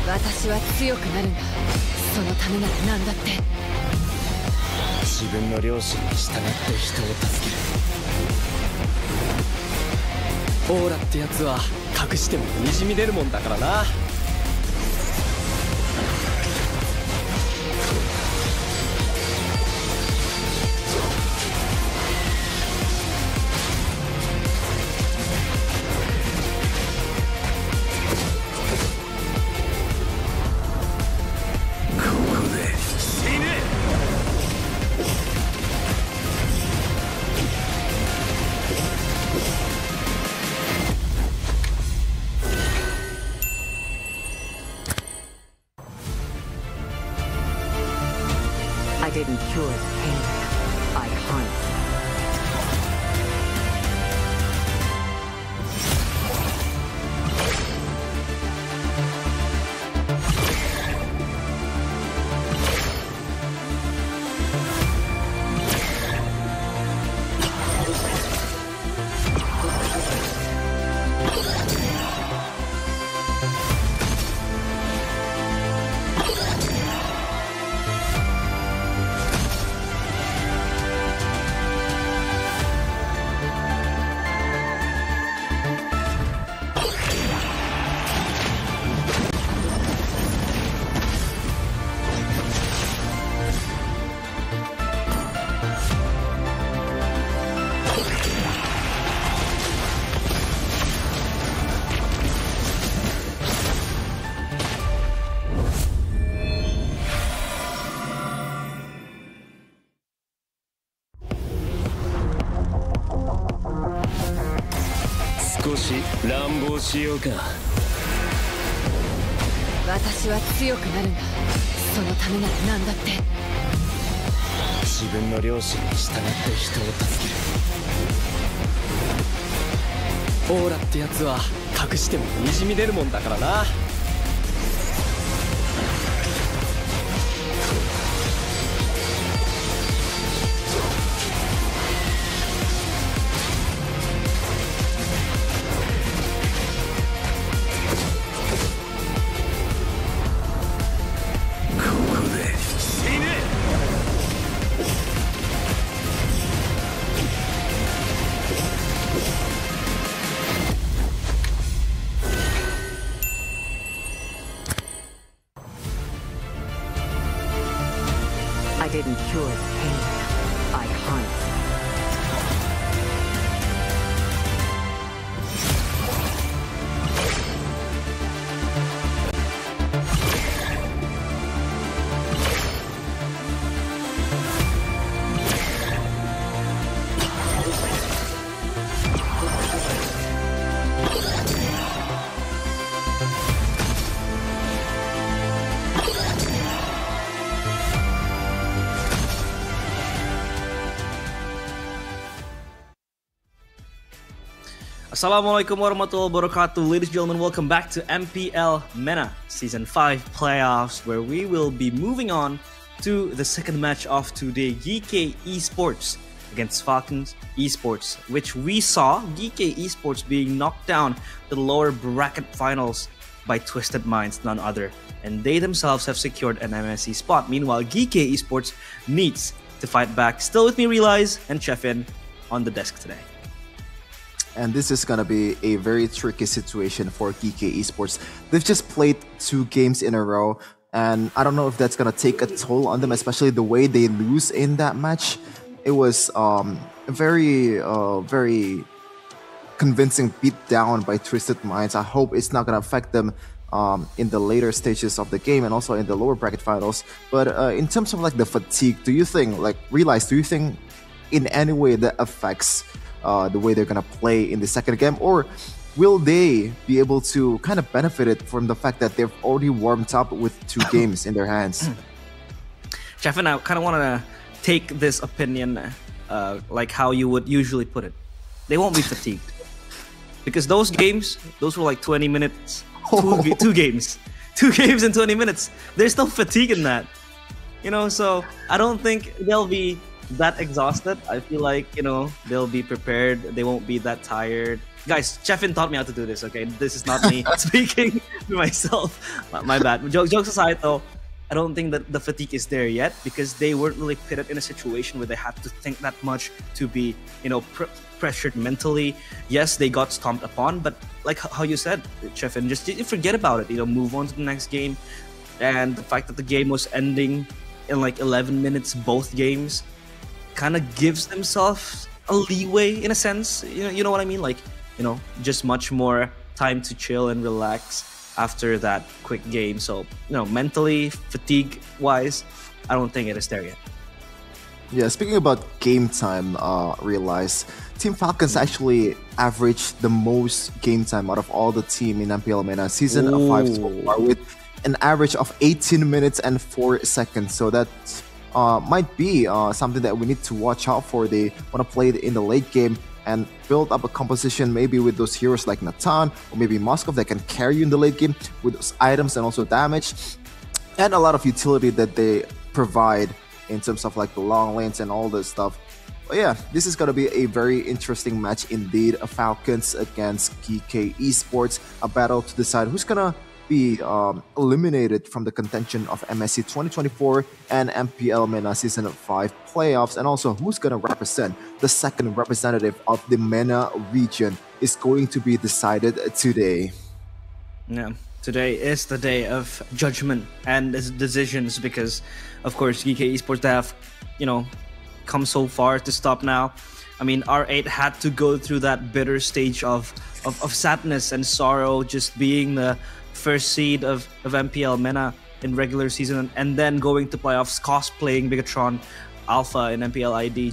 私は強くなるんだ。そのためなら何だって。自分の良心に従って人を助ける。オーラってやつは隠してもにじみ出るもんだからな。I didn't cure the pain. I harnessed it.少し乱暴しようか。私は強くなるんだ。そのためなら何だって。自分の良心に従って人を助ける。オーラってやつは隠してもにじみ出るもんだからな。I didn't cure the pain. I harnessed it. Assalamualaikum warahmatullahi wabarakatuh. Ladies and gentlemen, welcome back to MPL MENA Season 5 playoffs, where we will be moving on to the second match of today, GK Esports against Falcons Esports, which we saw GK Esports being knocked down to the lower bracket finals by Twisted Minds, none other. And they themselves have secured an MSC spot. Meanwhile, GK Esports needs to fight back. Still with me, Realize and Chefin on the desk today. And this is going to be a very tricky situation for GK Esports. They've just played 2 games in a row, and I don't know if that's going to take a toll on them, especially the way they lose in that match. It was very convincing beat down by Twisted Minds. I hope it's not going to affect them in the later stages of the game and also in the lower bracket finals. But in terms of like the fatigue, do you think, like Realize, do you think in any way that affects the way they're gonna play in the second game, or will they be able to kind of benefit it from the fact that they've already warmed up with 2 games in their hands? Chefin, I kind of want to take this opinion like how you would usually put it. They won't be fatigued because those games, those were like 20 minutes, two games in 20 minutes. There's no fatigue in that, you know. So I don't think they'll be that exhausted. I feel like, you know, they'll be prepared. They won't be that tired. guys, Chefin taught me how to do this, okay? This is not me speaking to myself. My bad. Jokes aside, though, I don't think that the fatigue is there yet because they weren't really pitted in a situation where they had to think that much to be, pressured mentally. Yes, they got stomped upon, but like how you said, Chefin, just forget about it. Move on to the next game. And the fact that the game was ending in like 11 minutes, both games, kind of gives themselves a leeway in a sense. You know what I mean? Like, just much more time to chill and relax after that quick game. So, mentally, fatigue-wise, I don't think it is there yet. Yeah, speaking about game time, realize Team Falcons actually averaged the most game time out of all the team in MPL MENA Season 5 so far, with an average of 18 minutes and 4 seconds. So that might be something that we need to watch out for. They want to play it in the late game and build up a composition maybe with those heroes like Natan or maybe Moskov that can carry you in the late game with those items and also damage and a lot of utility that they provide in terms of like the long lanes and all this stuff. But yeah, this is going to be a very interesting match indeed. Falcons against GK Esports, a battle to decide who's going to be eliminated from the contention of MSC 2024 and MPL MENA Season 5 playoffs, and also who's going to represent the second representative of the MENA region is going to be decided today. Yeah, today is the day of judgment and decisions because, of course, GK Esports have, come so far to stop now. I mean, R8 had to go through that bitter stage of sadness and sorrow, just being the first seed of MPL MENA in regular season and then going to playoffs, cosplaying Bigatron Alpha in MPL ID,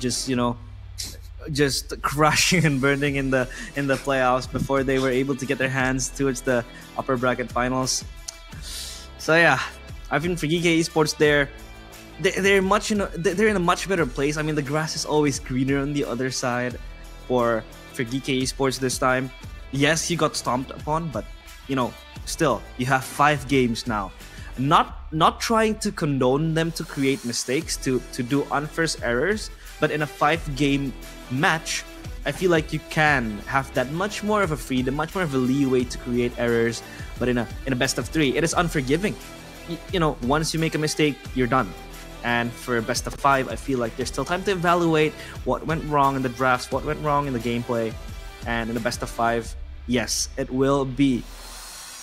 just crushing and burning in the playoffs before they were able to get their hands towards the upper bracket finals. So yeah, I think for GK Esports, they're in a much better place. I mean, the grass is always greenner on the other side for GK Esports this time. Yes, you got stomped upon, but still, you have 5 games now. Not trying to condone them to create mistakes, to do unfair errors, but in a 5-game match, I feel like you can have that much more of a freedom, much more of a leeway to create errors. But in a best of 3, it is unforgiving. Once you make a mistake, you're done. And for a best of 5, I feel like there's still time to evaluate what went wrong in the drafts, what went wrong in the gameplay. And in the best of 5, yes, it will be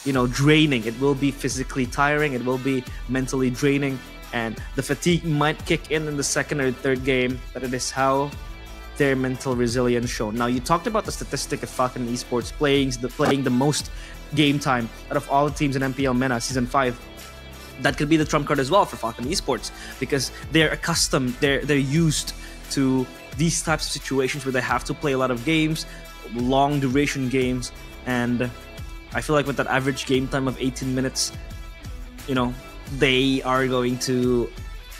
draining. It will be physically tiring. It will be mentally draining. And the fatigue might kick in the second or third game, but it is how their mental resilience shown. Now, you talked about the statistic of Falcon Esports playing the most game time out of all the teams in MPL MENA Season 5. That could be the trump card as well for Falcon Esports because they're accustomed, they're used to these types of situations where they have to play a lot of games, long duration games, and I feel like with that average game time of 18 minutes, they are going to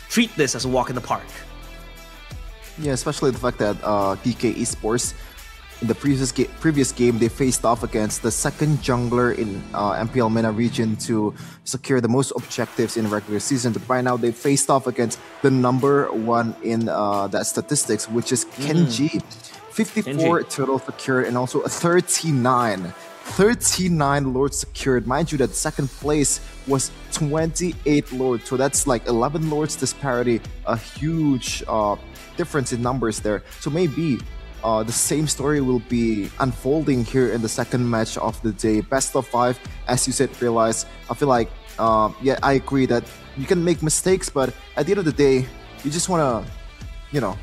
treat this as a walk in the park. Yeah, especially the fact that GK Esports, in the previous game, they faced off against the second jungler in MPL MENA region to secure the most objectives in regular season. But right now, they faced off against the number 1 in that statistics, which is Kenji. 54 total secured and also a 39 lords secured. Mind you, that second place was 28 lords, so that's like 11 lords disparity, a huge difference in numbers there. So maybe the same story will be unfolding here in the second match of the day. Best of 5, as you said, realize. I feel like, yeah, I agree that you can make mistakes, but at the end of the day, you just want to,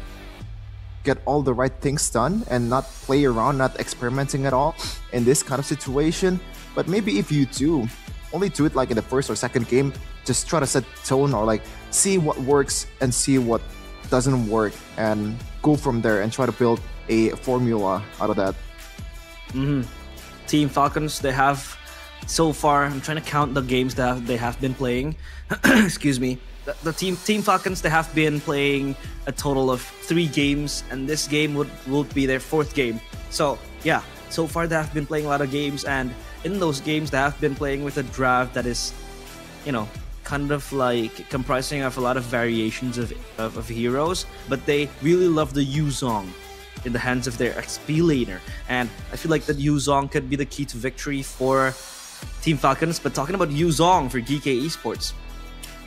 get all the right things done and not play around, not experimenting at all in this kind of situation. But maybe if you do, only do it like in the first or second game, just try to set tone or like see what works and see what doesn't work and go from there and try to build a formula out of that. Team Falcons, they have so far, I'm trying to count the games that they have been playing. Excuse me. The Team Falcons, they have been playing a total of 3 games, and this game will be their 4th game. So yeah, so far they have been playing a lot of games, and in those games they have been playing with a draft that is, kind of like comprising of a lot of variations of heroes, but they really love the Yuzong. in the hands of their XP laner. And I feel like that Yuzong could be the key to victory for Team Falcons. But talking about Yuzong for GK Esports,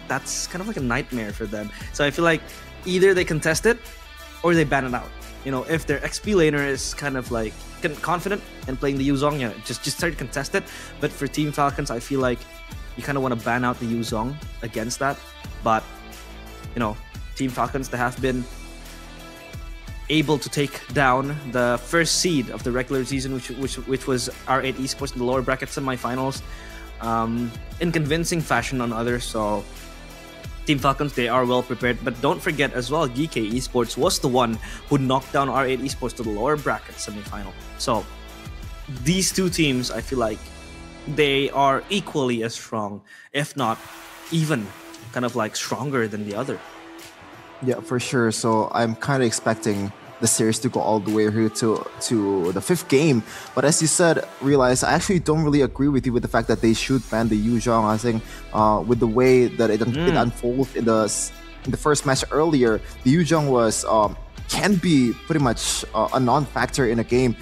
that's kind of like a nightmare for them. So I feel like either they contest it or they ban it out. You know, if their XP laner is kind of like confident in playing the Yuzong, you know, just start to contest it. But for Team Falcons, I feel like you kind of want to ban out the Yuzong against that. But, you know, Team Falcons, they have been able to take down the first seed of the regular season, which was R8 Esports in the lower bracket semifinals, in convincing fashion on others. So Team Falcons, they are well prepared. But don't forget as well, GK Esports was the one who knocked down R8 Esports to the lower bracket semifinal. So these two teams, I feel like they are equally as strong, if not even kind of like stronger than the other. Yeah, for sure. So I'm kind of expecting the series to go all the way here to the fifth game. But as you said, realize I actually don't really agree with you with the fact that they should ban the Yuzong. I think with the way that it unfolds in the first match earlier, the Yuzong was can be pretty much a non-factor in a game.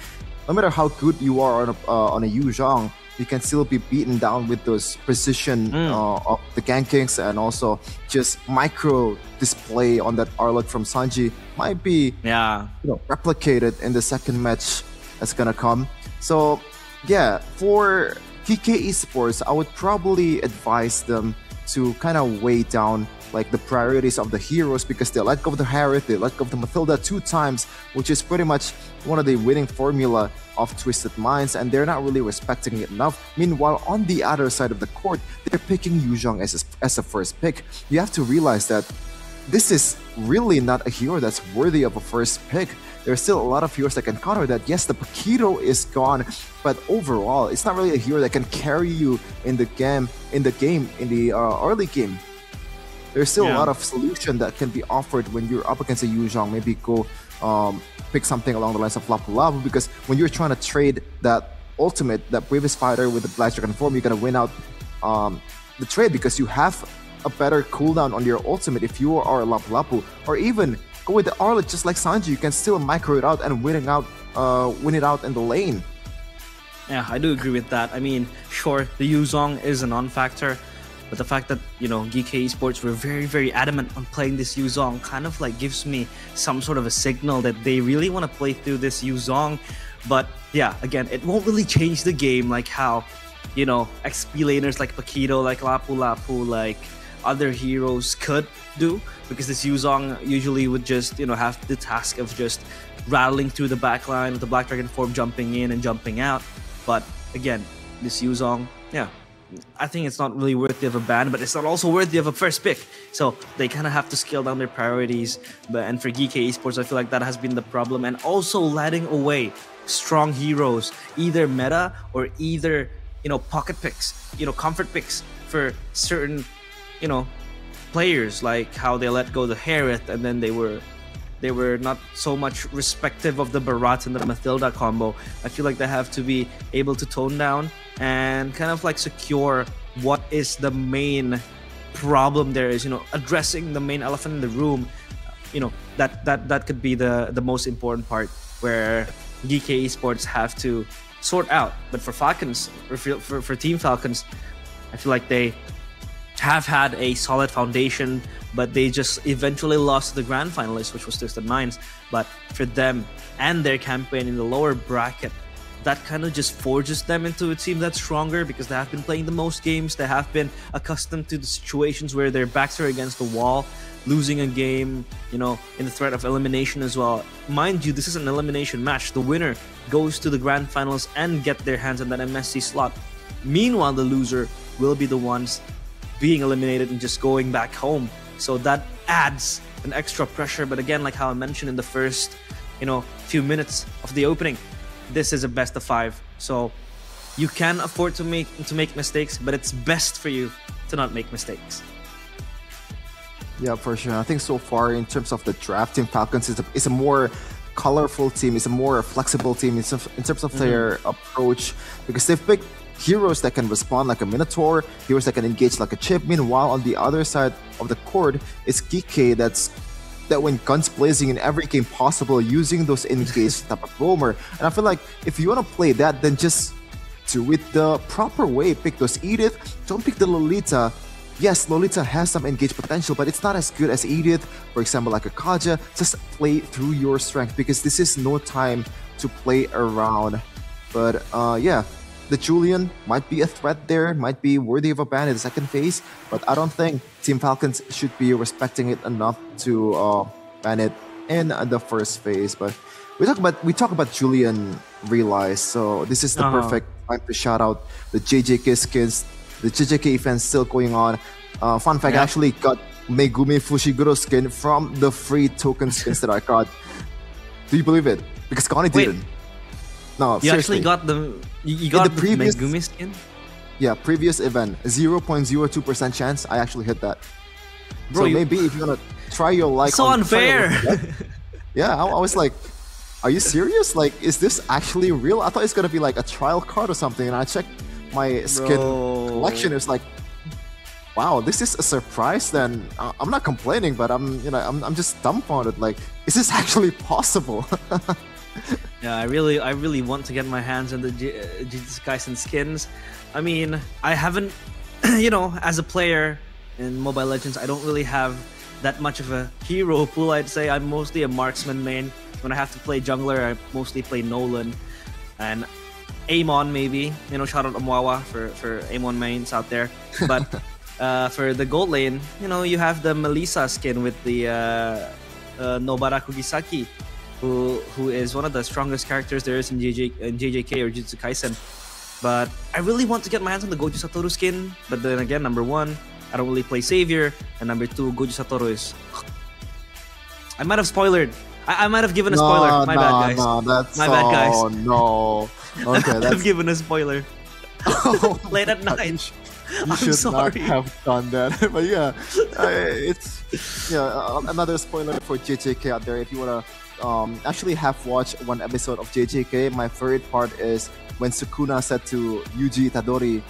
No matter how good you are on a Yuzong, you can still be beaten down with those precision of the gankings, and also just micro display on that Arlet from Sanji might be replicated in the second match that's gonna come. So yeah, for GK Esports, I would probably advise them to kind of weigh down like the priorities of the heroes, because they let go of the Harith, they let go of the Mathilda 2 times, which is pretty much one of the winning formula of Twisted Minds, and they're not really respecting it enough. Meanwhile, on the other side of the court, they're picking Yuzong as a first pick. You have to realize that this is really not a hero that's worthy of a first pick. There's still a lot of heroes that can counter that. Yes, the Paquito is gone, but overall, it's not really a hero that can carry you in the early game. There's still a lot of solution that can be offered when you're up against a Yuzong. Maybe go pick something along the lines of Lapu Lapu, because when you're trying to trade that ultimate, that Bravest Fighter with the Black Dragon form, you're gonna win out the trade because you have a better cooldown on your ultimate if you are a Lapu Lapu. Or even go with the Arlet just like Sanji, you can still micro it out and win it out in the lane. Yeah, I do agree with that. I mean, sure, the Yuzong is a non-factor, but the fact that, you know, GK Esports were very, very adamant on playing this Yuzong kind of like gives me some sort of a signal that they really want to play through this Yuzong. But yeah, again, it won't really change the game like how, you know, XP laners like Paquito, like Lapu Lapu, like other heroes could do, because this Yuzong usually would just, you know, have the task of just rattling through the backline with the Black Dragon form, jumping in and jumping out. But again, this Yuzong, yeah, I think it's not really worthy of a ban, but it's not also worthy of a first pick. So they kind of have to scale down their priorities. And for GK Esports, I feel like that has been the problem. And also letting away strong heroes, either meta or either, you know, pocket picks, you know, comfort picks for certain, you know, players, like how they let go the Harith, and then they were not so much respective of the Barat and the Mathilda combo. I feel like they have to be able to tone down and kind of like secure what is the main problem there is, you know, addressing the main elephant in the room. You know, that could be the most important part where GK Esports have to sort out. But for Falcons, or for Team Falcons, I feel like they have had a solid foundation, but they just eventually lost to the grand finalists, which was Twisted Minds. But for them and their campaign in the lower bracket, that kind of just forges them into a team that's stronger, because they have been playing the most games. They have been accustomed to the situations where their backs are against the wall, losing a game, you know, in the threat of elimination as well. Mind you, this is an elimination match. The winner goes to the grand finals and get their hands on that MSC slot. Meanwhile, the loser will be the ones being eliminated and just going back home. So that adds an extra pressure. But again, like how I mentioned in the first, you know, few minutes of the opening, this is a best of 5. So you can afford to make mistakes, but it's best for you to not make mistakes. Yeah, for sure. I think so far in terms of the draft, Team Falcons is a more colorful team, it's a more flexible team in terms of their approach, because they've picked heroes that can respond like a Minotaur, heroes that can engage like a Chip. Meanwhile, on the other side of the court, it's GK that that went guns blazing in every game possible using those engaged type of roamer. And I feel like if you want to play that, then just do it the proper way. Pick those Edith, don't pick the Lolita. Yes, Lolita has some engaged potential, but it's not as good as Edith. For example, like a Kaja, just play through your strength because this is no time to play around. But yeah, the Julian might be a threat there, might be worthy of a ban in the second phase, but I don't think Team Falcons should be respecting it enough to ban it in the first phase. But we talk about Julian Realize, so this is the perfect time to shout out the JJK skins. The JJK event still going on. Fun fact, I actually got Megumi Fushiguro skin from the free token skins that I got. Do you believe it? Because Connie didn't. No, you seriously. actually got the previous Megumi skin? Yeah, previous event, 0.02% chance I actually hit that. Bro, so maybe if you're gonna try your luck, so unfair. Yeah, I was like, are you serious? Like, is this actually real? I thought it's gonna be like a trial card or something, and I checked my skin collection. It's like, wow, this is a surprise. Then I'm not complaining, but I'm just dumbfounded. Like, is this actually possible? Yeah, I really want to get my hands on the Jujutsu Kaisen skins. I mean, I haven't, as a player in Mobile Legends, I don't really have that much of a hero pool. I'd say I'm mostly a marksman main. When I have to play jungler, I mostly play Nolan and Amon maybe. Shout out Amwawa for Amon mains out there. But for the gold lane, you have the Melissa skin with the Nobara Kugisaki, who is one of the strongest characters there is in JJK or Jujutsu Kaisen. But I really want to get my hands on the Goju Satoru skin. But then again, number one, I don't really play Savior, and number two, Goju Satoru is... I might have spoilered. I might have given a spoiler. My bad, guys. My bad, guys. Oh, no. Okay, I've given a spoiler. Late at night. You should not have done that. But yeah, it's another spoiler for JJK out there. If you wanna actually have watched one episode of JJK, my favorite part is when Sukuna said to Yuji Itadori,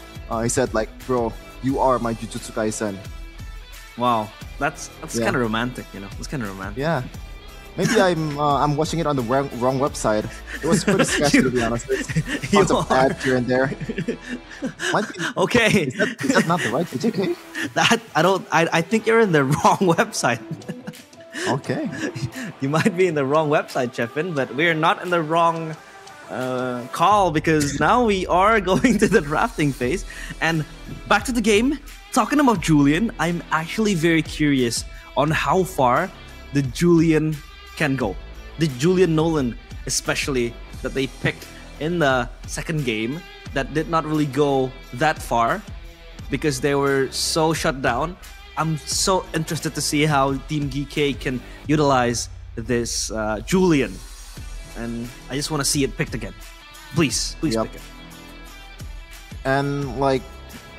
he said like, "Bro, you are my Jujutsu Kaisen." Wow, that's kind of romantic, It's kind of romantic. Yeah. Maybe I'm watching it on the wrong website. It was pretty sketchy, to be honest. Tons of ads here and there. Okay. Is that not the right JK? I think you're in the wrong website. Okay. You might be in the wrong website, Chefin, but we're not in the wrong call because now we are going to the drafting phase. And back to the game. Talking about Julian, I'm actually very curious on how far the Julian can go. The Julian Nolan, especially, that they picked in the second game, that did not really go that far because they were so shut down. I'm so interested to see how Team GK can utilize this Julian, and I just want to see it picked again. Please pick it. And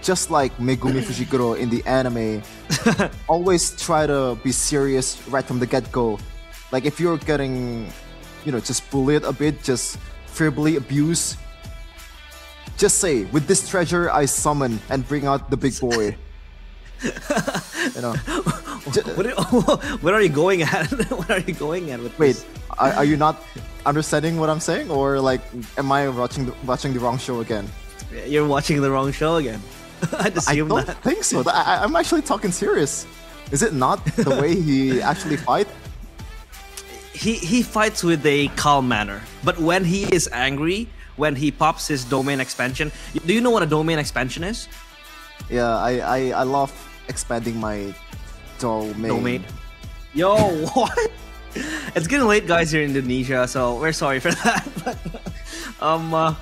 just like Megumi Fushiguro in the anime, always try to be serious right from the get-go. Like if you're getting, just bullied a bit, just verbally abused, just say, with this treasure I summon and bring out the big boy. What are you going at? What are you going at with Wait, this? Are you not understanding what I'm saying? Or am I watching the wrong show again? You're watching the wrong show again. I don't think so. I'm actually talking serious. Is it not the way he actually fight? He fights with a calm manner, but when he is angry, when he pops his domain expansion, do you know what a domain expansion is? Yeah, I love expanding my domain. Yo, what? It's getting late, guys, here in Indonesia, so we're sorry for that. But,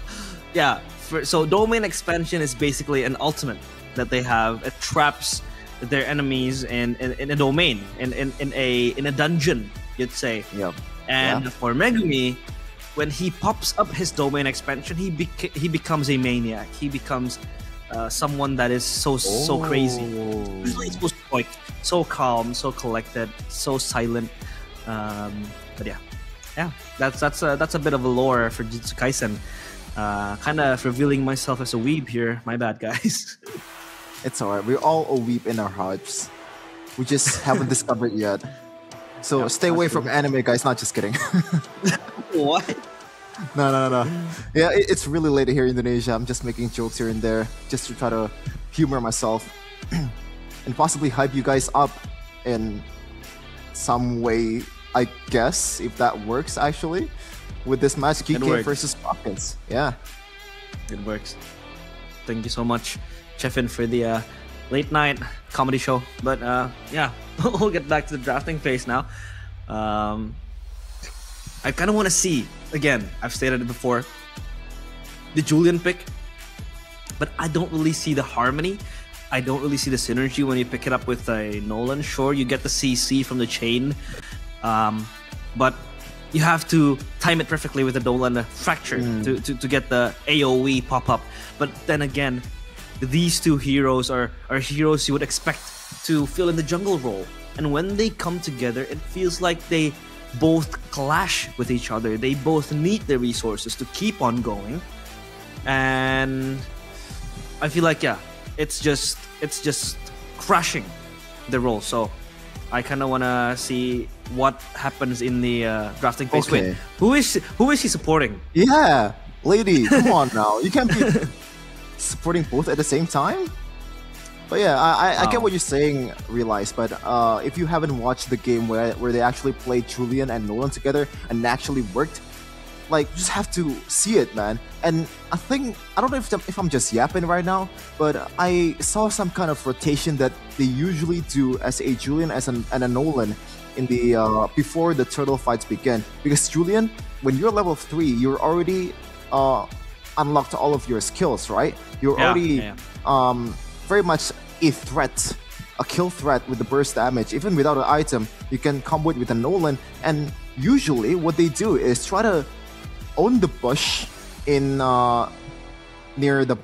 yeah. So domain expansion is basically an ultimate that they have. It traps their enemies in a domain, in a dungeon, you'd say. Yep. And for Megumi, when he pops up his domain expansion, he becomes a maniac. He becomes someone that is so crazy. Usually he's supposed to be so calm, so collected, so silent. But yeah, that's a bit of a lore for Jujutsu Kaisen. Kind of revealing myself as a weeb here. My bad, guys. It's alright. We're all a weeb in our hearts. We just haven't discovered yet. So stay away from anime, guys. Not just kidding. What? No. Yeah, it's really late here in Indonesia. I'm just making jokes here and there just to try to humor myself and possibly hype you guys up in some way, I guess, if that works actually, with this match, GK versus Falcons. Yeah. It works. Thank you so much, Chefin, for the late night comedy show. But yeah, we'll get back to the drafting phase now. I kind of want to see, again, I've stated it before, the Julian pick, but I don't really see the harmony. I don't really see the synergy when you pick it up with a Nolan. Sure, you get the CC from the chain, but you have to time it perfectly with the Nolan fracture to get the AoE pop-up. But then again, these two heroes are heroes you would expect to fill in the jungle role. And when they come together, it feels like they both clash with each other. They both need the resources to keep on going. And I feel like, yeah, it's just crushing the role. So I kind of want to see what happens in the drafting phase. Okay. Wait, who is he supporting? Yeah, lady, come on now. You can't be supporting both at the same time. But yeah, I get what you're saying, Realize. But if you haven't watched the game where they actually played Julian and Nolan together and actually worked, like, you just have to see it, man. And I don't know if I'm just yapping right now, but I saw some kind of rotation that they usually do as a Julian and a Nolan in the before the turtle fights begin. Because Julian, when you're level 3, you're already unlocked all of your skills, right? You're already very much a threat, a kill threat with the burst damage. Even without an item, you can combo it with a Nolan. And usually what they do is try to own the bush in near the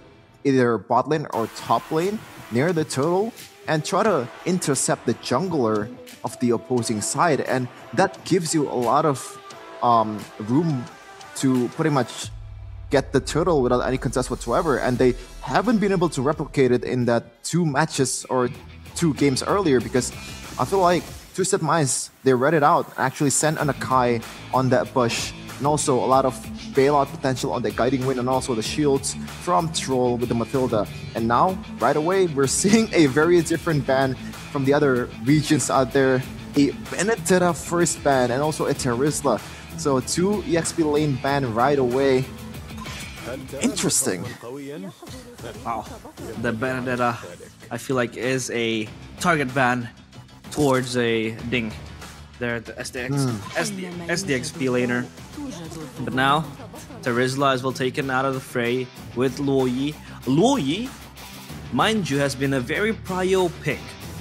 either bot lane or top lane near the turtle and try to intercept the jungler of the opposing side, and that gives you a lot of room to pretty much get the turtle without any contest whatsoever. And they haven't been able to replicate it in that 2 matches or 2 games earlier, because I feel like Twisted Minds, they read it out, actually sent an Akai on that bush, and also a lot of bailout potential on the Guiding Wind and also the shields from Troll with the Matilda. And now, right away, we're seeing a very different ban from the other regions out there. A Benedetta first ban and also a Terizla. So 2 EXP lane ban right away. Interesting. Wow. The Benedetta, I feel like, is a target ban towards a Ding. They're the SDXP laner. But now, Terizla is well taken out of the fray with Luoyi. Luoyi, mind you, has been a very prio pick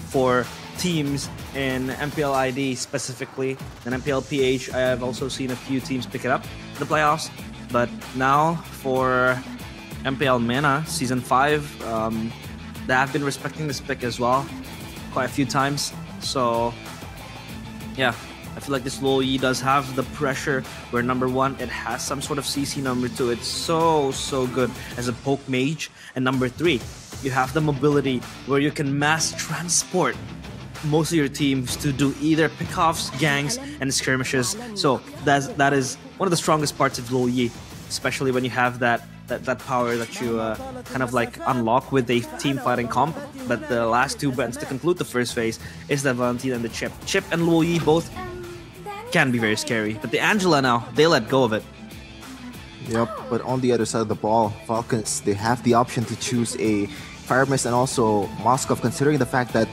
for teams in MPL ID specifically. And MPL PH, I have also seen a few teams pick it up in the playoffs. But now for MPL MENA Season 5, they have been respecting this pick as well quite a few times. So yeah, I feel like this Luoyi does have the pressure where number 1, it has some sort of CC. Number 2, it's so good as a poke mage. And number 3, you have the mobility where you can mass transport most of your teams to do either pickoffs, gangs, and skirmishes. So that is one of the strongest parts of Luoyi, especially when you have that power that you kind of like unlock with a team fighting comp. But the last 2 bans to conclude the first phase is the Valentina and the Chip. Chip and Luoyi both can be very scary, but the Angela now, they let go of it. Yep, but on the other side of the ball, Falcons, they have the option to choose a Fire Mist and also Moskov, considering the fact that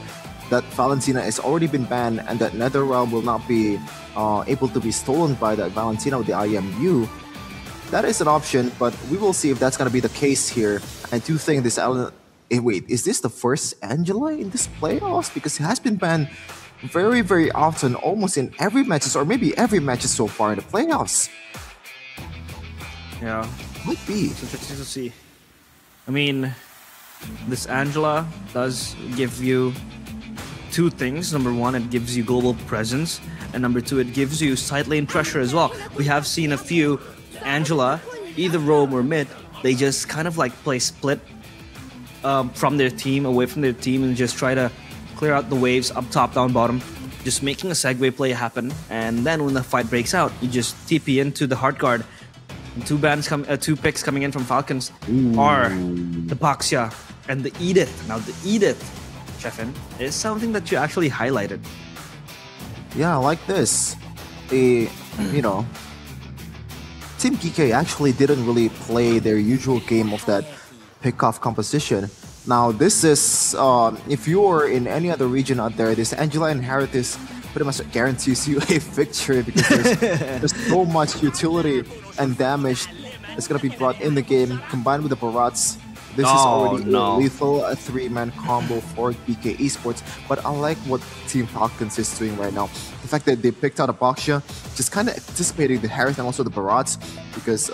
Valentina has already been banned and that Netherrealm will not be able to be stolen by that Valentina with the IMU. That is an option, but we will see if that's going to be the case here. I do think this... wait, is this the first Angela in this playoffs? Because it has been banned very often, almost in every matches, or maybe every matches so far in the playoffs. Yeah. Might be. It's interesting to see. I mean, this Angela does give you 2 things. Number 1, it gives you global presence, and number 2, it gives you side lane pressure as well. We have seen a few Angela, either roam or mid, they just kind of like play split from their team, away from their team, and just try to clear out the waves up top, down, bottom. just making a segue play happen, and then when the fight breaks out, you just TP into the hard guard. And two picks coming in from Falcons are the Baxia and the Edith. Now the Edith, Chefin, is something that you actually highlighted. Yeah, I like this. You know, Team GK actually didn't really play their usual game of that pick-off composition. Now this is, if you're in any other region out there, this Angela and Harith pretty much guarantees you a victory because there's so much utility and damage that's going to be brought in the game, combined with the Barats. This is already a lethal 3-man combo for GK Esports, but I like what Team Falcons is doing right now. The fact that they picked out a Baxia, just kind of anticipating the Harith and also the Barats, because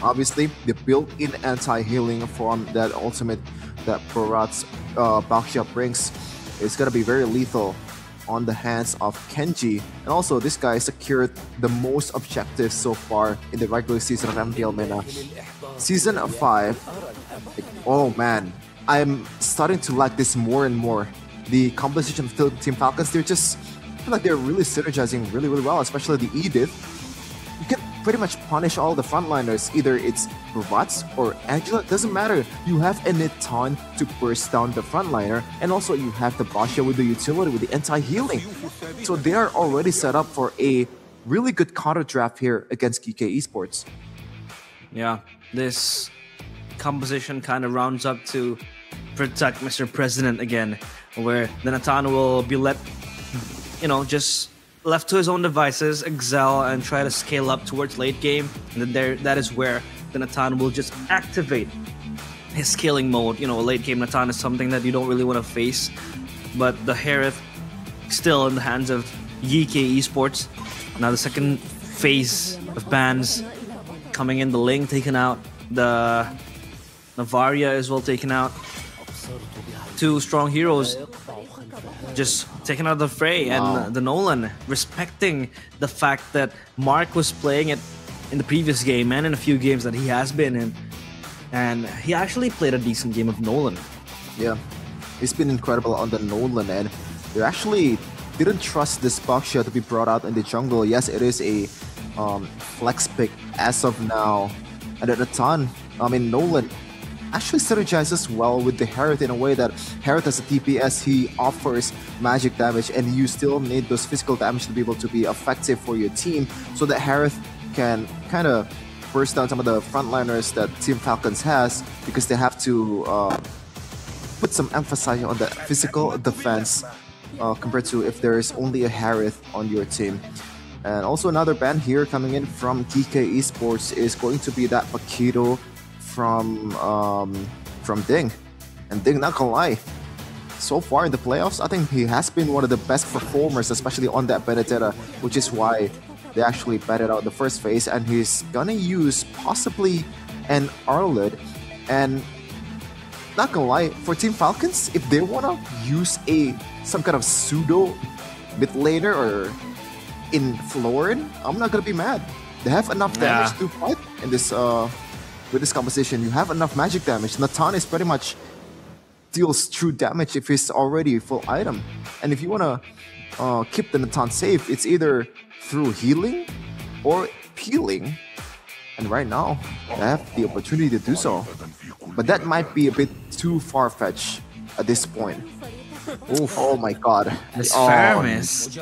obviously the built-in anti-healing from that ultimate that Barats Baxia brings is going to be very lethal on the hands of Kenji. And also this guy secured the most objectives so far in the regular season of MPL MENA. Season 5, oh man, I'm starting to like this more and more. The composition of Team Falcons, I feel like they're really synergizing really well, especially the Edith. You can pretty much punish all the frontliners, either it's Barats or Angela, doesn't matter. You have a Nitan to burst down the frontliner, and also you have the Baxia with the utility, with the anti-healing. So they are already set up for a really good counter draft here against GK Esports. Yeah, this composition kind of rounds up to protect Mr. President again, where the Nitan will be just left to his own devices, excel and try to scale up towards late game. And then that is where the Nitan will just activate his scaling mode. You know, late game Nitan is something that you don't really want to face, but the Harith still in the hands of GK Esports. Now the second phase of bans coming in, the Ling taken out, the Navaria as well taken out. Two strong heroes just taken out of the fray, and the Nolan respecting the fact that Mark was playing it in the previous game and in a few games that he has been in, and he actually played a decent game of Nolan. Yeah, he's been incredible on the Nolan, and they actually didn't trust this Baxia to be brought out in the jungle. Yes, it is a flex pick as of now, and at the time, Nolan actually synergizes well with the Harith in a way that Harith as a DPS, he offers magic damage, and you still need those physical damage to be able to be effective for your team, so that Harith can kind of burst down some of the frontliners that Team Falcons has, because they have to put some emphasis on the physical defense compared to if there is only a Harith on your team. And also another ban here coming in from GK Esports is going to be that Paquito from Ding. And Ding, not gonna lie, so far in the playoffs, I think he has been one of the best performers, especially on that Benedetta, which is why they actually batted out the first phase, and he's gonna use possibly an Arlid. And not gonna lie, for Team Falcons, if they wanna use some kind of pseudo mid laner or in Florin, I'm not gonna be mad. They have enough damage to fight in this with this composition. You have enough magic damage. Nitan is pretty much deals true damage if he's already full item. And if you wanna keep the Nitan safe, it's either through healing or peeling. And right now, they have the opportunity to do so. But that might be a bit too far-fetched at this point. Oof. Oh my god. This Faramis.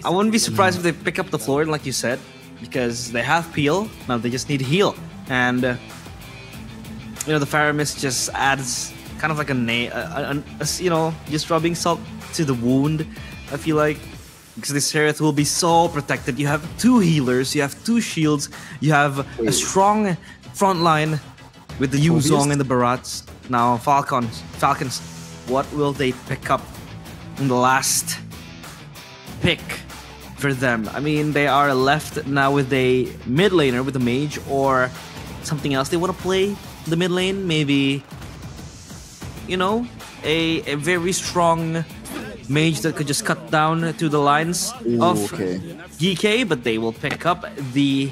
I wouldn't be surprised if they pick up the floor, like you said, because they have peel, now they just need heal. And the Faramis just adds kind of like just rubbing salt to the wound, I feel like. Because this Harith will be so protected. You have two healers, you have two shields, you have a strong front line with the Yuzong and the Barats. Now Falcons, what will they pick up in the last pick for them? I mean, they are left now with a mid laner, with a mage, or something else they want to play the mid lane. Maybe, a very strong mage that could just cut down to the lines of GK, but they will pick up the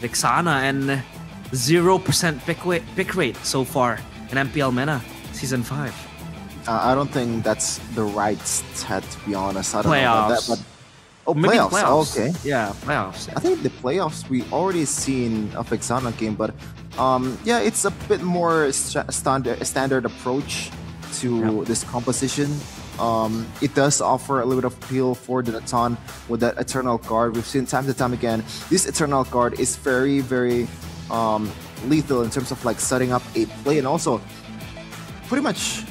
Vexana, and 0% pick rate so far in MPL MENA Season 5. I don't think that's the right stat, to be honest. I don't know about that, but Maybe playoffs. Okay. Yeah, playoffs. I think the playoffs we already seen a Vexana game, but yeah, it's a bit more standard approach to this composition. It does offer a little bit of appeal for the Natan with that Eternal Guard. We've seen time to time again, this Eternal Guard is very, very lethal in terms of like setting up a play and also pretty much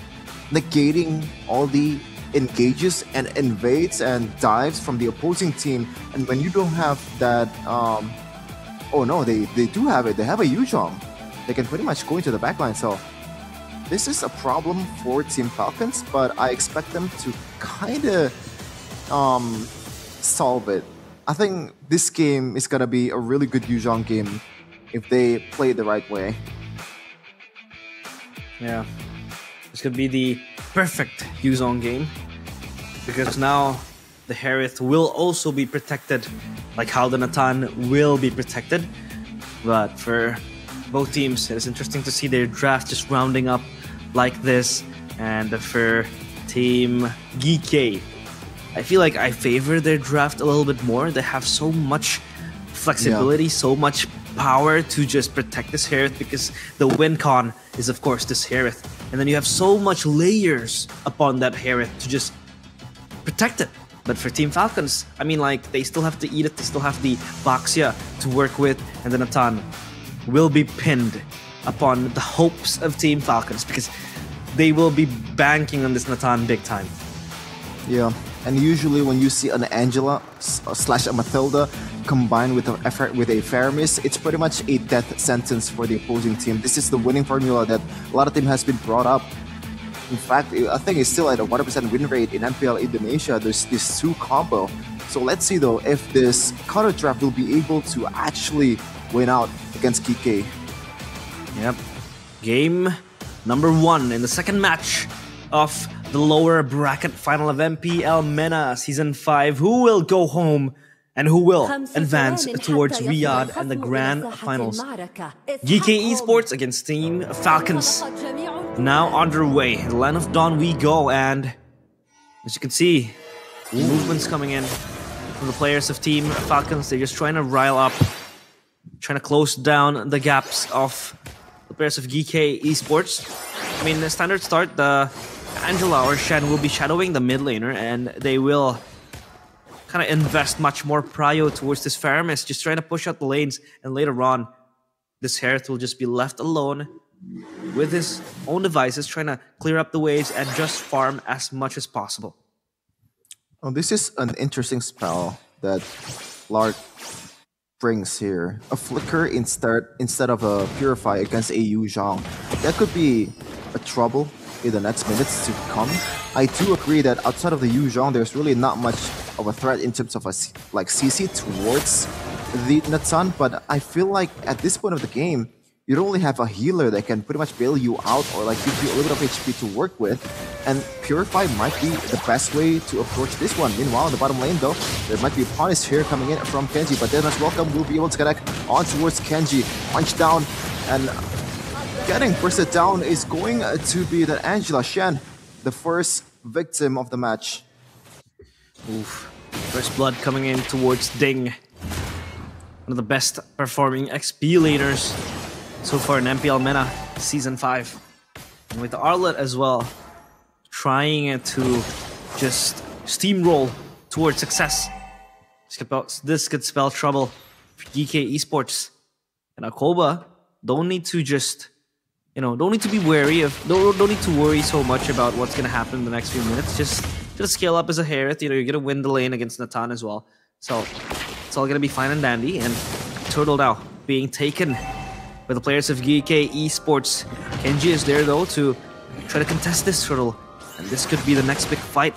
negating all the engages and invades and dives from the opposing team. And when you don't have that, oh no, they do have it. They have a Yuzhong. They can pretty much go into the backline. So this is a problem for Team Falcons, but I expect them to kind of solve it. I think this game is gonna be a really good Yuzhong game if they play it the right way. Yeah, this could be the perfect Yuzhong game, because now the Harith will also be protected like how the Natan will be protected. But for both teams, it is interesting to see their draft just rounding up like this. And for Team GK, I feel like I favor their draft a little bit more. They have so much flexibility, so much power to just protect this Harith, because the win con is of course this Harith, and then you have so much layers upon that Harith to just protect it. But for Team Falcons, I mean, like, they still have to eat it, they still have the Baxia to work with, and the Natan will be pinned upon the hopes of Team Falcons, because they will be banking on this Natan big time. Yeah, and usually when you see an Angela slash a Mathilda combined with a Faramis, it's pretty much a death sentence for the opposing team. This is the winning formula that a lot of team has been brought up. In fact, I think it's still at a 100% win rate in MPL Indonesia. There's this 2 combo. So let's see though if this counter draft will be able to actually win out against KK. Yep. Game number 1 in the second match of the lower bracket final of MPL MENA Season 5. Who will go home and who will advance towards Riyadh and the grand finals? GK Esports against Team Falcons. Now underway. The Land of Dawn we go, and as you can see, movements coming in from the players of Team Falcons. They're just trying to rile up, trying to close down the gaps of the players of GK Esports. I mean, the standard start, the Angela or Shen will be shadowing the mid laner, and they will kind of invest much more prio towards this Faramis, just trying to push out the lanes, and later on, this Harith will just be left alone with his own devices, trying to clear up the waves and just farm as much as possible. Oh, this is an interesting spell that Lark brings here. A Flicker instead of a Purify against a Yuzhong. That could be a trouble in the next minutes to come. I do agree that outside of the Yuzhong, there's really not much of a threat in terms of a like CC towards the Natan, but I feel like at this point of the game, you don't only have a healer that can pretty much bail you out or like give you a little bit of HP to work with, and Purify might be the best way to approach this one. Meanwhile, in the bottom lane though, there might be a punish here coming in from Kenji, but then as Welcome will be able to connect on towards Kenji. Punch down, and getting bursted down is going to be the Angela Shen, the first victim of the match. Oof. First blood coming in towards Ding. One of the best performing XP laners so far in MPL MENA Season 5. And with Arlet as well, trying to just steamroll towards success. This could spell trouble for GK Esports. And Akoba don't need to just, don't need to be wary of, don't need to worry so much about what's going to happen in the next few minutes. Just scale up as a Harith. You're going to win the lane against Natan as well. So it's all going to be fine and dandy. And Turtle now being taken by the players of GK Esports. Kenji is there though to try to contest this Turtle. And this could be the next big fight.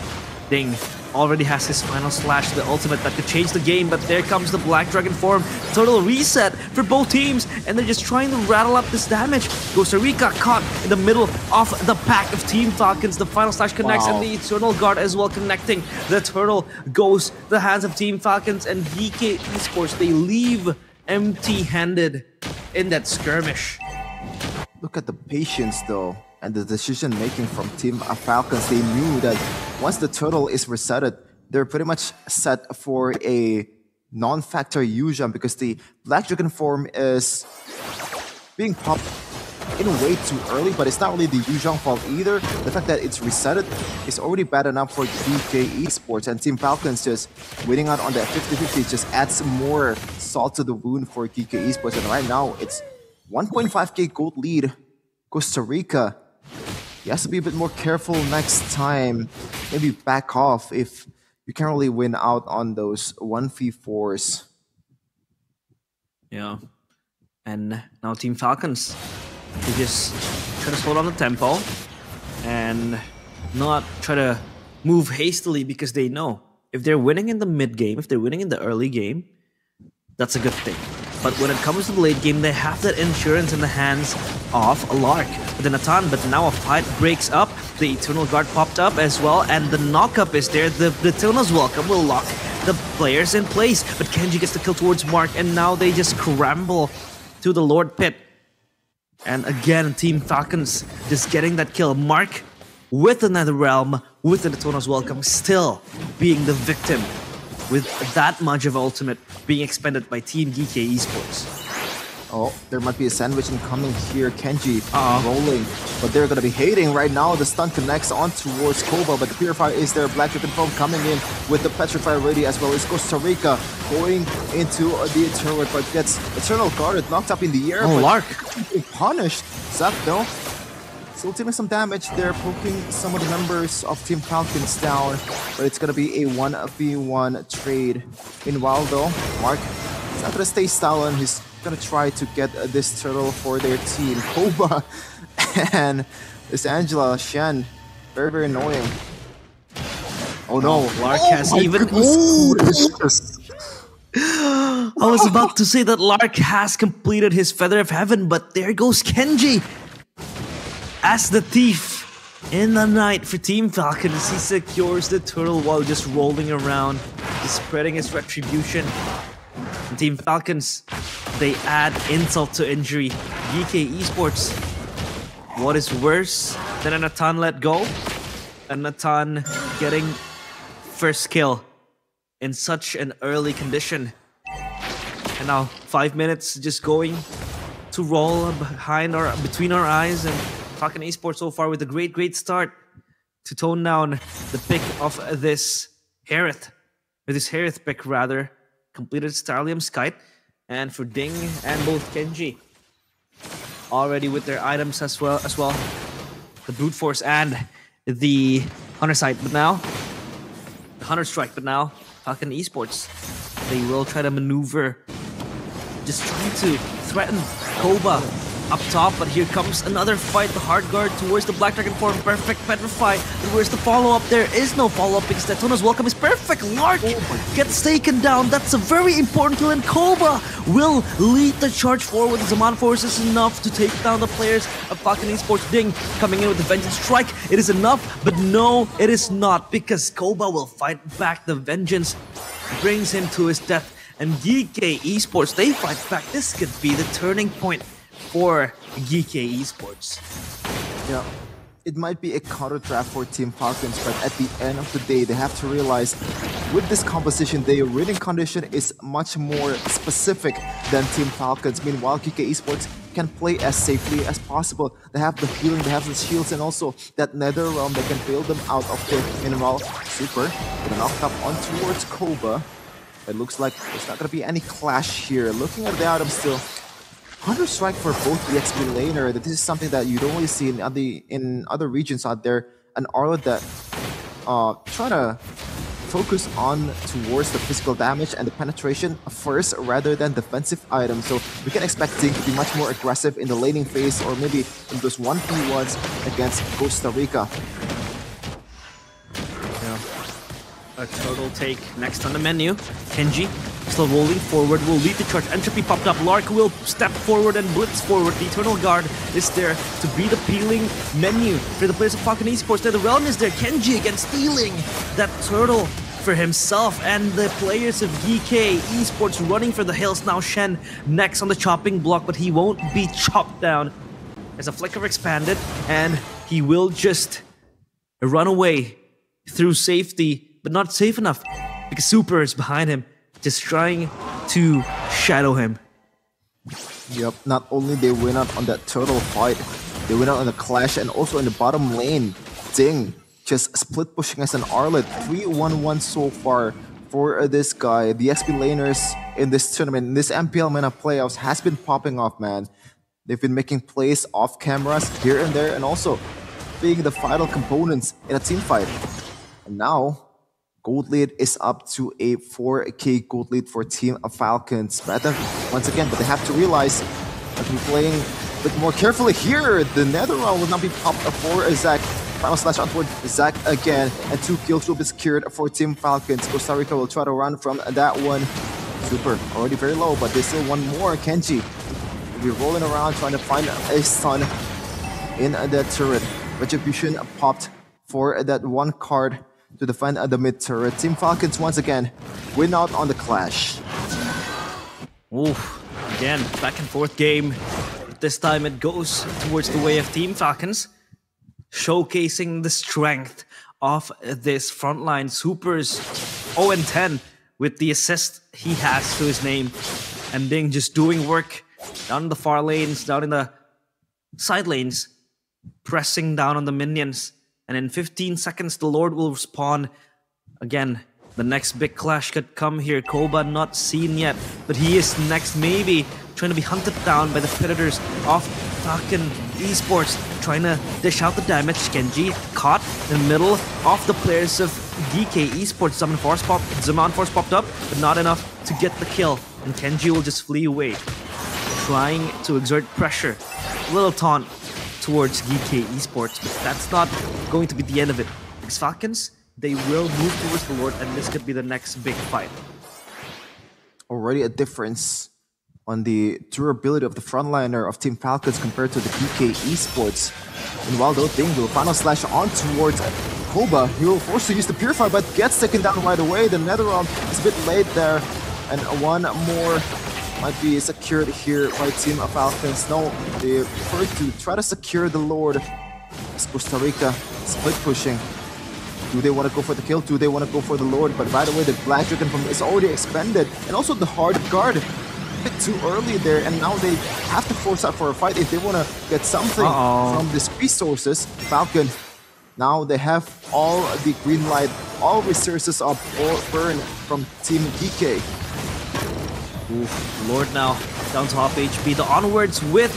Ding already has his final slash, the ultimate that could change the game, but there comes the Black Dragon form. Total reset for both teams, and they're just trying to rattle up this damage. Costa Rica caught in the middle of the pack of Team Falcons. The final slash connects, and the Eternal Guard as well connecting. The Turtle goes to the hands of Team Falcons, and GK Esports, they leave empty-handed in that skirmish. Look at the patience though. And the decision making from Team Falcons, they knew that once the turtle is resetted, they're pretty much set for a non-factor U-jump because the Black Dragon form is being popped in a way too early, but it's not really the U-jump fault either. The fact that it's resetted is already bad enough for GK Esports, and Team Falcons just waiting out on that 50-50 just adds more salt to the wound for GK Esports. And right now, it's 1.5k gold lead. Costa Rica, he has to be a bit more careful next time. Maybe back off if you can't really win out on those 1v4s. Yeah. And now Team Falcons, they just try to slow down the tempo and not try to move hastily because they know if they're winning in the mid game, if they're winning in the early game, that's a good thing. But when it comes to the late game, they have that insurance in the hands of Lark. But then but now a fight breaks up. The Eternal Guard popped up as well, and the knock-up is there. The Eternal's Welcome will lock the players in place. But Kenji gets the kill towards Mark, and now they just scramble to the Lord Pit. And again, Team Falcons just getting that kill. Mark with the Netherrealm, with the Eternal's Welcome, still being the victim, with that much of ultimate being expended by Team GK Esports. Oh, there might be a sandwich incoming here. Kenji rolling, but they're going to be hating right now. The stun connects on towards Koba, but the Purifier is there. Black Dragon Foam coming in with the Petrify ready, as well as Costa Rica going into the Eternal, but gets Eternal Guard knocked up in the air. Oh, Lark! Punished. Zap though, still taking some damage there, poking some of the members of Team Falcons down, but it's going to be a 1v1 trade. Meanwhile though, Mark is not going to stay silent. He's gonna try to get this turtle for their team. Koba and this Angela Shen, very, very annoying. Oh no, Lark has even... I was about to say that Lark has completed his Feather of Heaven, but there goes Kenji as the thief in the night for Team Falcons. He secures the turtle while just rolling around, just spreading his retribution. And Team Falcons, they add insult to injury. GK Esports, what is worse than a Natan let go? A Natan getting first kill in such an early condition. And now 5 minutes just going to roll between our eyes, and Falcon Esports so far with a great start to tone down the pick of this Harith. With this Harith pick rather. Completed Starlium's Kite, and for Ding and both Kenji already with their items as well, the Brute Force and the Hunter Sight, but now the Hunter Strike. But now Falcon Esports, they will try to maneuver, just trying to threaten Koba up top, but here comes another fight. The hard guard towards the Black Dragon form, perfect Petrify. But where's the follow-up? There is no follow-up because Daytona's Welcome is perfect. Lark gets taken down. That's a very important kill, and Koba will lead the charge forward. The Zaman Force is enough to take down the players of Falcon Esports. Ding coming in with the Vengeance Strike. It is enough, but no, it is not, because Koba will fight back. The Vengeance brings him to his death, and GK Esports, they fight back. This could be the turning point for GK Esports. Yeah, it might be a counter draft for Team Falcons, but at the end of the day, they have to realize with this composition, their winning condition is much more specific than Team Falcons. Meanwhile, GK Esports can play as safely as possible. They have the healing, they have the shields, and also that Nether Realm that can bail them out of the Mineral Super. Gonna knock up on towards Koba. It looks like there's not gonna be any clash here. Looking at the item still, Hunter Strike for both the XP laner. That this is something that you don't really see in other regions out there. An Arlo that try to focus on towards the physical damage and the penetration first rather than defensive items. So we can expect Ding to be much more aggressive in the laning phase, or maybe in those 1v1s against Costa Rica. Yeah. A total take next on the menu. Kenji still rolling forward, will lead the charge. Entropy popped up. Lark will step forward and blitz forward. The Eternal Guard is there to be the peeling menu for the players of Falcon Esports. The realm is there. Kenji again stealing that turtle for himself, and the players of GK Esports running for the hills. Now Shen next on the chopping block, but he won't be chopped down as a flicker expanded, and he will just run away through safety, but not safe enough because Super is behind him, just trying to shadow him. Yep, not only they win out on that turtle fight, they win out on the clash and also in the bottom lane. Ding just split pushing as an Arlet. 3-1-1 so far for this guy. The XP laners in this tournament, in this MPL MENA playoffs has been popping off, man. They've been making plays off cameras here and there and also being the vital components in a team fight. And now, gold lead is up to a 4K gold lead for Team Falcons. But once again, but they have to realize that we're playing a bit more carefully here. The nether round will not be popped for Zac. Final slash onward Zac again, and 2 kills will be secured for Team Falcons. Costa Rica will try to run from that one. Super already very low, but they still want more. Kenji will be rolling around trying to find a stun in the turret. Retribution popped for that one card to defend the mid turret. Team Falcons once again win out on the clash. Oof, again, back and forth game. But this time it goes towards the way of Team Falcons, showcasing the strength of this frontline. Super's 0-10 with the assist he has to his name. And Ding just doing work down in the far lanes, down in the side lanes, pressing down on the minions. And in 15 seconds, the Lord will spawn. Again, the next big clash could come here. Koba not seen yet, but he is next, maybe trying to be hunted down by the predators of Falcon Esports, trying to dish out the damage. Genji caught in the middle of the players of DK Esports. Zaman Force popped up, but not enough to get the kill. And Kenji will just flee away, trying to exert pressure. Little taunt towards DK Esports, but that's not going to be the end of it. Because Falcons, they will move towards the Lord, and this could be the next big fight. Already a difference on the durability of the frontliner of Team Falcons compared to the DK Esports. Meanwhile, though, Ding will final slash on towards Koba. He will force to use the Purify, but gets taken down right away. The Netherrealm is a bit late there, and one more might be secured here by Team Falcons. No, they prefer to try to secure the Lord. As Costa Rica split pushing. Do they want to go for the kill? Do they want to go for the Lord? But by the way, the Black Dragon is already expended. And also the Hard Guard. A bit too early there. And now they have to force out for a fight if they want to get something from these resources. Falcon, now they have all the green light. All resources are burned from Team DK. Oof, Lord now down to half HP. The onwards with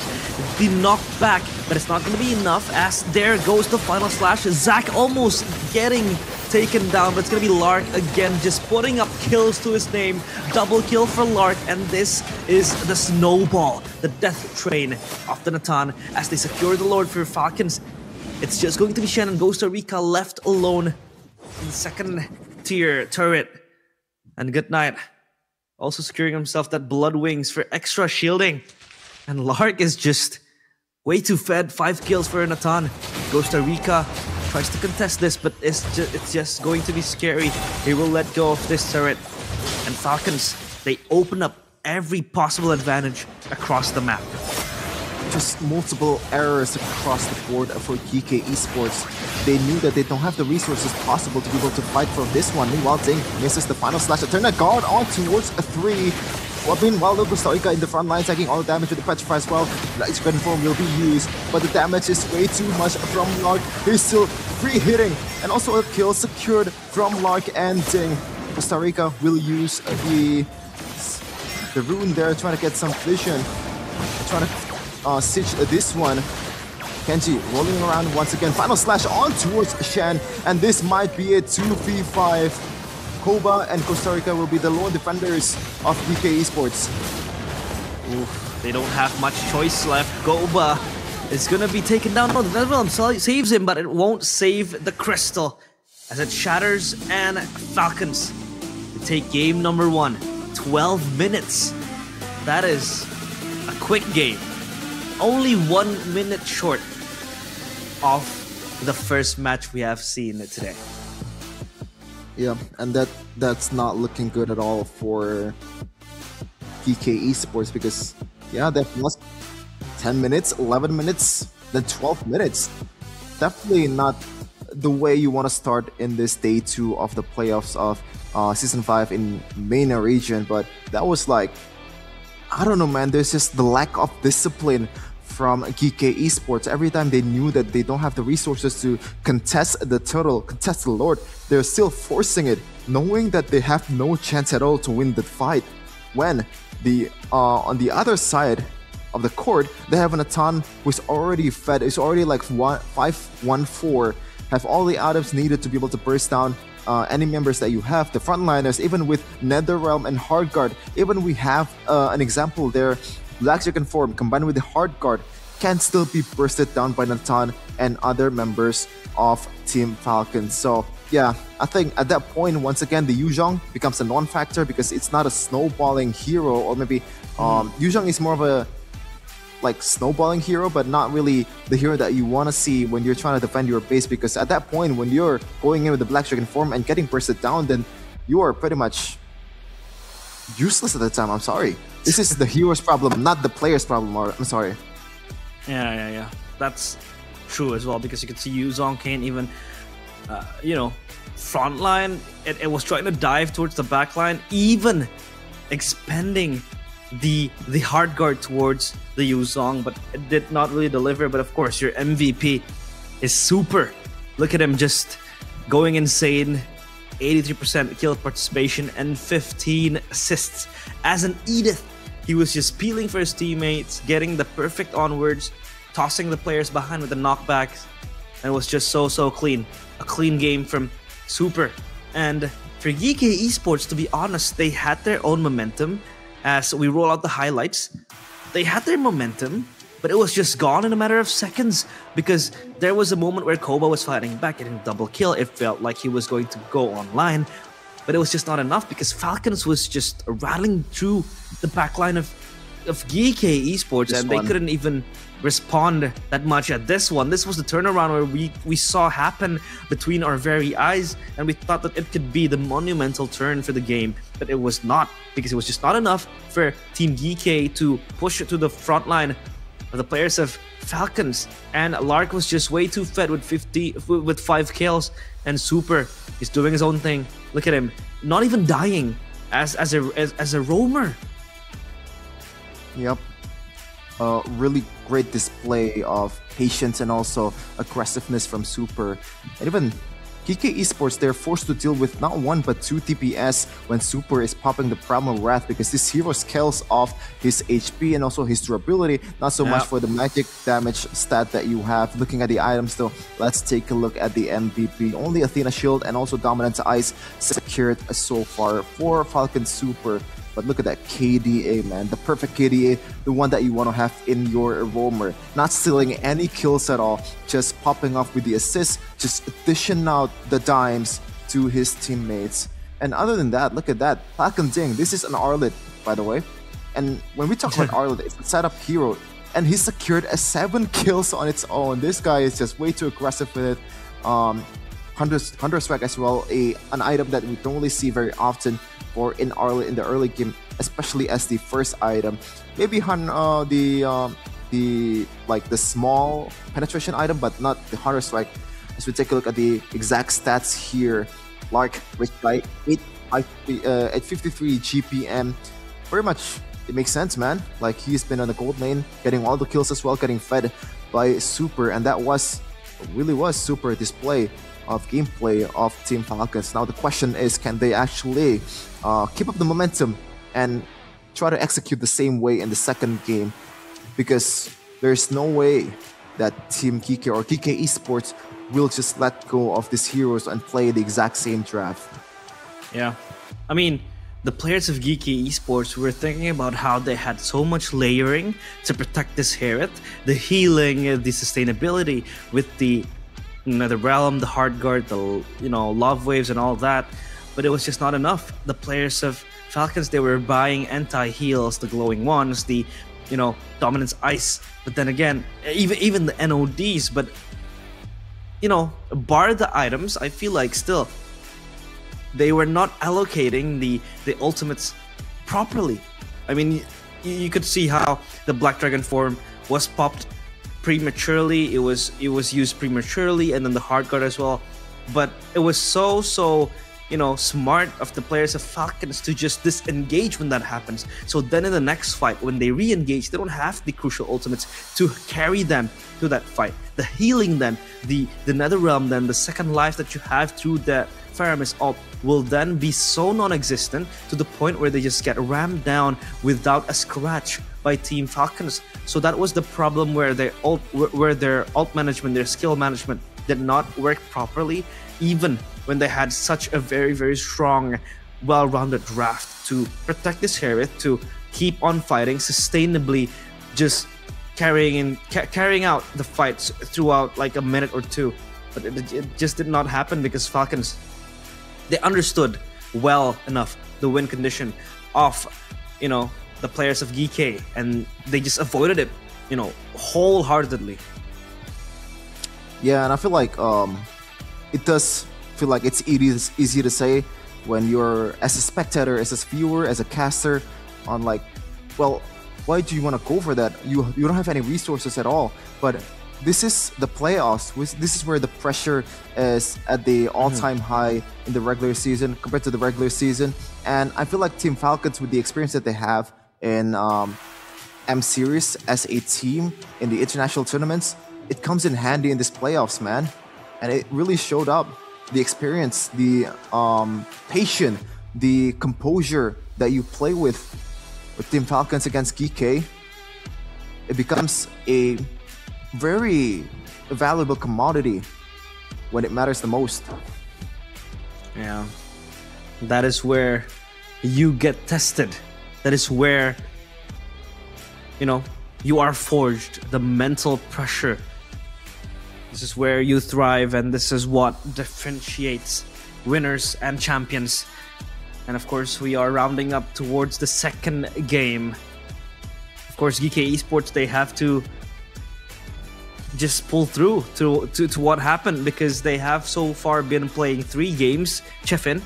the knockback, but it's not going to be enough as there goes the final slash. Zac almost getting taken down, but it's going to be Lark again, just putting up kills to his name. Double kill for Lark, and this is the snowball, the death train of the Natan as they secure the Lord for Falcons. It's just going to be Shen and Costa Rica left alone in second tier turret. And good night. Also securing himself that Blood Wings for extra shielding. And Lark is just way too fed. 5 kills for Natan. Costa Rica tries to contest this, but it's just going to be scary. He will let go of this turret. And Falcons, they open up every possible advantage across the map. Just multiple errors across the board for DK Esports. They knew that they don't have the resources possible to be able to fight for this one. Meanwhile, Ding misses the final slash. Turn that guard on towards a 3. Well, meanwhile, Costa Rica in the front line, taking all the damage with the Petrify as well. Light Dragon Form will be used, but the damage is way too much from Lark. He's still free hitting, and also a kill secured from Lark and Ding. Costa Rica will use the rune there, trying to get some vision, trying to siege this one. Kenji rolling around once again. Final slash on towards Shen, and this might be a 2v5. Koba and Costa Rica will be the lone defenders of DK Esports. Oof, they don't have much choice left. Koba is gonna be taken down. No, the Netherrealm saves him, but it won't save the crystal as it shatters, and Falcons take game number 1. 12 minutes. That is a quick game. Only 1 minute short of the first match we have seen today. Yeah, and that's not looking good at all for DK Esports because, yeah, they've lost 10 minutes, 11 minutes, then 12 minutes. definitely not the way you want to start in this day 2 of the playoffs of season 5 in MENA region. But that was like, I don't know, man. There's just the lack of discipline from GK Esports. Every time they knew that they don't have the resources to contest the title, contest the Lord, they're still forcing it, knowing that they have no chance at all to win the fight. When the on the other side of the court, they have an Atan who's already fed, is already like 5-1-4, have all the items needed to be able to burst down any members that you have, the frontliners, even with Netherrealm and Hardguard. Even we have an example there, Black Dragon form combined with the Hardguard can still be bursted down by Natan and other members of Team Falcon. So yeah, I think at that point, once again, the Yuzhong becomes a non-factor because it's not a snowballing hero, or maybe Yuzhong is more of a like snowballing hero, but not really the hero that you want to see when you're trying to defend your base, because at that point when you're going in with the Black Dragon form and getting bursted down, then you are pretty much useless at the time. I'm sorry. This is the hero's problem, not the player's problem. Or I'm sorry. Yeah. That's true as well, because you could see Yuzhong can't even, frontline. It was trying to dive towards the backline, even expending the hard guard towards the Yuzhong, but it did not really deliver. But of course, your MVP is Super. Look at him just going insane. 83% kill participation and 15 assists. As an Edith, he was just peeling for his teammates, getting the perfect onwards, tossing the players behind with the knockbacks, and it was just so clean. A clean game from Super. And for GK Esports, to be honest, they had their own momentum. As we roll out the highlights, they had their momentum, but it was just gone in a matter of seconds, because there was a moment where Koba was fighting back, getting double kill. It felt like he was going to go online, but it was just not enough, because Falcons was just rattling through the backline of GK Esports, and they couldn't even respond that much at this one. This was the turnaround where we saw happen between our very eyes, and we thought that it could be the monumental turn for the game, but it was not, because it was just not enough for Team GK to push it to the front line of the players of Falcons. And Lark was just way too fed with 5 kills, and Super is doing his own thing. Look at him, not even dying as a roamer. Yep. Really great display of patience and also aggressiveness from Super. And even GK Esports, they're forced to deal with not 1 but 2 TPS when Super is popping the Primal Wrath, because this hero scales off his HP and also his durability, not so much for the magic damage stat that you have. Looking at the items though, let's take a look at the MVP. Only Athena Shield and also Dominance Ice secured so far for Falcon Super. But look at that KDA, man. The perfect KDA, the one that you want to have in your roamer. Not stealing any kills at all, just popping off with the assists, just dishing out the dimes to his teammates. And other than that, look at that. Falcon Ding, this is an Arlet, by the way. And when we talk about Arlet, it's a setup hero. And he secured 7 kills on its own. This guy is just way too aggressive with it. Hunter Swag as well, an item that we don't really see very often or in the early game, especially as the first item. Maybe the small penetration item, but not the Hunter Strike. As we take a look at the exact stats here, Lark reached by 853 GPM. Very much, it makes sense, man. Like, he's been on the gold lane, getting all the kills as well, getting fed by Super, and that really was Super display of gameplay of Team Falcons. Now the question is, can they actually keep up the momentum and try to execute the same way in the second game? Because there's no way that Team GK or GK Esports will just let go of these heroes and play the exact same draft. Yeah, I mean, the players of GK Esports were thinking about how they had so much layering to protect this Herod, the healing, the sustainability with the realm, the hard guard, the love waves and all of that, but it was just not enough. The players of Falcons, they were buying anti-heals, the glowing ones, the dominance ice, but then again, even the NODs. But bar the items, I feel like still they were not allocating the ultimates properly. I mean, you could see how the Black Dragon form was popped prematurely. It was used prematurely, and then the hard guard as well. But it was so smart of the players of Falcons to just disengage when that happens. So then in the next fight, when they re-engage, they don't have the crucial ultimates to carry them to that fight. The healing then, the Nether Realm then, the second life that you have through the Faramis ult will then be so non-existent to the point where they just get rammed down without a scratch by Team Falcons. So that was the problem where their ult management, their skill management did not work properly, even when they had such a very, very strong, well-rounded draft to protect this Herith, to keep on fighting sustainably, just carrying out the fights throughout like a minute or two. But it just did not happen because Falcons, they understood well enough the win condition of, the players of GK, and they just avoided it, wholeheartedly. Yeah, and I feel like it does feel like it's easy to say when you're as a spectator, as a viewer, as a caster, on like, well, why do you want to go for that? You don't have any resources at all. But this is the playoffs. This is where the pressure is at the all-time high in the regular season compared to the regular season. And I feel like Team Falcons, with the experience that they have in M Series as a team in the international tournaments, it comes in handy in this playoffs, man. And it really showed up. The experience, the patience, the composure that you play with Team Falcons against GK, it becomes a very valuable commodity when it matters the most. Yeah, that is where you get tested. That is where, you are forged. The mental pressure. This is where you thrive, and this is what differentiates winners and champions. And of course, we are rounding up towards the second game. Of course, GK Esports, they have to just pull through to what happened, because they have so far been playing 3 games, Chefin,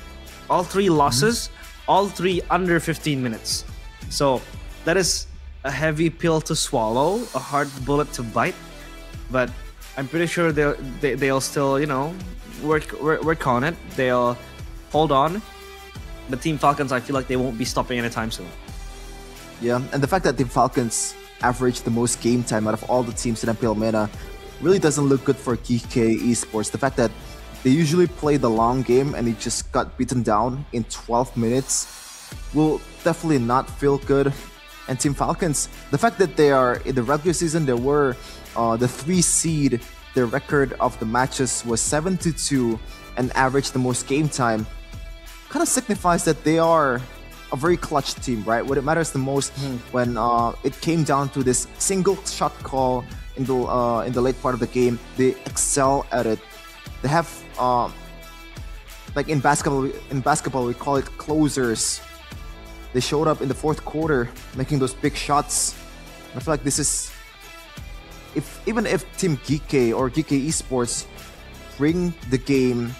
all 3 losses, all 3 under 15 minutes. So that is a heavy pill to swallow, a hard bullet to bite, but I'm pretty sure they'll still, work on it. They'll hold on. But Team Falcons, I feel like they won't be stopping anytime soon. Yeah, and the fact that Team Falcons averaged the most game time out of all the teams in MPL MENA really doesn't look good for GK Esports. The fact that they usually play the long game and they just got beaten down in 12 minutes will definitely not feel good. And Team Falcons, the fact that they are in the regular season, they were the 3 seed, their record of the matches was 7-2 and averaged the most game time, kind of signifies that they are a very clutch team, right? What it matters the most when it came down to this single shot call in the late part of the game, they excel at it. They have like in basketball we call it closers. They showed up in the 4th quarter, making those big shots. I feel like this is, even if Team GK or GK Esports bring the game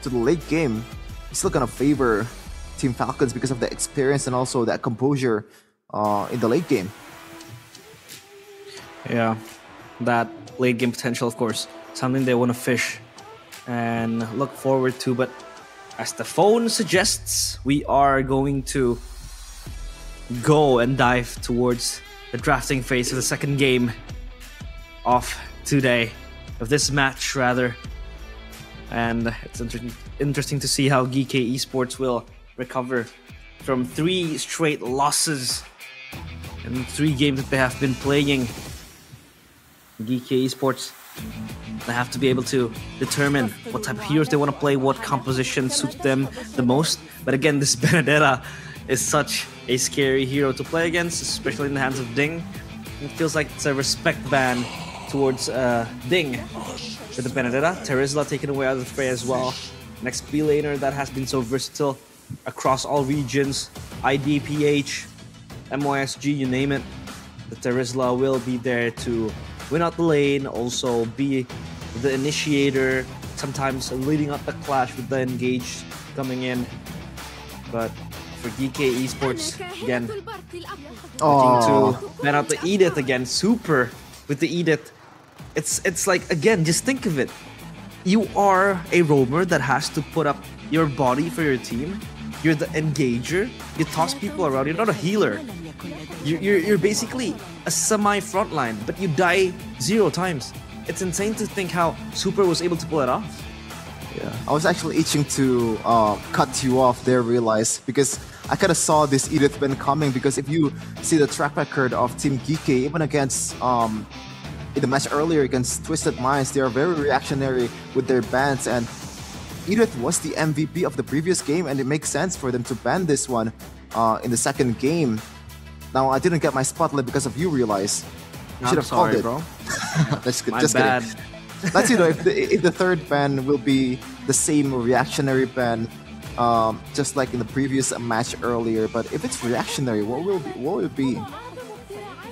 to the late game, it's still gonna favor Team Falcons because of the experience and also that composure in the late game. Yeah, that late game potential, of course, something they want to fish and look forward to. But as the phone suggests, we are going to go and dive towards the drafting phase of the second game of today, of this match rather. And it's interesting to see how GK Esports will recover from 3 straight losses in 3 games that they have been playing. GK Esports, they have to be able to determine what type of heroes they want to play, what composition suits them the most. But again, this Benedetta is such a scary hero to play against, especially in the hands of Ding. It feels like it's a respect ban towards Ding with the Benedetta. Terizla taken away out of the fray as well. Next B laner that has been so versatile across all regions, IDPH, MYSG, you name it. The Terizla will be there to win out the lane, also be the initiator, sometimes leading up the clash with the engage coming in. But for GK Esports, again, looking to man out the Edith again. Super with the Edith. it's like, again, just think of it. You are a roamer that has to put up your body for your team. You're the engager. You toss people around. You're not a healer. You're basically a semi-frontline, but you die 0 times. It's insane to think how Super was able to pull it off. Yeah, I was actually itching to cut you off there, realize, because I kind of saw this Edith Ben coming, because if you see the track record of Team Geeke, even against in the match earlier against Twisted Minds, they are very reactionary with their bans, and Edith was the MVP of the previous game, and it makes sense for them to ban this one in the second game. Now, I didn't get my spotlight because of you, realize. You should have called it, bro. That's good. My Just bad. kidding. Let's see though if the third ban will be the same reactionary ban, just like in the previous match earlier. But if it's reactionary, what will it be?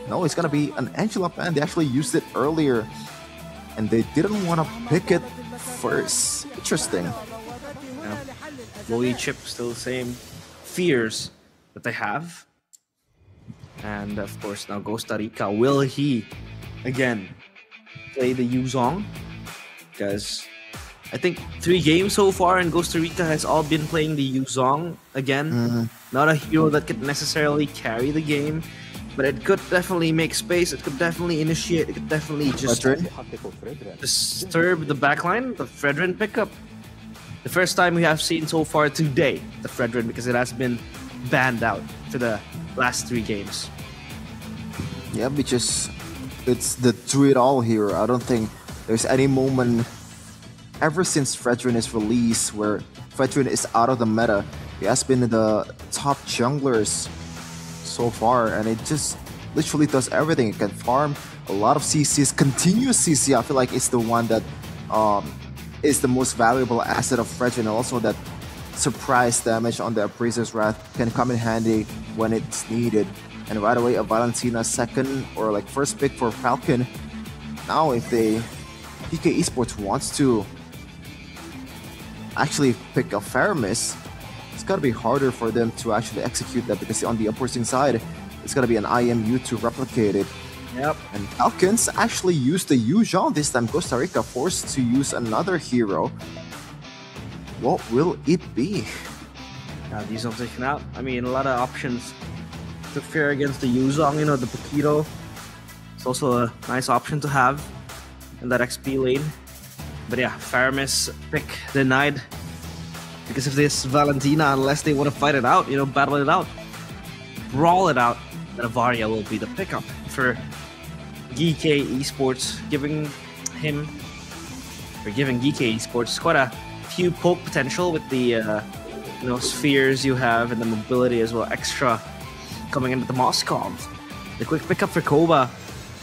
No, it's gonna be an Angela ban. They actually used it earlier, and they didn't want to pick it first. Interesting. Yeah. Lowy Chip still the same fears that they have. And of course, now Costa Rica, will he again play the Yuzong? Because I think 3 games so far in Costa Rica has all been playing the Yuzong again. Not a hero that could necessarily carry the game, but it could definitely make space. It could definitely initiate. It could definitely just disturb the backline. The Fredrin pickup. The first time we have seen so far today, the Fredrin, because it has been banned out for the last 3 games. Yeah, because it's the do-it-all hero. I don't think there's any moment ever since Fredrin is released where Fredrin is out of the meta. He has been the top junglers so far, and it just literally does everything. It can farm a lot of CCs, continuous CC. I feel like it's the one that is the most valuable asset of Fredrin, and also that surprise damage on the Appraiser's Wrath can come in handy when it's needed. And right away, a Valentina second or like first pick for Falcon. Now, if PK Esports wants to actually pick a Faramis, it's gotta be harder for them to actually execute that, because on the opposing side, it's gonna be an IMU to replicate it. Yep. And Falcons actually used the Yuzhong this time. Costa Rica forced to use another hero. What will it be? These are taken out. I mean, a lot of options to fare against the Yuzong, you know, the Paquito. It's also a nice option to have in that XP lane. But yeah, Faramis pick denied because of this Valentina, unless they want to fight it out, you know, battle it out, brawl it out. Then Avaria will be the pickup for Geeke Esports, giving Geeke Esports quite a few poke potential with the spheres you have and the mobility as well, extra coming in with the Moskov. The quick pickup for Koba,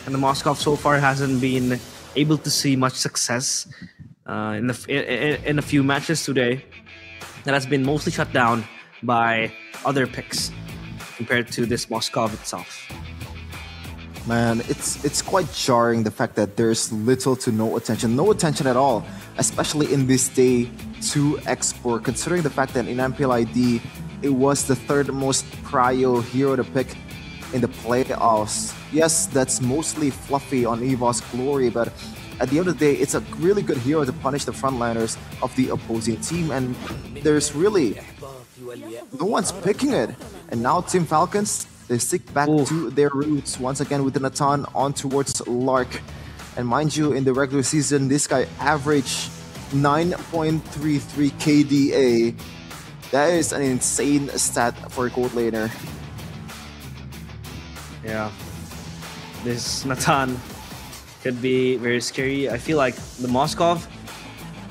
and the Moskov so far hasn't been able to see much success in a few matches today. That has been mostly shut down by other picks compared to this Moskov itself. Man, it's quite jarring, the fact that there's little to no attention at all, especially in this day 2 export, considering the fact that in MPL ID it was the 3rd most prio hero to pick in the playoffs. Yes, that's mostly fluffy on EVO's Glory, but at the end of the day, it's a really good hero to punish the frontliners of the opposing team, and there's really no one's picking it. And now Team Falcons, they stick back to their roots once again with Nathan on towards Lark. And mind you, in the regular season, this guy averaged 9.33 KDA. That is an insane stat for a gold laner. Yeah, this Nathan could be very scary. I feel like the Moskov,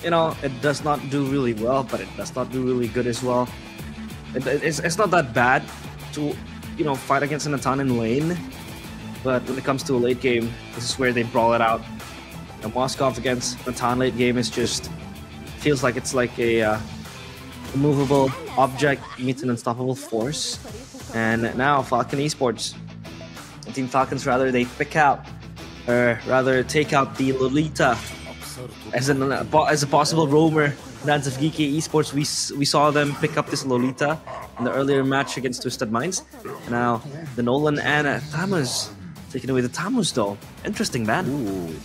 you know, it does not do really well, but it does not do really good as well. It's not that bad to, you know, fight against a Nathan in lane, but when it comes to a late game, this is where they brawl it out. The Moskov against Nathan late game is just feels like it's like a immovable object meets an unstoppable force. And now Falcon Esports, Team Falcons, rather they pick out, or rather take out the Lolita as a possible roamer. Dance of Geeke Esports, we saw them pick up this Lolita in the earlier match against Twisted Minds. Now the Nolan and Tamus taking away the Tamus though. Interesting, man. Ooh.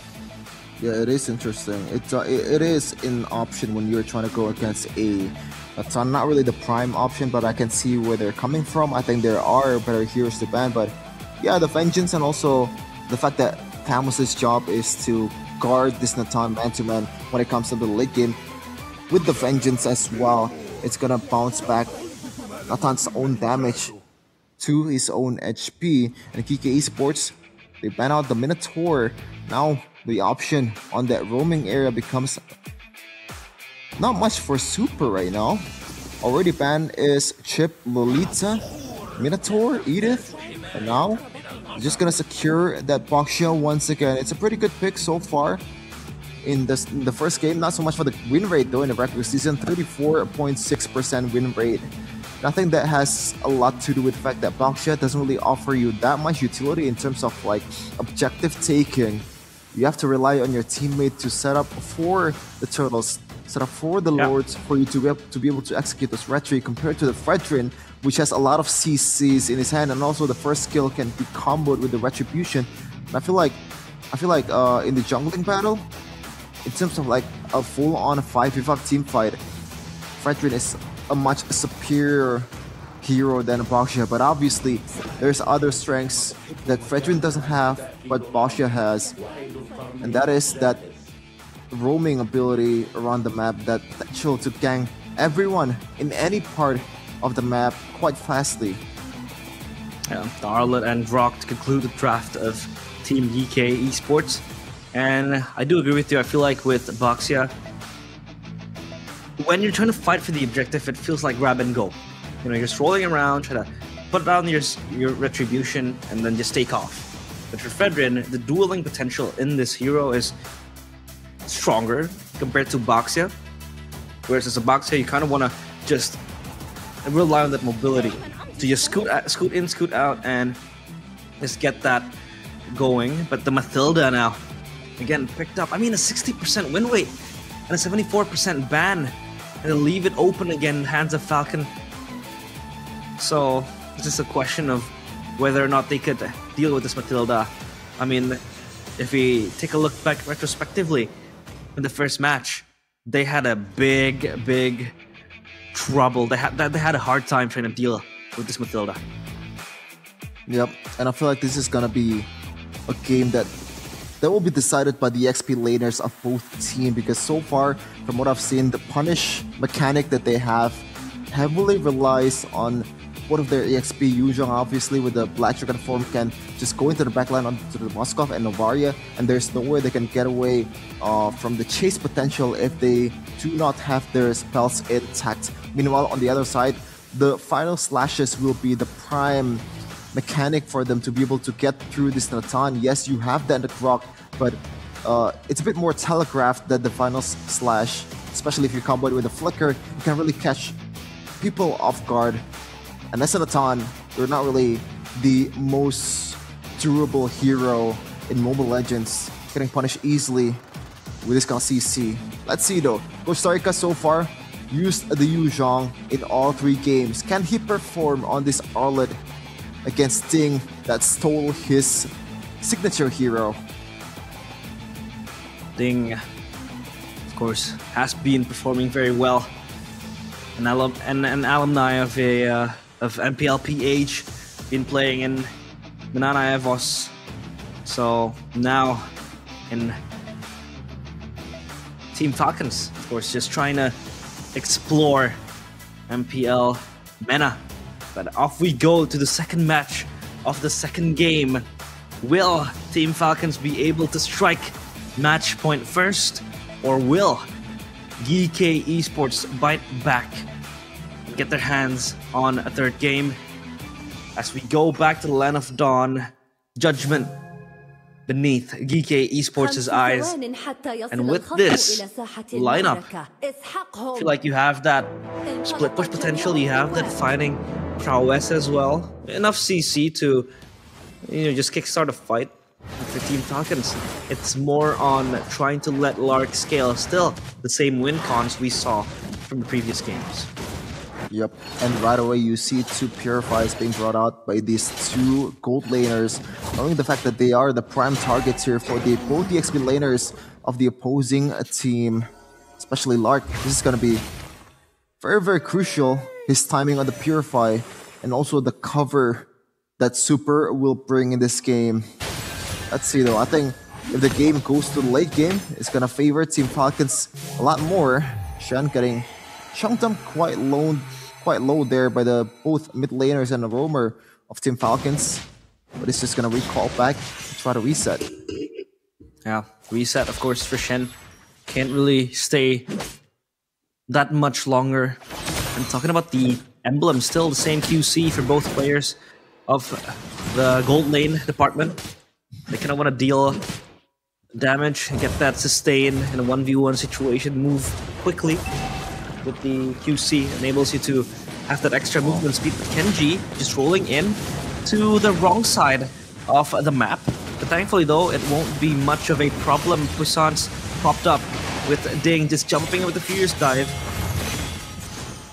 Yeah, it is interesting. It is an option when you're trying to go against it's not really the prime option, but I can see where they're coming from. I think there are better heroes to ban, but yeah, the Vengeance and also the fact that Camus's job is to guard this Natan man-to-man when it comes to the late game. With the Vengeance as well, it's gonna bounce back Natan's own damage to his own HP. And GK Esports, they ban out the Minotaur. Now the option on that roaming area becomes not much for Super right now. Already banned is Chip, Lolita, Minotaur, Edith, and now just gonna secure that Boxia once again. It's a pretty good pick so far in the first game. Not so much for the win rate though in the regular season, 34.6% win rate. I think that has a lot to do with the fact that Boxia doesn't really offer you that much utility in terms of like objective taking. You have to rely on your teammate to set up for the turtles, set up for the lords, for you to be able to execute this retry, compared to the Fredrin, which has a lot of CCs in his hand, and also the first skill can be comboed with the retribution. And I feel like in the jungling battle, in terms of like a full-on 5v5 team fight, Fredrin is a much superior hero than Boxia, but obviously there's other strengths that Fredrin doesn't have, but Boxia has, and that is that roaming ability around the map, that potential to gang everyone in any part of the map quite fastly. Yeah, the Arlet and Rock to conclude the draft of Team GK Esports. And I do agree with you. I feel like with Boxia, when you're trying to fight for the objective, it feels like grab and go. You know, you're just rolling around, trying to put down your retribution, and then just take off. But for Fredrin, the dueling potential in this hero is stronger compared to Boxia. Whereas as a Boxia, you kind of want to just rely on that mobility to just scoot in, scoot out, and just get that going. But the Mathilda now, again, picked up, I mean, a 60% win rate and a 74% ban, and to leave it open again in hands of Falcon. So it's just a question of whether or not they could deal with this Mathilda. I mean, if we take a look back retrospectively, in the first match, they had a big trouble. They had a hard time trying to deal with this Mathilda. Yep, and I feel like this is gonna be a game that will be decided by the XP laners of both teams, because so far, from what I've seen, the punish mechanic that they have heavily relies on one of their EXP. Yuzhong, obviously, with the Black Dragon form, can just go into the backline onto the Moskov and Novaria, and there's no way they can get away from the chase potential if they do not have their spells intact. Meanwhile, on the other side, the final slashes will be the prime mechanic for them to be able to get through this Natan. Yes, you have that in the Rock, but it's a bit more telegraphed than the final slash, especially if you combo it with a flicker. You can really catch people off guard. And as a Natan, you're not really the most durable hero in Mobile Legends, getting punished easily with this kind of CC. Let's see though. Coach Tarika so far used the Yuzhong in all 3 games. Can he perform on this Arlet against Sting that stole his signature hero? Sting, of course, has been performing very well. An alumni of MPL PH, been playing in MENA Evos. So now in Team Falcons, of course, just trying to explore MPL MENA. But off we go to the second match of the second game. Will Team Falcons be able to strike match point first, or will GK Esports bite back and get their hands on a third game? As we go back to the Land of Dawn, judgment beneath GK Esports' eyes. And with this lineup, I feel like you have that split push potential, you have that fighting prowess as well. Enough CC to, just kickstart a fight for Team Falcons. It's more on trying to let Lark scale still the same win cons we saw from the previous games. Yep, and right away you see two Purifies being brought out by these two gold laners, knowing the fact that they are the prime targets here for both the XP laners of the opposing team, especially Lark. This is going to be very, very crucial, his timing on the Purify, and also the cover that Super will bring in this game. Let's see though, I think if the game goes to the late game, it's going to favor Team Falcons a lot more. Shen getting chunked up quite low there by the both mid laners and the roamer of Team Falcons. But it's just going to recall back to try to reset. Yeah, reset of course for Shen. Can't really stay that much longer. And talking about the emblem, still the same QC for both players of the gold lane department. They kind of want to deal damage and get that sustain in a 1v1 situation, move quickly. With the QC enables you to have that extra movement speed, but Kenji just rolling in to the wrong side of the map. But thankfully though, it won't be much of a problem. Puissance popped up with Ding just jumping with the Furious Dive.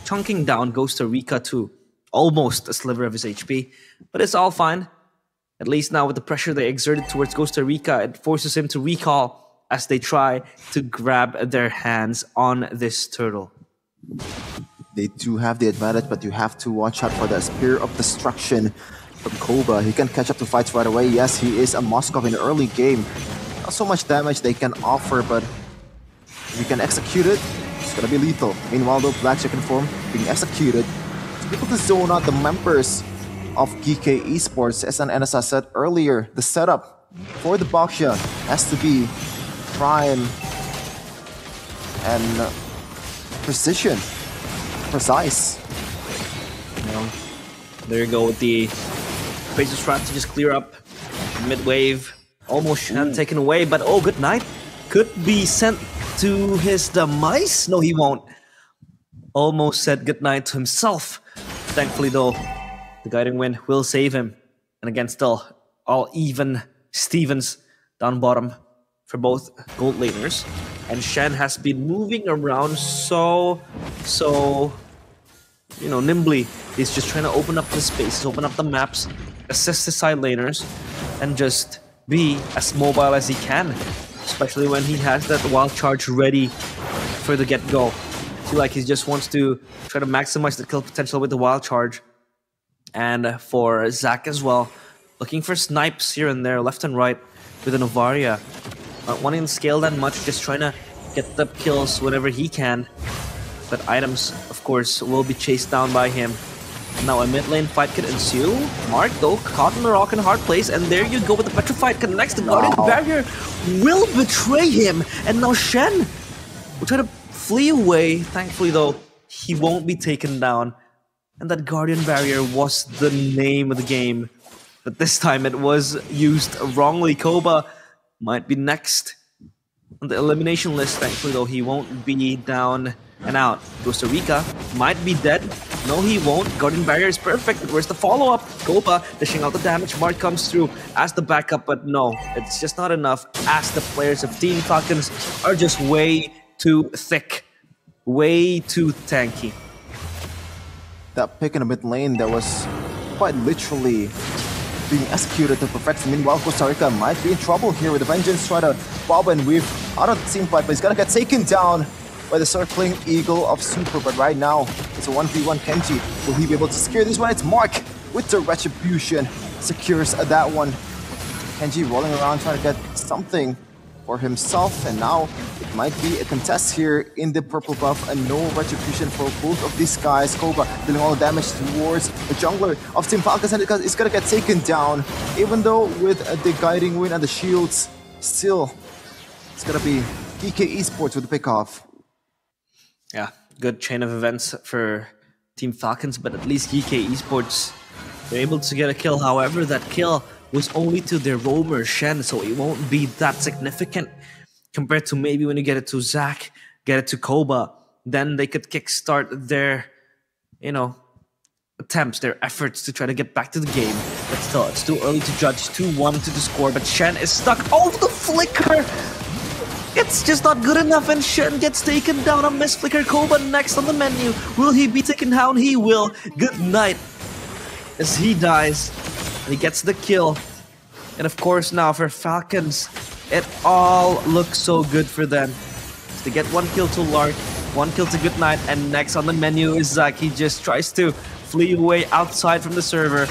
Chunking down goes to Rika to almost a sliver of his HP, but it's all fine. At least now with the pressure they exerted towards Costa Rica, it forces him to recall as they try to grab their hands on this turtle. They do have the advantage, but you have to watch out for the Spear of Destruction from Koba. He can catch up to fights right away. Yes, he is a Moskov in the early game. Not so much damage they can offer, but if you can execute it, it's gonna be lethal. Meanwhile though, Black Chicken form being executed. To be able to zone out the members of GK Esports, as I said earlier, the setup for the Baksha has to be prime and precise. There you go with the Phaser Strat to just clear up mid-wave. Almost Shen taken away, but oh, good night. Could be sent to his demise. No, he won't. Almost said goodnight to himself. Thankfully though, the Guiding Wind will save him. And again, still all even Stevens down bottom for both gold laners. And Shen has been moving around so nimbly. He's just trying to open up the spaces, open up the maps, assist the side laners, and just be as mobile as he can. Especially when he has that wild charge ready for the get-go. I feel like he just wants to try to maximize the kill potential with the wild charge. And for Zac as well, looking for snipes here and there, left and right, with an Novaria. Not wanting to scale that much, just trying to get the kills whenever he can. But items, of course, will be chased down by him. Now a mid lane fight could ensue. Mark, though, caught in a rock and hard place. And there you go with the Petrified connects. The Guardian Barrier will betray him. And now Shen will try to flee away. Thankfully, though, he won't be taken down. And that Guardian Barrier was the name of the game. But this time it was used wrongly. Koba might be next on the elimination list. Thankfully, though, he won't be down and out. Costa Rica might be dead. No, he won't. Guardian Barrier is perfect. But where's the follow-up? Koba dishing out the damage. Mark comes through as the backup, but no, it's just not enough as the players of Team Falcons are just way too thick. Way too tanky. That pick in the mid lane that was quite literally being executed to perfection. Meanwhile, Costa Rica might be in trouble here with the Vengeance. Try to bob and weave out of the team fight, but he's gonna get taken down by the circling Eagle of Super. But right now, it's a 1v1 Kenji. Will he be able to secure this one? It's Mark with the Retribution. Secures that one. Kenji rolling around trying to get something for himself. And now it might be a contest here in the purple buff. And no Retribution for both of these guys. Koba dealing all the damage towards the jungler of Team Falcons. And it's gonna get taken down. Even though with the Guiding Wind and the shields, still, it's gonna be EK Esports with the pickoff. Yeah, good chain of events for Team Falcons, but at least GK Esports, they're able to get a kill. However, that kill was only to their roamer, Shen, so it won't be that significant compared to maybe when you get it to Zac, get it to Koba, then they could kickstart their, attempts, their efforts to try to get back to the game. But still, it's too early to judge. 2-1 to the score, but Shen is stuck. Oh, the flicker! It it's just not good enough, and Shen gets taken down. A miss flicker. Koba next on the menu. Will he be taken down? He will. Good night as he dies, and he gets the kill. And of course now for Falcons, it all looks so good for them. So they get 1 kill to Lark, 1 kill to Goodnight, and next on the menu is Zach. He just tries to flee away outside from the server,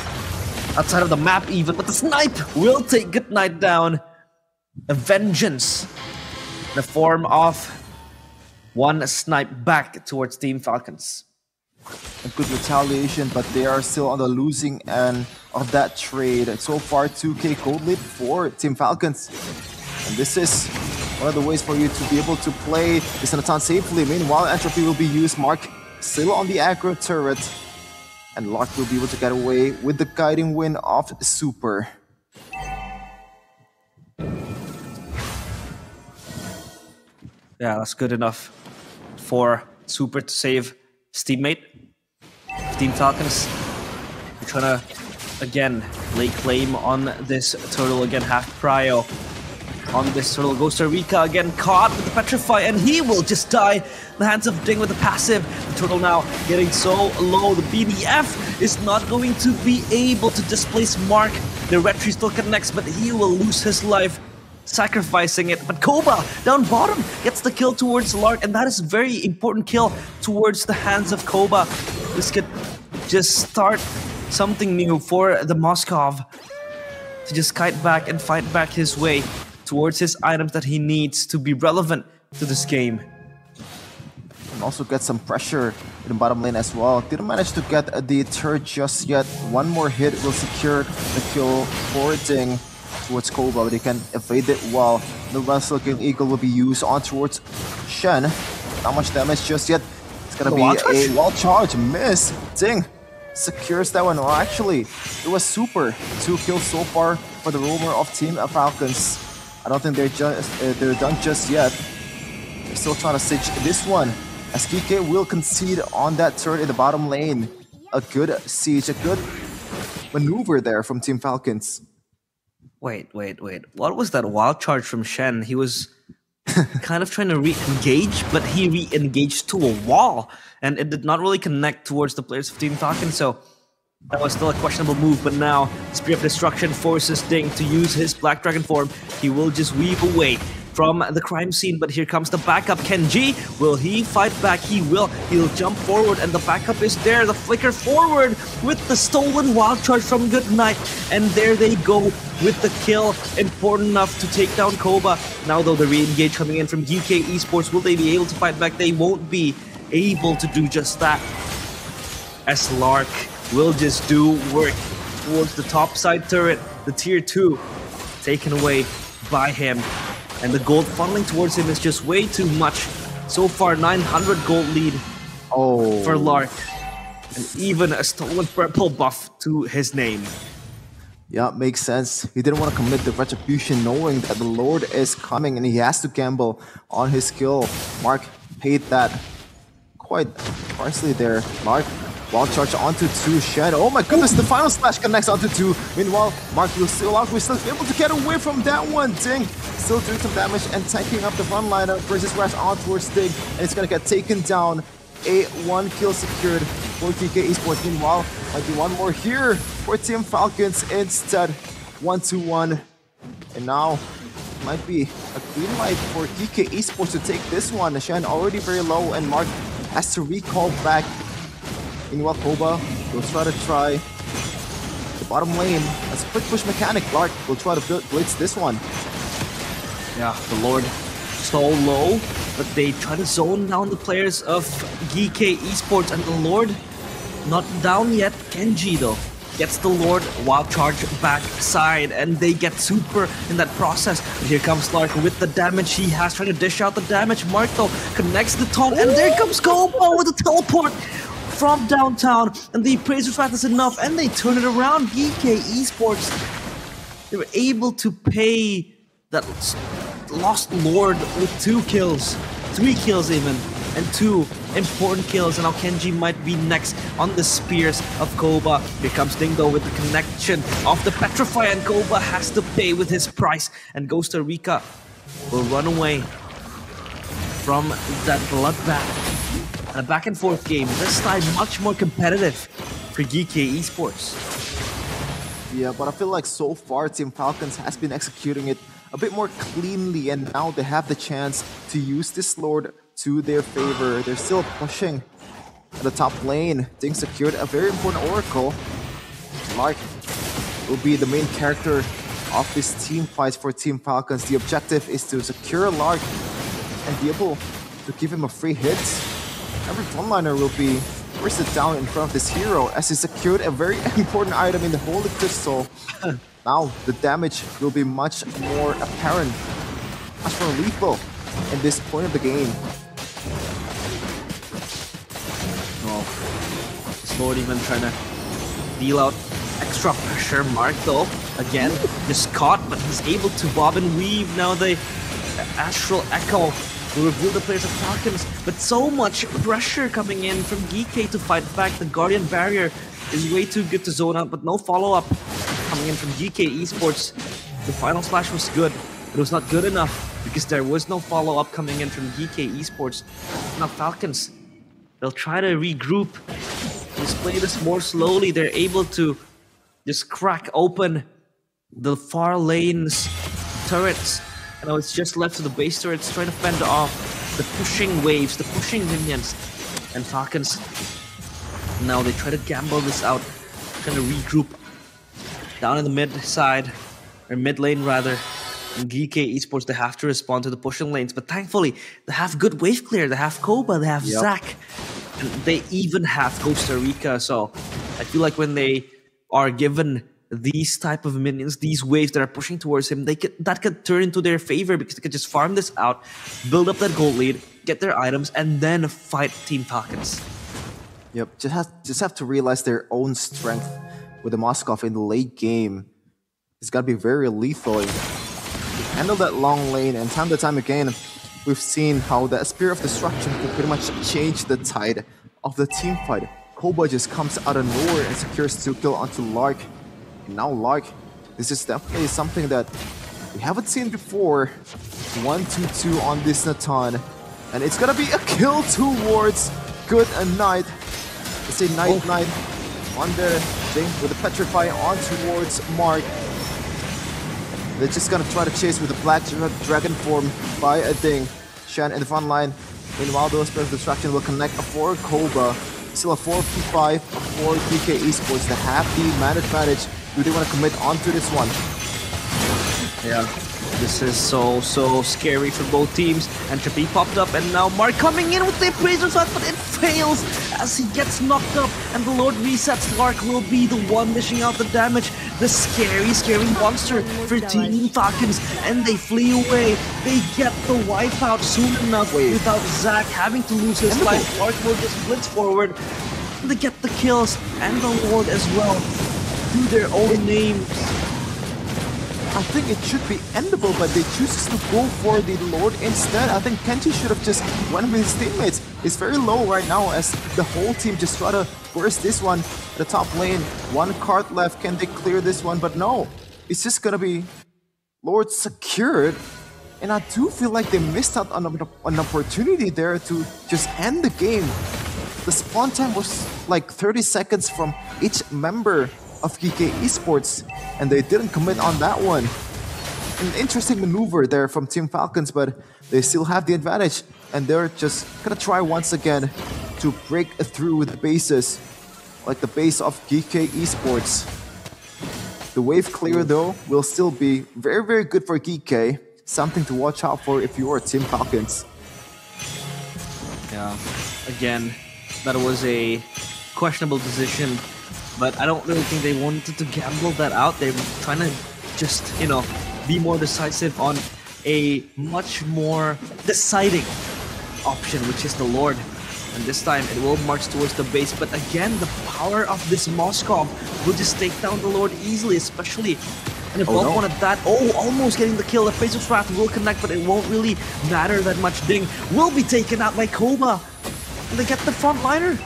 outside of the map even, but the snipe will take Goodnight down. A vengeance in the form of 1 snipe back towards Team Falcons. A good retaliation, but they are still on the losing end of that trade. So far, 2K gold lead for Team Falcons. And this is one of the ways for you to be able to play this Nathan safely. Meanwhile, Entropy will be used. Mark still on the aggro turret. And Lark will be able to get away with the guiding win of Super. Yeah, that's good enough for Super to save his teammate. Team Falcons, we're trying to, again, lay claim on this turtle. Again, half prio on this turtle. Costa Rica again caught with the Petrify, and he will just die in the hands of Ding with the passive. The turtle now getting so low. The BDF is not going to be able to displace Mark. The Retry still connects, but he will lose his life, sacrificing it. But Koba down bottom gets the kill towards Lark, and that is a very important kill towards the hands of Koba. This could just start something new for the Moskov to just kite back and fight back his way towards his items that he needs to be relevant to this game. And also get some pressure in the bottom lane as well. Didn't manage to get the turret just yet. 1 more hit will secure the kill for Ding towards Koba, but he can evade it well. The Wrestle King Eagle will be used on towards Shen. Not much damage just yet. It's gonna be a wall charge. Miss. Ding secures that one. Well, actually, it was Super. 2 kills so far for the roamer of Team Falcons. I don't think they're done just yet. They're still trying to siege this one, as Kike will concede on that turret in the bottom lane. A good siege, a good maneuver there from Team Falcons. Wait. What was that wild charge from Shen? He was kind of trying to re-engage, but he re-engaged to a wall, and it did not really connect towards the players of Team Falcon, so that was still a questionable move. But now, Spear of Destruction forces Ding to use his Black Dragon form. He will just weave away from the crime scene, but here comes the backup. Kenji, will he fight back? He will. He'll jump forward, and the backup is there. The flicker forward with the stolen wild charge from Goodnight, and there they go with the kill. Important enough to take down Koba. Now, though, the re-engage coming in from UK Esports. Will they be able to fight back? They won't be able to do just that, as Lark will just do work towards the top side turret. The tier 2 taken away by him. And the gold funneling towards him is just way too much. So far, 900 gold lead for Lark. And even a stolen purple buff to his name. Yeah, makes sense. He didn't want to commit the retribution knowing that the Lord is coming and he has to gamble on his skill. Mark paid that quite harshly there. Mark, wild charge onto 2. Shen. Oh my goodness, the final slash connects onto 2. Meanwhile, Mark will still out. We're still able to get away from that one. Ding still doing some damage and tanking up the front liner versus Rash on towards Ding. And it's going to get taken down. A 1 kill secured for TK Esports. Meanwhile, might be 1 more here for Team Falcons instead. 1-1. And now might be a green light for TK Esports to take this one. Shen already very low and Mark has to recall back. Meanwhile, Koba will try the bottom lane. That's a quick push mechanic. Lark will try to blitz this one. Yeah, the Lord so low, but they try to zone down the players of GK Esports, and the Lord not down yet. Kenji though gets the Lord wild charge backside, and they get Super in that process. But here comes Lark with the damage he has, trying to dish out the damage. Mark though connects the taunt, and there comes Koba with a teleport from downtown, and the Appraiser's Wrath is enough, and they turn it around. GK Esports, they were able to pay that lost Lord with 2 kills, 3 kills even, and 2 important kills. And now Kenji might be next on the spears of Koba. Here comes Dingo with the connection of the Petrify, and Koba has to pay with his price, and Costa Rica will run away from that bloodbath. And a back and forth game, this time much more competitive for GK Esports. Yeah, but I feel like so far Team Falcons has been executing it a bit more cleanly, and now they have the chance to use this Lord to their favor. They're still pushing at the top lane. Ting secured a very important Oracle. Lark will be the main character of this team fight for Team Falcons. The objective is to secure Lark and be able to give him a free hit. Every frontliner will be bursted down in front of this hero as he secured a very important item in the Holy Crystal. Now the damage will be much more apparent, much more lethal in this point of the game. Oh, this Lord even trying to deal out extra pressure. Mark though, again, just caught, but he's able to bob and weave. Now the Astral Echo will reveal the players of Falcons, but so much pressure coming in from GK to fight back. The Guardian Barrier is way too good to zone out, but no follow-up coming in from GK Esports. The final splash was good, but it was not good enough because there was no follow-up coming in from GK Esports. Now Falcons, they'll try to regroup, just play this more slowly. They're able to just crack open the far lane's turrets. And now it's just left to the base turrets trying to fend off the pushing waves, the pushing minions. And Falcons, now they try to gamble this out, trying to regroup down in the mid side, or mid lane rather. In GK Esports, they have to respond to the pushing lanes, but thankfully they have good wave clear. They have Koba, they have Zac, and they even have Costa Rica. So I feel like when they are given these type of minions, these waves that are pushing towards him, that could turn into their favor because they could just farm this out, build up that gold lead, get their items, and then fight Team Falcons. Yep, just have to realize their own strength with the Moskov in the late game. It's got to be very lethal. Handle that long lane, and time to time again, we've seen how the Spear of Destruction can pretty much change the tide of the team fight. Koba just comes out of nowhere and secures 2 kills onto Lark. And now Lark, this is definitely something that we haven't seen before. 1-2-2 on this Natan. And it's gonna be a kill towards Good Night. It's a Night on the thing with the Petrify on towards Mark. They're just gonna try to chase with the Black Dragon form by a Ding. Shen in the front line. Meanwhile, those Spirit of Destruction will connect for Koba. Still a 4v5 for GK Esports. They have the man advantage. Do they want to commit onto this one? Yeah, this is so scary for both teams. And Chappie popped up, and now Mark coming in with the Appraiser shot, but it fails as he gets knocked up, and the Lord resets. Lark will be the one dishing out the damage. The scary monster for Team Falcons, and they flee away. They get the wipeout soon enough without Zac having to lose his life. Lark will just blitz forward. They get the kills, and the Lord as well. Do their own names. I think it should be endable, but they choose to go for the Lord instead. I think Kenji should have just went with his teammates. It's very low right now as the whole team just try to burst this one at the top lane. 1 card left. Can they clear this one? But no, it's just gonna be Lord secured. And I do feel like they missed out on an opportunity there to just end the game. The spawn time was like 30 seconds from each member of GK Esports, and they didn't commit on that one. An interesting maneuver there from Team Falcons, but they still have the advantage, and they're just gonna try once again to break through the bases, like the base of GK Esports. The wave clear though will still be very good for GK, something to watch out for if you are Team Falcons. Yeah, again, that was a questionable decision. But I don't really think they wanted to gamble that out. They were trying to just, be more decisive on a much more deciding option, which is the Lord. And this time it will march towards the base. But again, the power of this Moskov will just take down the Lord easily, especially. And if both wanted that, almost getting the kill. The Face of Wrath will connect, but it won't really matter that much. Ding will be taken out by Koba. And they get the frontliner.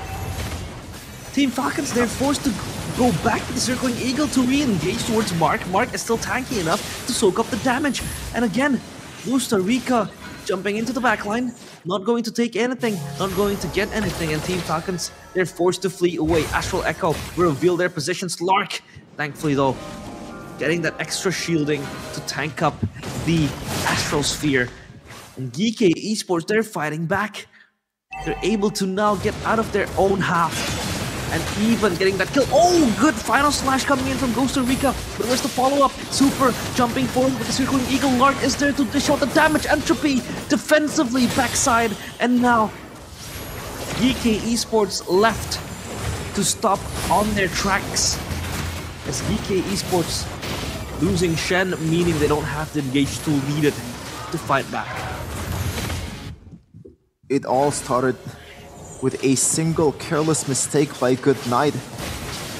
Team Falcons, they're forced to go back to the Circling Eagle to re-engage towards Mark. Mark is still tanky enough to soak up the damage. And again, Costa Rica jumping into the backline, not going to take anything, not going to get anything, and Team Falcons, they're forced to flee away. Astral Echo will reveal their positions. Lark, thankfully though, getting that extra shielding to tank up the Astral Sphere. And GK Esports, they're fighting back. They're able to now get out of their own half. And even getting that kill. Oh, good final slash coming in from Costa Rica. But where's the follow-up? Super jumping forward with the circling eagle. Lark is there to dish out the damage. Entropy defensively backside. And now GK Esports left to stop on their tracks. As GK Esports losing Shen, meaning they don't have the engage tool needed to fight back. It all started with a single careless mistake by Goodnight.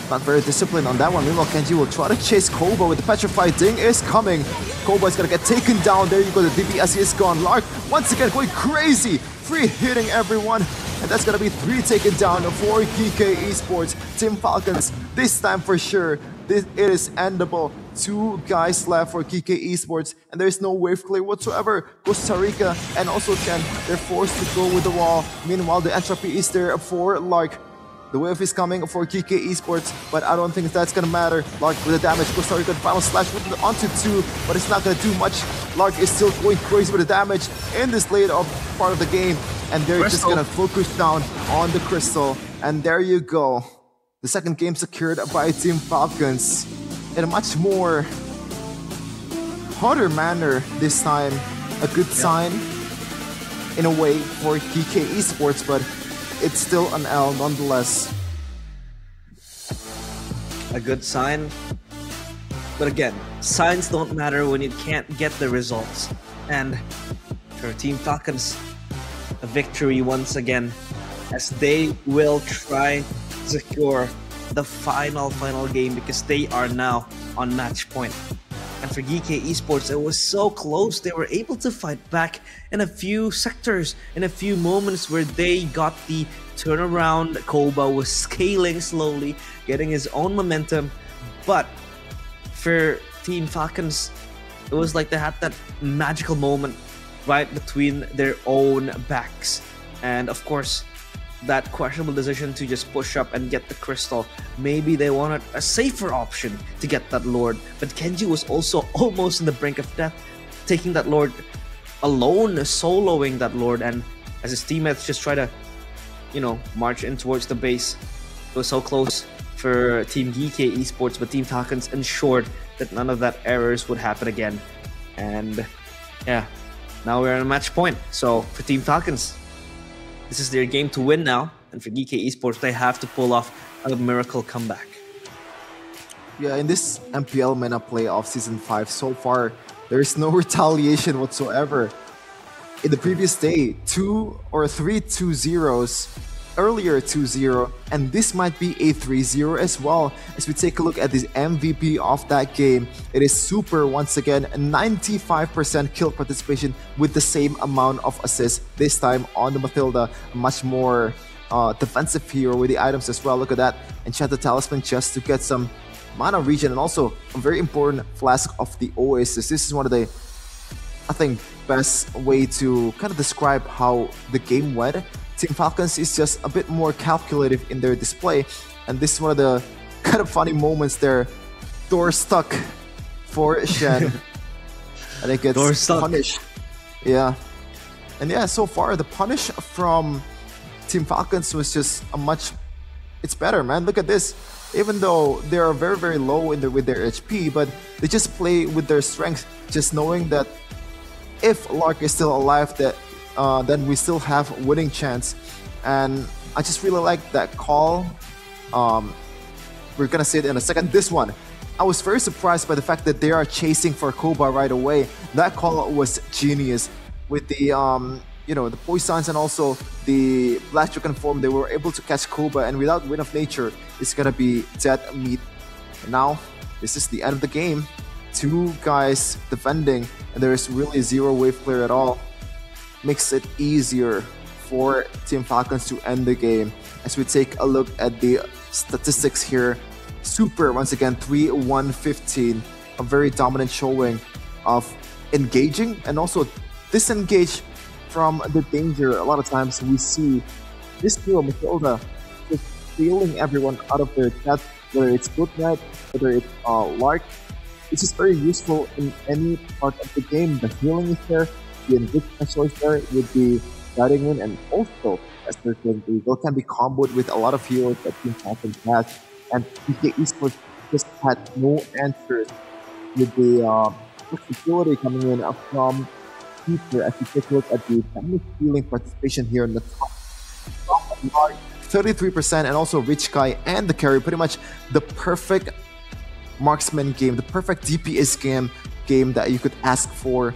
Not very disciplined on that one. Meanwhile, Kenji will try to chase Koba with the Petrified Ding is coming. Koba is gonna get taken down. There you go, the DPS is gone. Lark once again going crazy, free hitting everyone. And that's gonna be 3 taken down for GK Esports. Team Falcons, this time for sure, it is endable. 2 guys left for GK Esports, and there's no wave clear whatsoever. Costa Rica and also Shen, they're forced to go with the wall. Meanwhile, the entropy is there for Lark. The wave is coming for GK Esports, but I don't think that's gonna matter. Lark with the damage. Costa Rica final slash with onto 2, but it's not gonna do much. Lark is still going crazy with the damage in this late part of the game, and they're just gonna focus down on the crystal. And there you go. The second game secured by Team Falcons in a much more harder manner this time. A good sign in a way for GK Esports, but it's still an L nonetheless. A good sign. But again, signs don't matter when you can't get the results. And for Team Falcons, a victory once again, as they will try to secure the final game because they are now on match point. And for GK Esports, it was so close. They were able to fight back in a few sectors, in a few moments where they got the turnaround. Koba was scaling slowly, getting his own momentum. But for Team Falcons, it was like they had that magical moment right between their own backs. And of course, that questionable decision to just push up and get the crystal. Maybe they wanted a safer option to get that Lord, but Kenji was also almost in the brink of death, taking that Lord alone, soloing that Lord, and as his teammates just try to, you know, march in towards the base. It was so close for Team GK Esports, but Team Falcons ensured that none of that errors would happen again. And yeah, now we're at a match point. So for Team Falcons, this is their game to win now, and for GK Esports, they have to pull off a miracle comeback. Yeah, in this MPL MENA playoff Season 5, so far, there is no retaliation whatsoever. In the previous day, 2 or 3 2-0s, earlier 2-0, and this might be a 3-0 as well. As we take a look at the MVP of that game, it is Super once again, 95% kill participation with the same amount of assists, this time on the Mathilda, a much more defensive hero with the items as well. Look at that, Enchanted Talisman just to get some mana regen, and also a very important Flask of the Oasis. This is one of the, I think, best way to kind of describe how the game went. Team Falcons is just a bit more calculative in their display, and this is one of the kind of funny moments there. Door stuck for Shen. And it gets punished. Yeah. And yeah, so far the punish from Team Falcons was just a much... It's better, man. Look at this. Even though they are very, very low in with their HP, but they just play with their strength, just knowing that if Lark is still alive, that then we still have a winning chance. And I just really like that call. We're gonna see it in a second. This one, I was very surprised by the fact that they are chasing for Koba right away. That call was genius. With the you know, the poisons and also the Blast Dragon form, they were able to catch Koba, and without Wind of Nature, it's gonna be dead meat. And now, this is the end of the game. 2 guys defending, and there is really 0 wave clear at all. Makes it easier for Team Falcons to end the game. As we take a look at the statistics here, Super once again 3-1-15, a very dominant showing of engaging and also disengage from the danger. A lot of times we see this hero, Matilda, just stealing everyone out of their death, whether it's Goodnight, whether it's Lark. It's just very useful in any part of the game. The healing is there, the enrichment is there with the guiding wind, and also as their Eagle can be comboed with a lot of heroes that Team Falcons has. And PK Esports just had no answers with the flexibility coming in from Peter as you take a look at the damage dealing participation here in the top. 33%, and also Rich Guy and the carry, pretty much the perfect marksman game, the perfect DPS game that you could ask for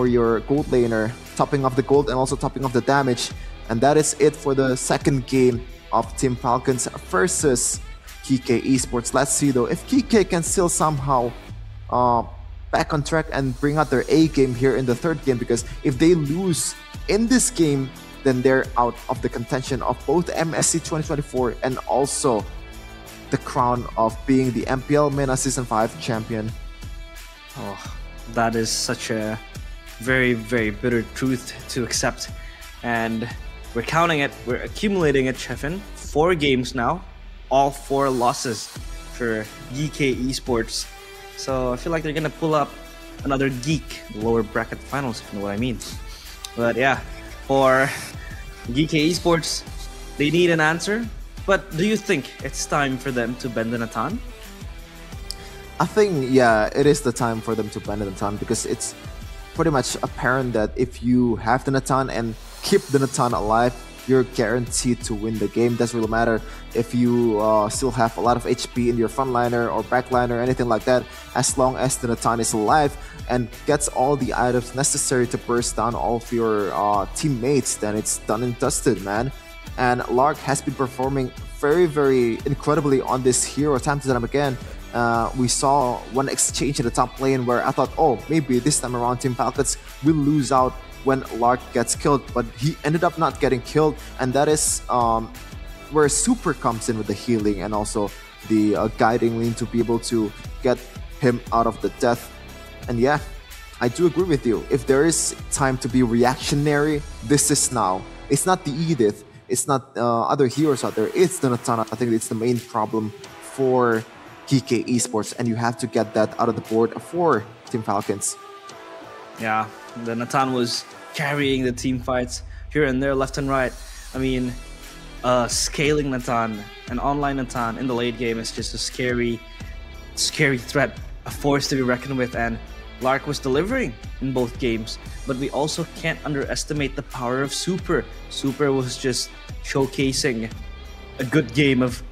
your gold laner, topping off the gold and also topping off the damage. And that is it for the second game of Team Falcons versus KK Esports. Let's see though if KK can still somehow back on track and bring out their A game here in the third game, because if they lose in this game, then they're out of the contention of both MSC 2024 and also the crown of being the MPL MENA Season 5 champion. Oh, that is such a very, very bitter truth to accept. And we're counting it, we're accumulating it, Chefin. 4 games now, all 4 losses for GK Esports. So I feel like they're gonna pull up another geek lower bracket finals, if you know what I mean. But yeah, for GK Esports, they need an answer. But do you think it's time for them to bend the Natan? I think, yeah, it is the time for them to bend the Natan, because it's pretty much apparent that if you have the Natan and keep the Natan alive, you're guaranteed to win the game. Doesn't really matter if you still have a lot of HP in your frontliner or backliner or anything like that. As long as the Natan is alive and gets all the items necessary to burst down all of your teammates, then it's done and dusted, man. And Lark has been performing very, very incredibly on this hero time to time again. We saw one exchange in the top lane where I thought, oh, maybe this time around Team Falcons will lose out when Lark gets killed, but he ended up not getting killed, and that is where Super comes in with the healing and also the guiding lane to be able to get him out of the death. And yeah, I do agree with you. If there is time to be reactionary, this is now. It's not the Edith, it's not other heroes out there, it's the Natana. I think it's the main problem for KK Esports, and you have to get that out of the board for Team Falcons. Yeah, the Natan was carrying the team fights here and there, left and right. I mean, scaling Natan, an online Natan in the late game is just a scary threat, a force to be reckoned with, and Lark was delivering in both games. But we also can't underestimate the power of Super. Super was just showcasing a good game of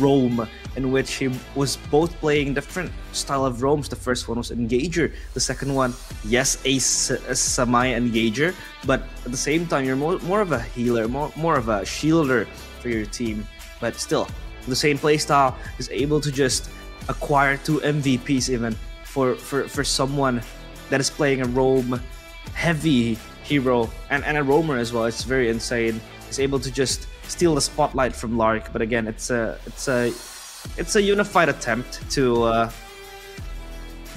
roam, in which he was both playing different style of roams. The first one was Engager. The second one, yes, a semi-Engager, but at the same time, you're more of a healer, more of a shielder for your team. But still, the same playstyle is able to just acquire 2 MVPs even for someone that is playing a roam-heavy hero and a roamer as well. It's very insane. He's able to just steal the spotlight from Lark, but again, it's a unified attempt to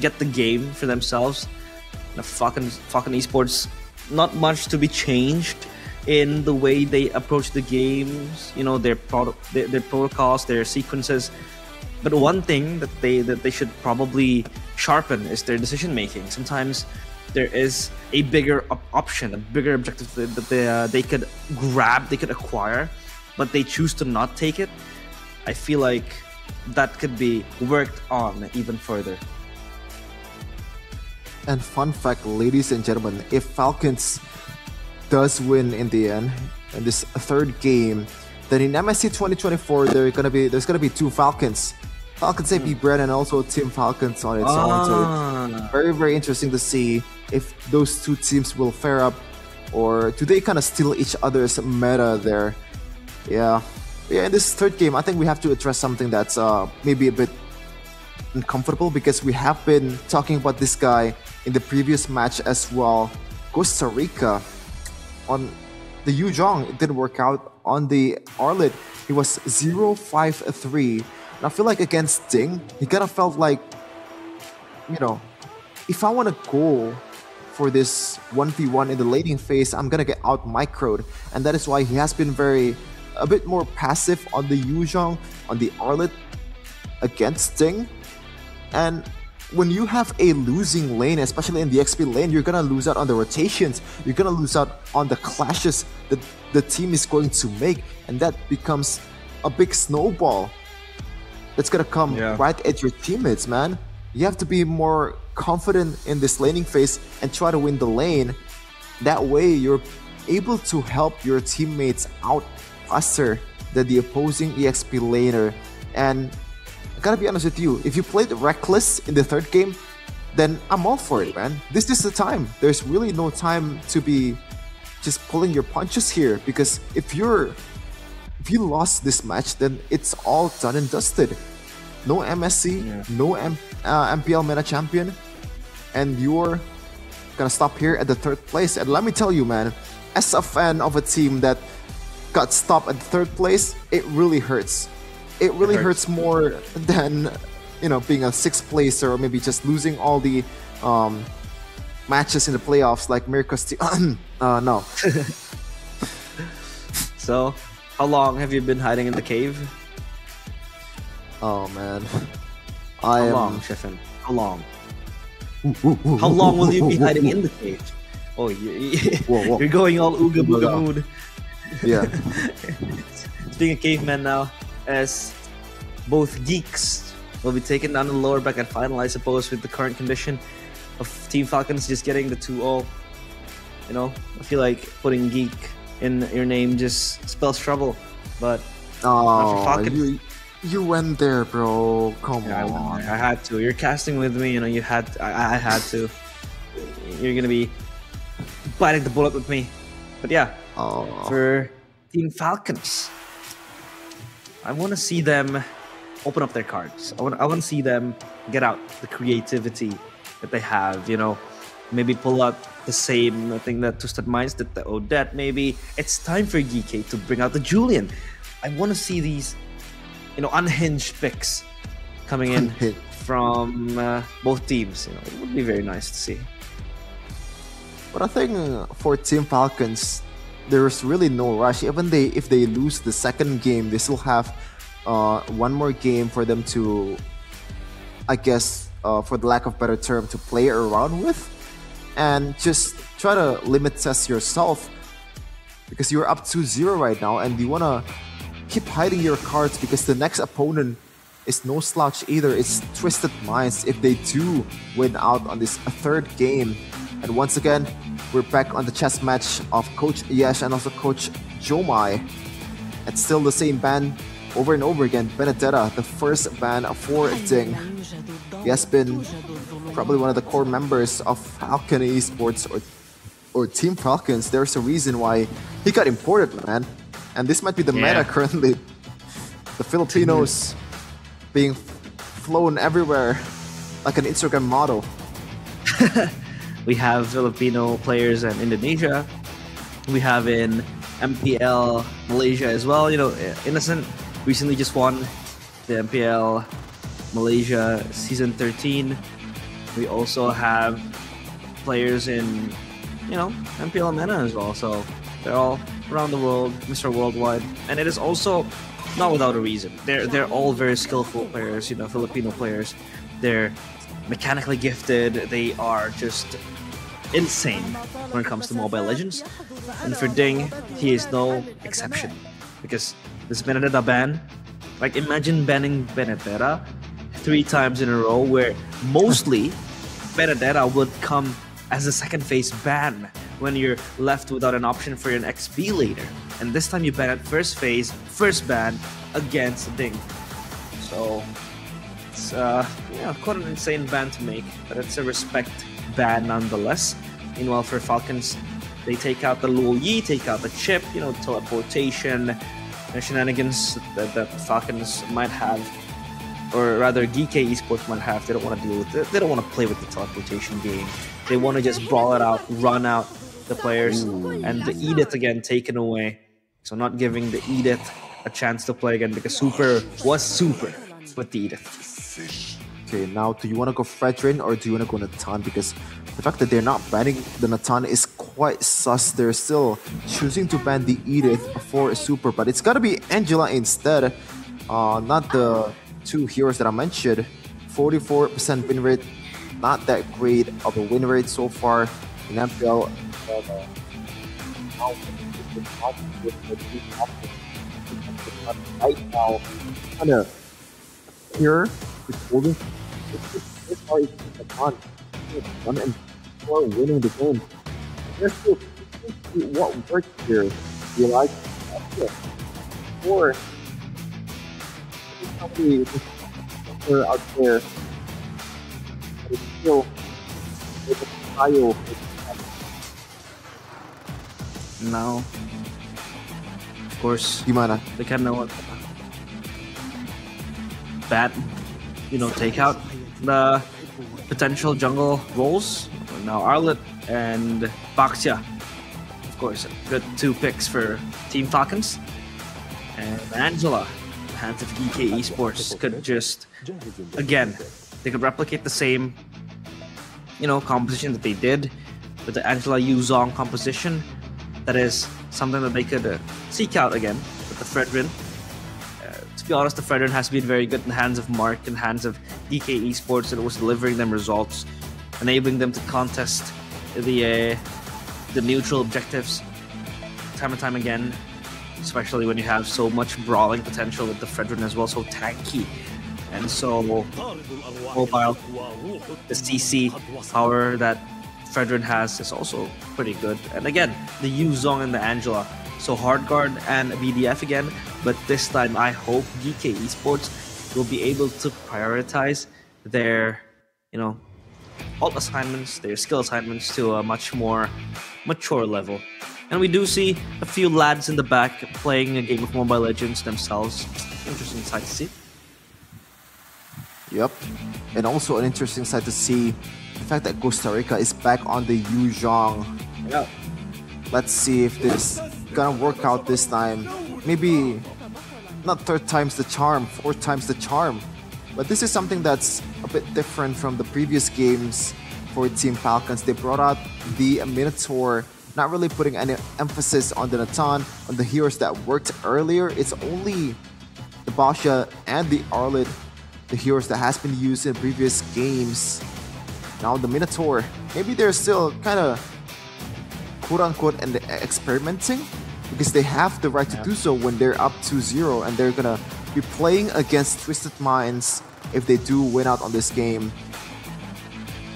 get the game for themselves. The Falcon Esports, not much to be changed in the way they approach the games. You know, their protocols, their sequences. But one thing that they should probably sharpen is their decision making. Sometimes there is a bigger option, a bigger objective that they could grab, they could acquire, but they choose to not take it. I feel like that could be worked on even further. And fun fact, ladies and gentlemen, if Falcons does win in the end in this third game, then in MSC 2024 there's gonna be 2 Falcons. Falcons AP Brand and also Team Falcons on its own. So it's very, very interesting to see if those 2 teams will fare up, or do they kind of steal each other's meta there. Yeah, in this third game, I think we have to address something that's maybe a bit uncomfortable, because we have been talking about this guy in the previous match as well. Costa Rica on the Yuzhong, it didn't work out. On the Arlet, he was 0-5-3. And I feel like against Ding, he kind of felt like, you know, if I want to go for this 1v1 in the laning phase, I'm gonna get out microed, and that is why he has been a bit more passive on the Yuzhong, on the Arlet against Sting. And when you have a losing lane, especially in the XP lane, you're gonna lose out on the rotations, you're gonna lose out on the clashes that the team is going to make, and that becomes a big snowball that's gonna come right at your teammates, man. You have to be more confident in this laning phase and try to win the lane. That way you're able to help your teammates out faster than the opposing EXP laner. And I gotta be honest with you, if you played reckless in the third game, then I'm all for it, man. This is the time. There's really no time to be just pulling your punches here, because if you lost this match, then it's all done and dusted. No MSC, no MPL MENA champion, and you're gonna stop here at the third place. And let me tell you, man, as a fan of a team that got stopped at the third place, it really hurts. It really hurts more than, you know, being a sixth placer, or maybe just losing all the matches in the playoffs like Mirko's team. No. So, how long have you been hiding in the cave? Oh man, How long, Sheffin? How long? How long will you be hiding in the cave? Oh, you're going all ooga booga mood. Yeah. Speaking of cavemen now, as both geeks will be taken down in the lower back at final, I suppose, with the current condition of Team Falcons just getting the 2-0. You know, I feel like putting geek in your name just spells trouble. But oh, Falcons, you went there, bro. Come on. I had to. You're casting with me, you know. I had to. You're gonna be biting the bullet with me. But yeah, for Team Falcons, I want to see them open up their cards. I want to see them get out the creativity that they have. You know, maybe pull out the same thing that Twisted Minds did, the Odette. Maybe it's time for GK to bring out the Julian. I want to see these, you know, unhinged picks coming in from both teams. You know, it would be very nice to see. But I think for Team Falcons, there's really no rush. Even if they lose the second game, they still have one more game for them to, I guess, for the lack of better term, to play around with, and just try to limit test yourself, because you're up 2-0 right now, and you wanna keep hiding your cards, because the next opponent is no slouch either. It's Twisted Minds if they do win out on this third game. And once again, we're back on the chess match of Coach Yesh and also Coach Jomai. It's still the same ban over and over again. Benedetta, the first ban for Ding. He has been probably one of the core members of Falcon Esports or Team Falcons. There's a reason why he got imported, man. And this might be the meta currently. The Filipinos being flown everywhere like an Instagram model. We have Filipino players in Indonesia. We have in MPL Malaysia as well. You know, Innocent recently just won the MPL Malaysia Season 13. We also have players in, you know, MPL MENA as well. So they're all around the world, Mr. Worldwide. And it is also not without a reason. They're all very skillful players, you know, Filipino players. They're mechanically gifted. They are just insane when it comes to Mobile Legends. And for Ding, he is no exception. Because this Benedetta ban, like imagine banning Benedetta 3 times in a row, where mostly Benedetta would come as a second phase ban when you're left without an option for an XP later. And this time you ban at first phase, first ban against Ding. So it's quite an insane ban to make, but it's a respect ban nonetheless. Meanwhile, for Falcons, they take out the Luo Yi, take out the chip, you know, teleportation, shenanigans that Falcons might have, or rather GK Esports might have. They don't want to deal with it. They don't want to play with the teleportation game. They want to just brawl it out, run out the players, and the Edith again taken away. So not giving the Edith a chance to play again, because Super was Super with the Edith. Okay, now do you want to go Fredrin or do you want to go Natan? Because The fact that they're not banning the Natan is quite sus. They're still choosing to ban the Edith for a super, but it's gotta be Angela instead. Not the two heroes that I mentioned. 44% win rate, not that great of a win rate so far in MPL. Right now, kind of here with holding. This far is on. And for winning the game. There's still what worked here. You like or somebody out there that is still able to trial. Now, of course, Gimana? they kind of bad, take out the potential jungle roles. Now Arlet and Baxia, of course, good 2 picks for Team Falcons. And Angela, the hands of EK Esports, could just, again, they could replicate the same, composition that they did with the Angela Yu Zong composition. That is something that they could seek out again with the Fredrin. To be honest, the Fredrin has been very good in the hands of Mark and hands of EK Esports, and it was delivering them results, enabling them to contest the neutral objectives time and time again, especially when you have so much brawling potential with the Fredrin as well, so tanky and so mobile. The CC power that Fredrin has is also pretty good. And again, the Yu Zong and the Angela. So hard guard and BDF again, but this time I hope DK Esports will be able to prioritize their, ult assignments, their skill assignments to a much more mature level. And we do see a few lads in the back playing a game of Mobile Legends themselves. Interesting sight to see. Yep. And also an interesting sight to see the fact that Costa Rica is back on the Yu Zhong. Yeah. Let's see if this gonna work out this time. Maybe not 3rd time's the charm, 4th time's the charm. But this is something that's a bit different from the previous games for Team Falcons. They brought out the Minotaur, not really putting any emphasis on the Natan, on the heroes that worked earlier. It's only the Basha and the Arlet, the heroes that has been used in previous games. Now the Minotaur, maybe they're still kind of quote-unquote and experimenting, because they have the right to do so when they're up 2-0, and they're gonna be playing against Twisted Minds if they do win out on this game.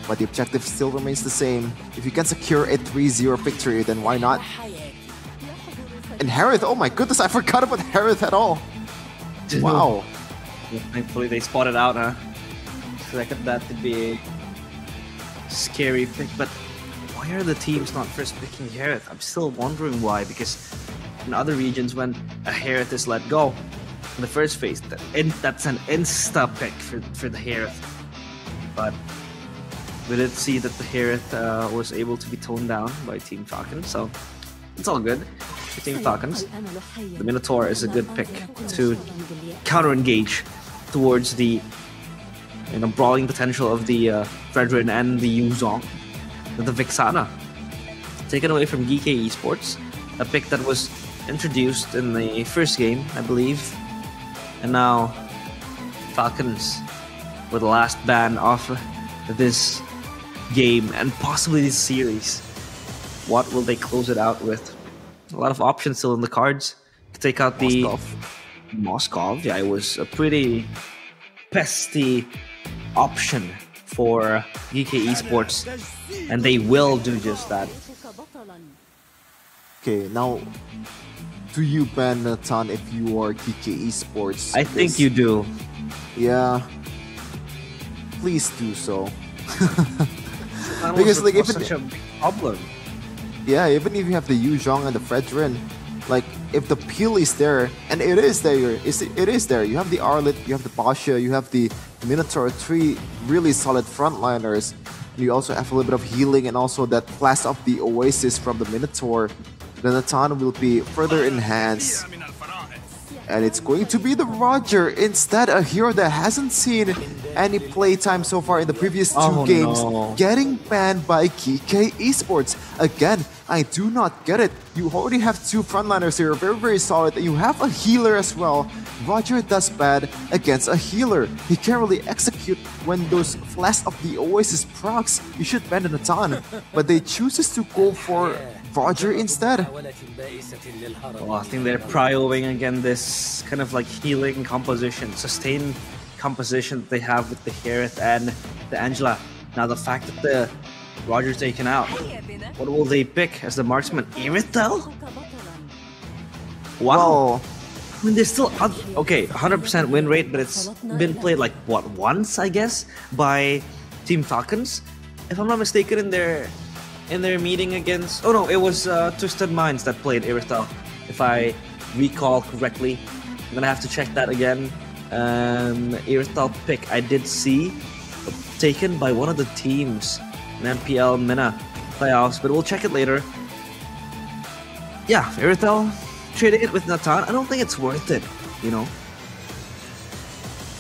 But the objective still remains the same. If you can secure a 3-0 victory, then why not? And Harith, oh my goodness, I forgot about Harith at all. Wow. Thankfully they spotted out, huh? Expected that to be a scary pick, but why are the teams not first picking Harith? I'm still wondering why, because in other regions when a Harith is let go in the first phase, that's an insta pick for the Harith. But we did see that the Harith was able to be toned down by Team Falcons, so it's all good for Team Falcons. The Minotaur is a good pick to counter-engage towards the brawling potential of the Fredrin and the Yu Zong. The Vixana, taken away from GK Esports, a pick that was introduced in the first game, I believe. And now, Falcons with the last ban of this game and possibly this series. What will they close it out with? A lot of options still in the cards. To take out the Moskov. Yeah, it was a pretty pesty option for GK Esports, and they will do just that. Okay, now, do you ban Natan if you are GK Esports? I think you do. Yeah. Please do so. Because like if such a big problem. Yeah, even if you have the Yu Zhong and the Fredrin, like if the peel is there, and it is there, it is there. You have the Arlet, you have the Basha, you have the Minotaur, 3 really solid frontliners. And you also have a little bit of healing and also that blast of the Oasis from the Minotaur. The Natan will be further enhanced. And it's going to be the Roger. Instead, a hero that hasn't seen any playtime so far in the previous two games, getting banned by GK Esports. Again, I do not get it. You already have two frontliners here, very, very solid. You have a healer as well. Roger does bad against a healer. He can't really execute when those Flash of the Oasis procs. You should ban the Natan, but they chooses to go for Roger instead. Well, I think they're prioing again this kind of like healing composition, sustained composition that they have with the Harith and the Angela. Now the fact that the Roger's taken out, what will they pick as the marksman? Irithel? Wow. I mean, there's still okay, 100% win rate, but it's been played like what, once, I guess, by Team Falcons, if I'm not mistaken, in their meeting against. Oh no, it was Twisted Minds that played Irithel, if I recall correctly. I'm gonna have to check that again. Irithel pick I did see taken by one of the teams in MPL MENA playoffs, but we'll check it later. Yeah, Irithel trading it with Natan, I don't think it's worth it, you know.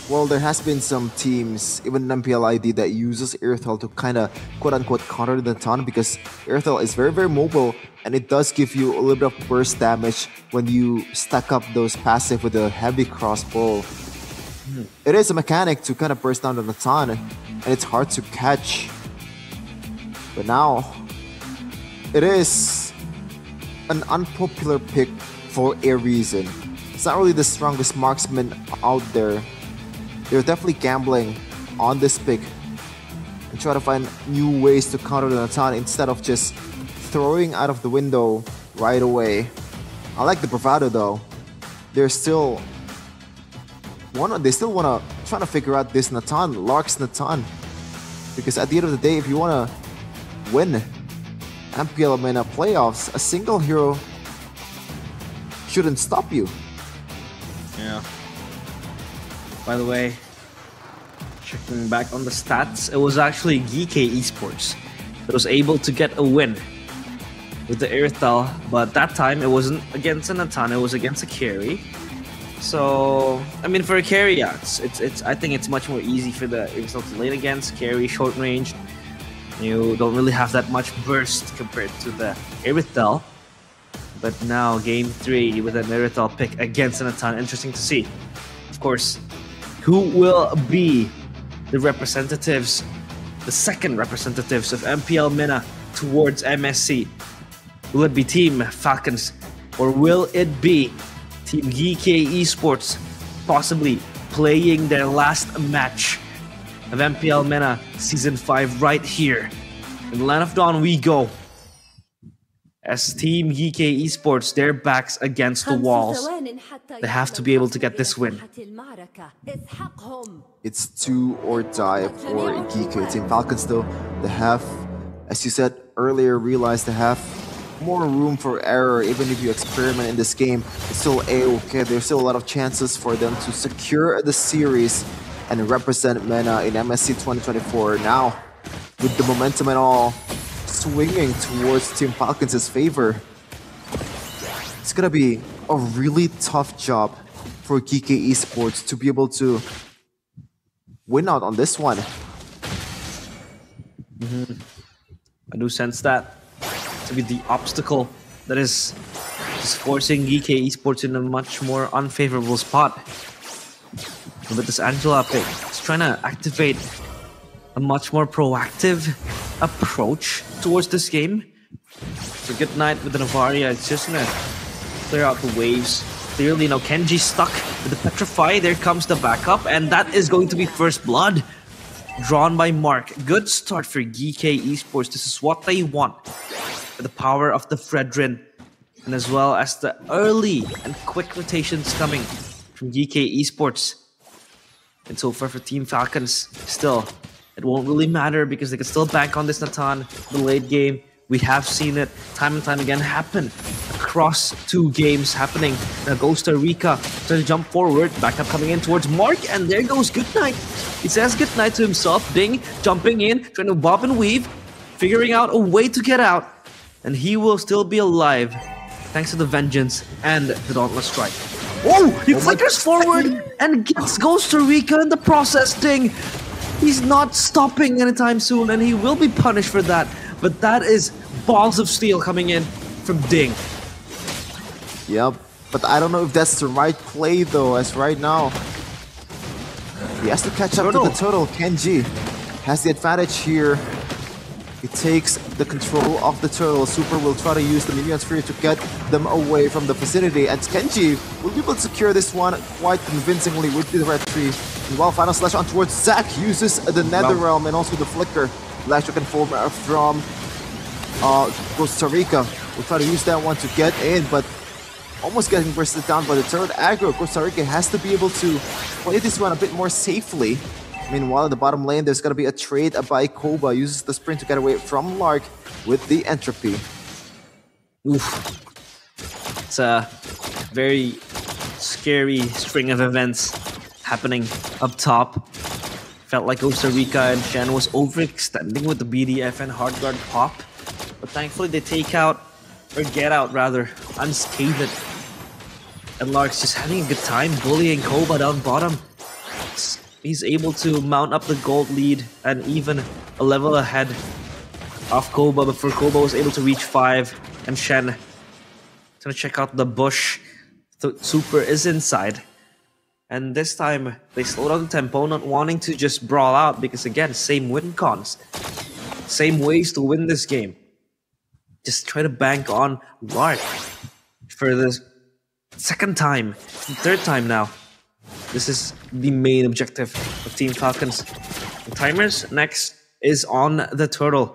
Well, there has been some teams, even MPL ID, that uses Irithel to kind of quote-unquote counter the Natan, because Irithel is very, very mobile, and it does give you a little bit of burst damage when you stack up those passive with a heavy crossbow. It is a mechanic to kind of burst down the Natan, and it's hard to catch. But now, it is an unpopular pick for a reason. It's not really the strongest marksman out there. They're definitely gambling on this pick and try to find new ways to counter the Natan instead of just throwing out of the window right away. I like the bravado though. They still wanna try to figure out this Natan, Lark's Natan. Because at the end of the day, if you wanna win MPL MENA playoffs, a single hero shouldn't stop you. Yeah. By the way, checking back on the stats, it was actually GK Esports that was able to get a win with the Irithel, but that time it wasn't against a Natan, it was against a carry. So, I mean, for a carry, yeah, it's I think it's much more easy for the Irithel to lane against, carry, short range. You don't really have that much burst compared to the Irithel. But now, game 3 with an Irithel pick against a Natan, interesting to see. Of course, who will be the representatives, the second representatives of MPL MENA towards MSC? Will it be Team Falcons, or will it be Team GK Esports possibly playing their last match of MPL MENA Season 5 right here in Land of Dawn we go? As Team GK Esports, their backs against the walls. They have to be able to get this win. It's do or die for GK. Team Falcons though, they have, as you said earlier, realized they have more room for error. Even if you experiment in this game, it's still a-okay. There's still a lot of chances for them to secure the series and represent MENA in MSC 2024. Now, with the momentum and all swinging towards Team Falcons' favor, it's gonna be a really tough job for GK Esports to be able to win out on this one. I do sense that to be the obstacle that is just forcing GK Esports in a much more unfavorable spot. But this Angela pick is trying to activate a much more proactive approach towards this game. So good night with the Navaria. It's just gonna clear out the waves. Clearly, now Kenji's stuck with the Petrify. There comes the backup, and that is going to be first blood drawn by Mark. Good start for GK Esports. This is what they want. The power of the Fredrin, and as well as the early and quick rotations coming from GK Esports. And so far for Team Falcons, still, it won't really matter because they can still bank on this Natan. The late game, we have seen it time and time again happen across two games happening. Now goes to Rika to jump forward, backup coming in towards Mark, and there goes Goodnight. He says goodnight to himself, Ding jumping in, trying to bob and weave, figuring out a way to get out, and he will still be alive thanks to the Vengeance and the Dauntless Strike. Oh, he flickers forward and gets Costa Rica in the process. Ding. He's not stopping anytime soon, and he will be punished for that. But that is balls of steel coming in from Ding. Yep, but I don't know if that's the right play though, as right now he has to catch up to the turtle. Kenji has the advantage here. He takes the control of the turtle. Super will try to use the minion sphere to get them away from the vicinity, and Kenji will be able to secure this one quite convincingly with the red tree. And while final slash on towards Zack uses the Nether Realm and also the flicker. Electric and form from Costa Rica. Will try to use that one to get in, but almost getting bursted down by the third aggro. Costa Rica has to be able to play this one a bit more safely. Meanwhile, in the bottom lane, there's going to be a trade by Koba. Uses the sprint to get away from Lark with the entropy. Oof. It's a very scary string of events happening up top. Felt like Costa Rica and Shen was overextending with the BDF and hard guard pop. But thankfully they take out, or get out rather, unscathed. And Lark's just having a good time bullying Koba down bottom. He's able to mount up the gold lead and even a level ahead of Koba before Koba was able to reach 5. And Shen gonna check out the bush. Super is inside. And this time they slow down the tempo, not wanting to just brawl out because again, same win cons. Same ways to win this game. Just try to bank on Lark for the second time, third time now. This is the main objective of Team Falcons. The timers next is on the turtle.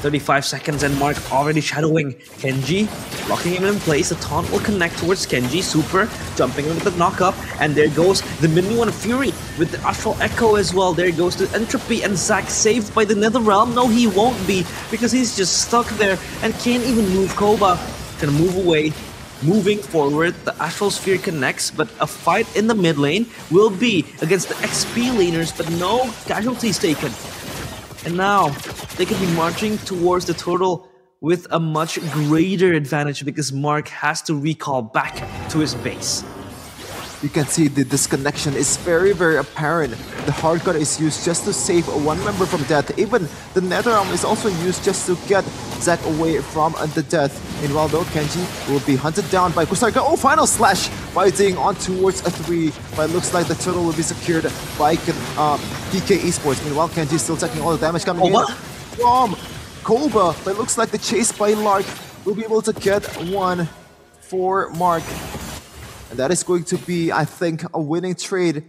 35 seconds and Mark already shadowing Kenji, locking him in place. The taunt will connect towards Kenji. Super jumping in with the knock-up, and there goes the mini one Fury with the Astral Echo as well. There goes the Entropy, and Zack saved by the Nether Realm. No, he won't be, because he's just stuck there and can't even move. Koba can move away. Moving forward, the Astral Sphere connects, but a fight in the mid lane will be against the XP laners, but no casualties taken. And now, they can be marching towards the turtle with a much greater advantage because Mark has to recall back to his base. You can see the disconnection is very, very apparent. The hard guard is used just to save one member from death. Even the Nether Realm is also used just to get Zack away from the death. Meanwhile though, Kenji will be hunted down by Costa Rica. Oh, final slash fighting on towards a 3. But it looks like the turtle will be secured by PK Esports. Meanwhile, Kenji is still taking all the damage coming in from Koba. But it looks like the chase by Lark will be able to get one for Mark. And that is going to be, I think, a winning trade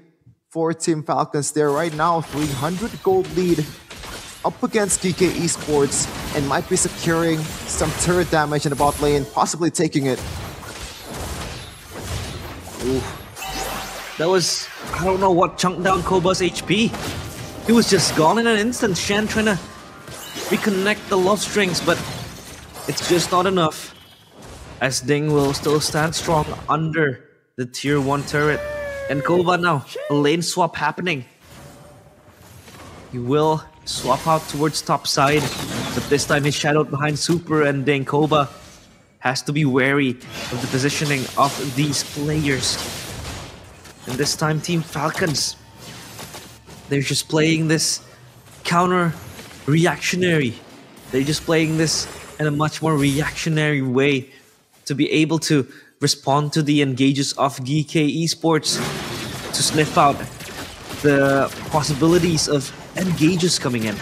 for Team Falcons. They're right now 300 gold lead up against GK Esports and might be securing some turret damage in the bot lane, possibly taking it. Ooh. That was, I don't know what chunked down Koba's HP. He was just gone in an instant. Shen trying to reconnect the love strings, but it's just not enough. As Ding will still stand strong under the tier 1 turret. And Koba now, a lane swap happening. He will swap out towards top side, but this time he's shadowed behind Super, and Ding Koba has to be wary of the positioning of these players. And this time Team Falcons, they're just playing this counter reactionary. They're just playing this in a much more reactionary way to be able to respond to the engages of GK Esports, to sniff out the possibilities of engages coming in.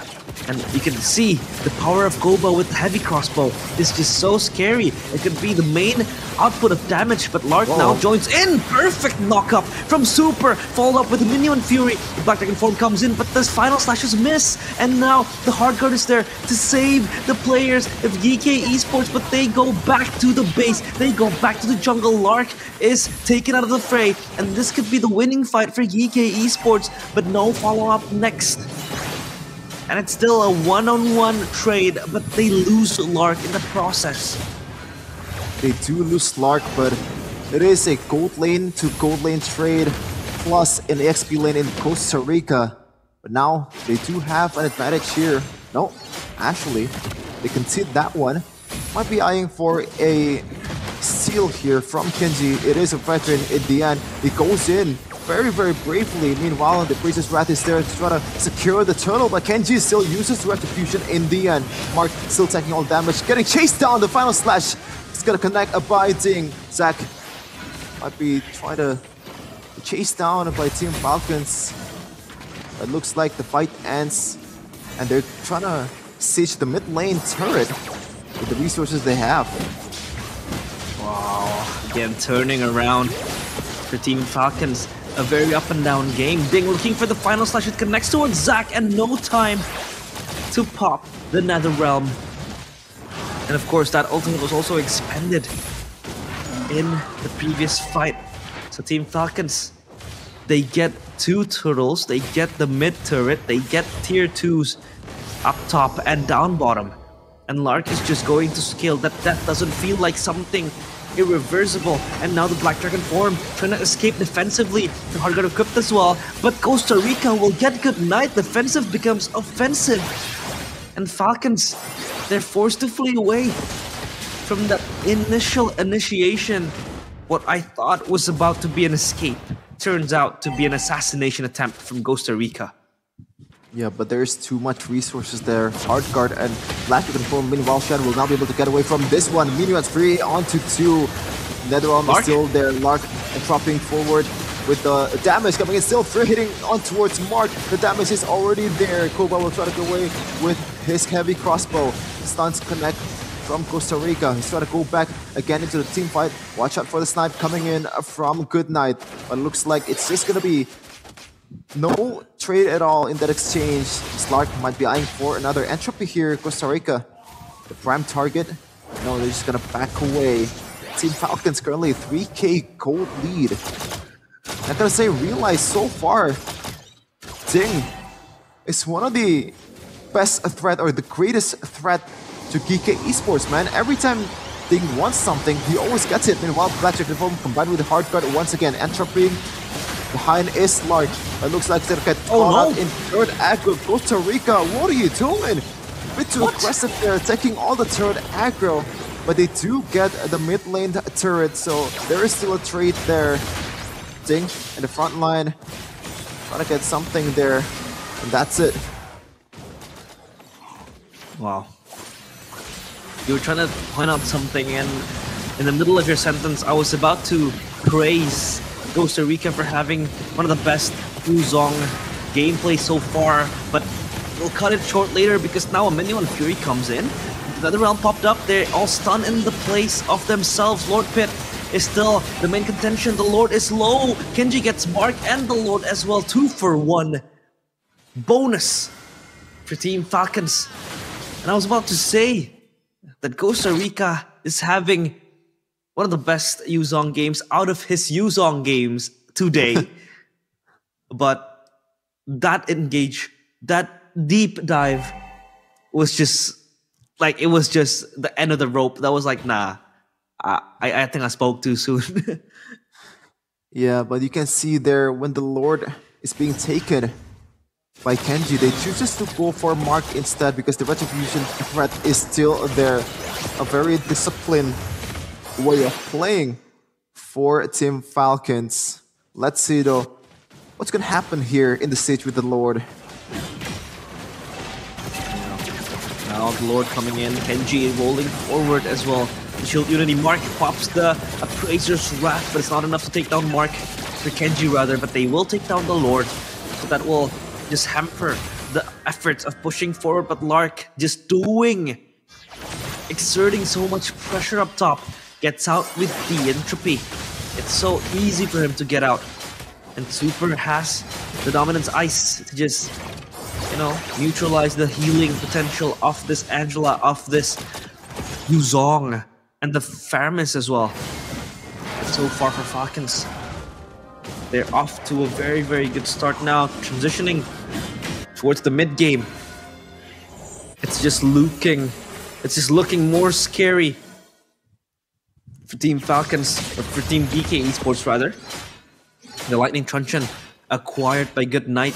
And you can see the power of Koba with the heavy crossbow is just so scary. It could be the main output of damage, but Lark now joins in. Perfect knock-up from Super, followed up with the Minion Fury. The Black Dragon form comes in, but this final slashes miss. And now the hard guard is there to save the players of GK Esports, but they go back to the base. They go back to the jungle. Lark is taken out of the fray, and this could be the winning fight for GK Esports, but no follow-up next. And it's still a one-on-one trade, but they lose Lark in the process. They do lose Lark, but it is a gold lane to gold lane trade, plus an XP lane in Costa Rica. But now they do have an advantage here. No, actually, they concede that one. Might be eyeing for a steal here from Kenji. It is a veteran in the end. He goes in very, very bravely. Meanwhile, the Priestess Wrath is there to try to secure the turtle, but Kenji still uses Retribution in the end. Mark still taking all damage, getting chased down. The final slash is gonna connect, abiding. Zack might be trying to chase down by Team Falcons. It looks like the fight ends, and they're trying to siege the mid lane turret with the resources they have. Wow, again turning around for Team Falcons. A very up and down game. Ding looking for the final slash. It connects towards Zack and no time to pop the Nether Realm. And of course that ultimate was also expended in the previous fight. So Team Falcons, they get 2 turtles, they get the mid turret, they get tier 2s up top and down bottom. And Lark is just going to scale. That doesn't feel like something irreversible. And now the Black Dragon form trying to escape defensively. The hard guard equipped as well. But Costa Rica will get good night. Defensive becomes offensive. And Falcons, they're forced to flee away from that initial initiation. What I thought was about to be an escape turns out to be an assassination attempt from Costa Rica. Yeah, but there's too much resources there. Hard guard and Black Dragon form. Meanwhile, Shen will not be able to get away from this one. Minu at 3 onto 2. Netherrealm is still there. Lark dropping forward with the damage coming in. Still free hitting on towards Mark. The damage is already there. Koba will try to go away with his heavy crossbow. Stuns connect from Costa Rica. He's trying to go back again into the team fight. Watch out for the snipe coming in from Goodnight. But it looks like it's just going to be no trade at all in that exchange. Slark might be eyeing for another entropy here. Costa Rica, the prime target. No, they're just gonna back away. Team Falcons currently 3k gold lead. I'm gonna say Realize so far, Ding is one of the best threat or the greatest threat to GK Esports, man. Every time Ding wants something, he always gets it. Meanwhile, Black Dragon form combined with the hard guard once again. Entropy behind is Lark. It looks like they're get caught out in third aggro. Costa Rica, what are you doing? Bit too aggressive there, taking all the third aggro. But they do get the mid lane turret, so there is still a trade there. Ding in the front line, trying to get something there, and that's it. Wow. You were trying to point out something, and in the middle of your sentence, I was about to praise Costa Rica for having one of the best Wuzong gameplay so far, but we'll cut it short later because now a Minion and Fury comes in. The other realm popped up, they're all stunned in the place of themselves. Lord Pit is still the main contention, the Lord is low. Kenji gets Mark and the Lord as well, 2 for 1. Bonus for Team Falcons. And I was about to say that Costa Rica is having one of the best Yuzong games out of his Yuzong games today. But that engage, that deep dive was just like, it was just the end of the rope. That was like, nah, I think I spoke too soon. Yeah, but you can see there when the Lord is being taken by Kenji, they chooses to go for Mark instead because the retribution threat is still there. A very disciplined way of playing for Team Falcons. Let's see though, what's gonna happen here in the stage with the Lord. Now the Lord coming in, Kenji rolling forward as well. The Shield Unity Mark pops the Appraiser's Wrath, but it's not enough to take down Mark, for Kenji rather, but they will take down the Lord. So that will just hamper the efforts of pushing forward, but Lark just exerting so much pressure up top, gets out with the entropy. It's so easy for him to get out. And Super has the Dominance Ice to just, you know, neutralize the healing potential of this Angela, of this Yuzong, and the Faramis as well. But so far for Falcons, they're off to a very, very good start now, transitioning towards the mid game. It's just looking more scary for Team Falcons, or for Team DK Esports rather. The Lightning Truncheon, acquired by Good Night,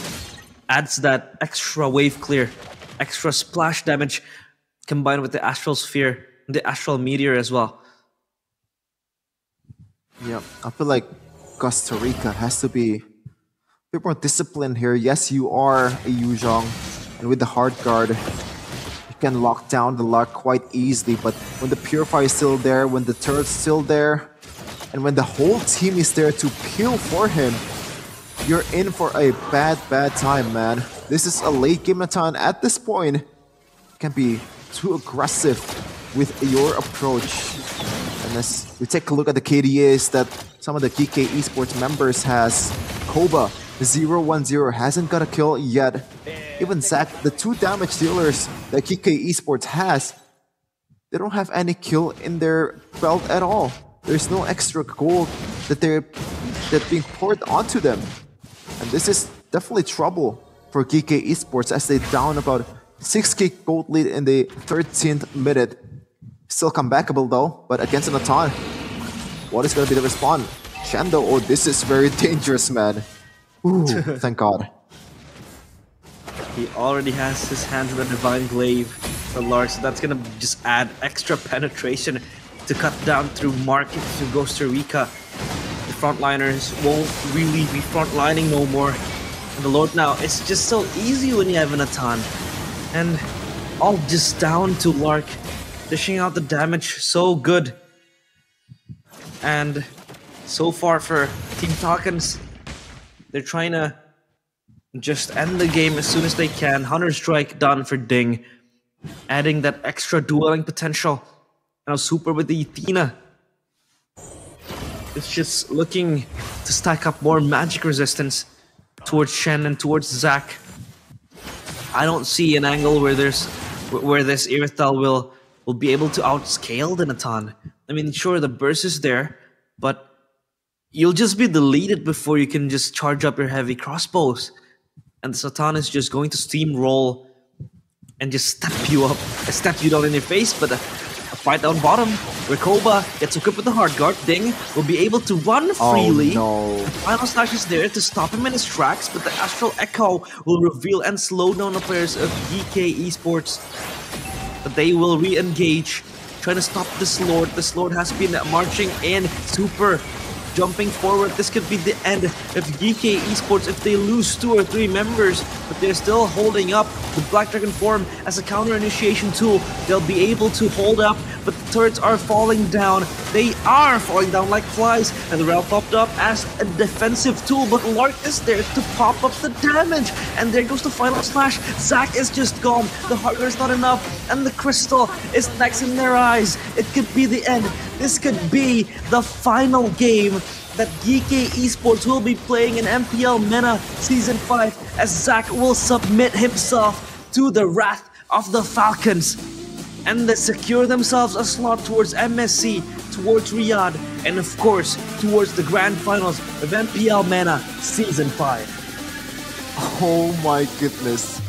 adds that extra wave clear, extra splash damage, combined with the Astral Sphere and the Astral Meteor as well. Yeah, I feel like Costa Rica has to be a bit more disciplined here. Yes, you are a Yuzhong, and with the hard guard, you can lock down the lock quite easily. But when the Purify is still there, when the turret's still there, and when the whole team is there to peel for him, you're in for a bad time, man. This is a late game Natan. At this point, you can be too aggressive with your approach. And as we take a look at the KDAs that some of the GK Esports members has, Koba 0-1-0 hasn't got a kill yet. Even Zac, the 2 damage dealers that GK Esports has, they don't have any kill in their belt at all. There's no extra gold that's being poured onto them. And this is definitely trouble for GK Esports as they down about 6k gold lead in the 13th minute. Still comebackable though, but against Natan, what is going to be the response? Shando, oh, this is very dangerous, man. Ooh, thank God. He already has his hands on the Divine Glaive for Lark, so that's going to just add extra penetration to cut down through market to Costa Rica. The frontliners won't really be frontlining no more. And the Lord now, it's just so easy when you have an Natan. And all just down to Lark, dishing out the damage so good. And so far for Team Falcons, they're trying to just end the game as soon as they can. Hunter Strike done for Ding, adding that extra dueling potential. Now Super with the Athena. It's just looking to stack up more magic resistance towards Shen and towards Zac. I don't see an angle where this Irithel will be able to outscale the Natan. I mean, sure, the burst is there, but you'll just be deleted before you can just charge up your heavy crossbows. And the Satan is just going to steamroll and just step you down in your face. But a fight down bottom, where Koba gets equipped with the hard guard. Ding will be able to run freely. Oh, no. The final slash is there to stop him in his tracks, but the Astral Echo will reveal and slow down the players of GK Esports. But they will re-engage, trying to stop this Lord. This Lord has been marching in, Super jumping forward. This could be the end of GK Esports if they lose 2 or 3 members, but they're still holding up. The Black Dragon form as a counter initiation tool, they'll be able to hold up, but the turrets are falling down. They are falling down like flies, and the Rail popped up as a defensive tool, but Lark is there to pop up the damage, and there goes the final slash. Zac is just gone, the hardware is not enough, and the crystal is next in their eyes. It could be the end. This could be the final game that GK Esports will be playing in MPL MENA Season 5 as Zac will submit himself to the wrath of the Falcons. And they secure themselves a slot towards MSC, towards Riyadh, and of course, towards the grand finals of MPL MENA Season 5. Oh my goodness.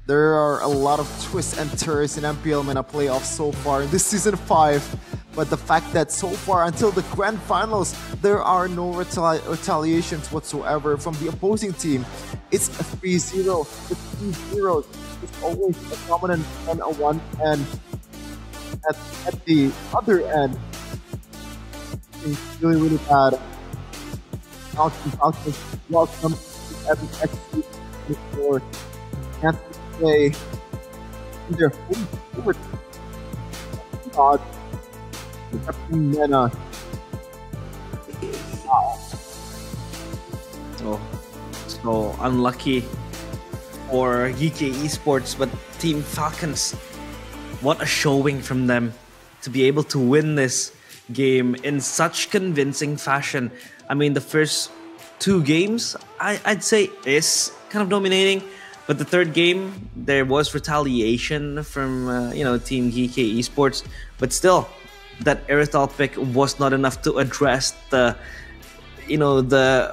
There are a lot of twists and turns in MPL MENA playoffs so far in this Season 5. But the fact that so far until the grand finals, there are no retaliations whatsoever from the opposing team. It's a 3-0, it's 2-0. It's always a dominant and a 1, and at the other end, it's really bad. Falcons, welcome to every XP can't play in their home court. God. MENA. Wow. Oh, so unlucky for GK Esports, but Team Falcons, what a showing from them to be able to win this game in such convincing fashion. I mean, the first 2 games, I'd say is kind of dominating, but the third game, there was retaliation from, Team GK Esports, but still, that Irithel pick was not enough to address the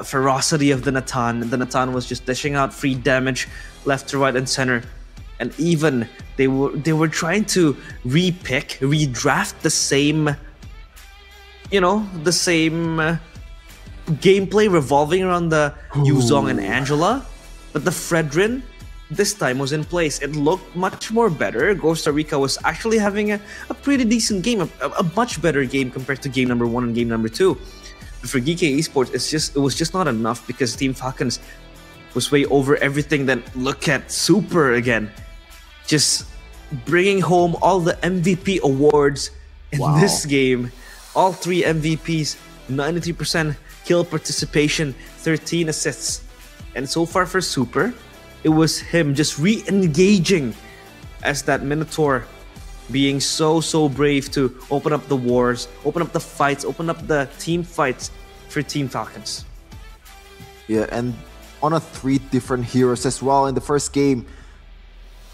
ferocity of the Natan. The Natan was just dishing out free damage left to right and center, and even they were trying to redraft the same, gameplay revolving around the Yuzong and Angela, but the Fredrin this time was in place. It looked much more better. Costa Rica was actually having a pretty decent game, a much better game compared to game number 1 and game number 2. But for GK Esports, it was just not enough because Team Falcons was way over everything. Then look at Super again, just bringing home all the MVP awards in this game. All 3 MVPs, 93% kill participation, 13 assists. And so far for Super, it was him just re-engaging as that Minotaur, being so brave to open up the wars, open up the fights, open up the team fights for Team Falcons. Yeah, and on a 3 different heroes as well. In the first game,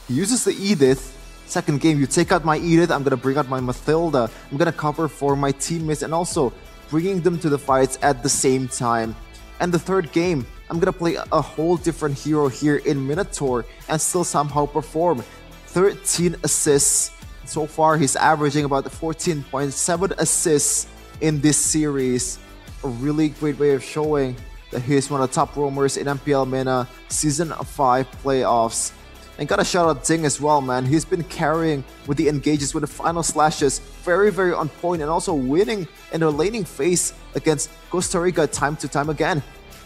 he uses the Edith. Second game, you take out my Edith, I'm gonna bring out my Mathilda. I'm gonna cover for my teammates and also bringing them to the fights at the same time. And the third game, I'm gonna play a whole different hero here in Minotaur and still somehow perform. 13 assists. So far, he's averaging about 14.7 assists in this series. A really great way of showing that he's one of the top roamers in MPL MENA Season 5 playoffs. And gotta shout out Ding as well, man. He's been carrying with the engages, with the final slashes. Very on point, and also winning in the laning phase against Costa Rica time to time again.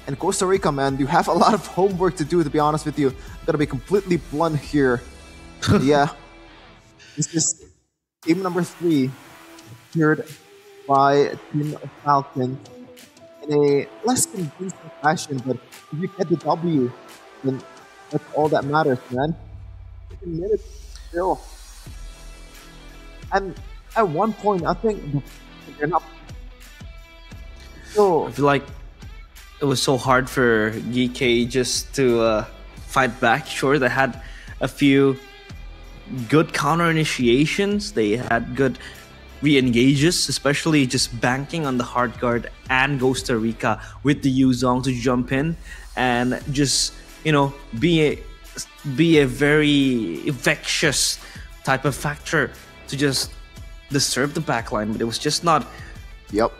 And Costa Rica, man, you have a lot of homework to do, to be honest with you. I'm gonna be completely blunt here. Yeah. This is game number 3, secured by Team Falcon in a less convincing fashion, but if you get the W, then that's all that matters, man. 15 minutes still. And at one point, I think they're not. So I feel like it was so hard for GK just to fight back. Sure, they had a few good counter initiations. They had good re-engages, especially just banking on the hard guard and Costa Rica with the Yuzong to jump in and just, you know, be a very infectious type of factor to just disturb the backline. But it was just not. Yep.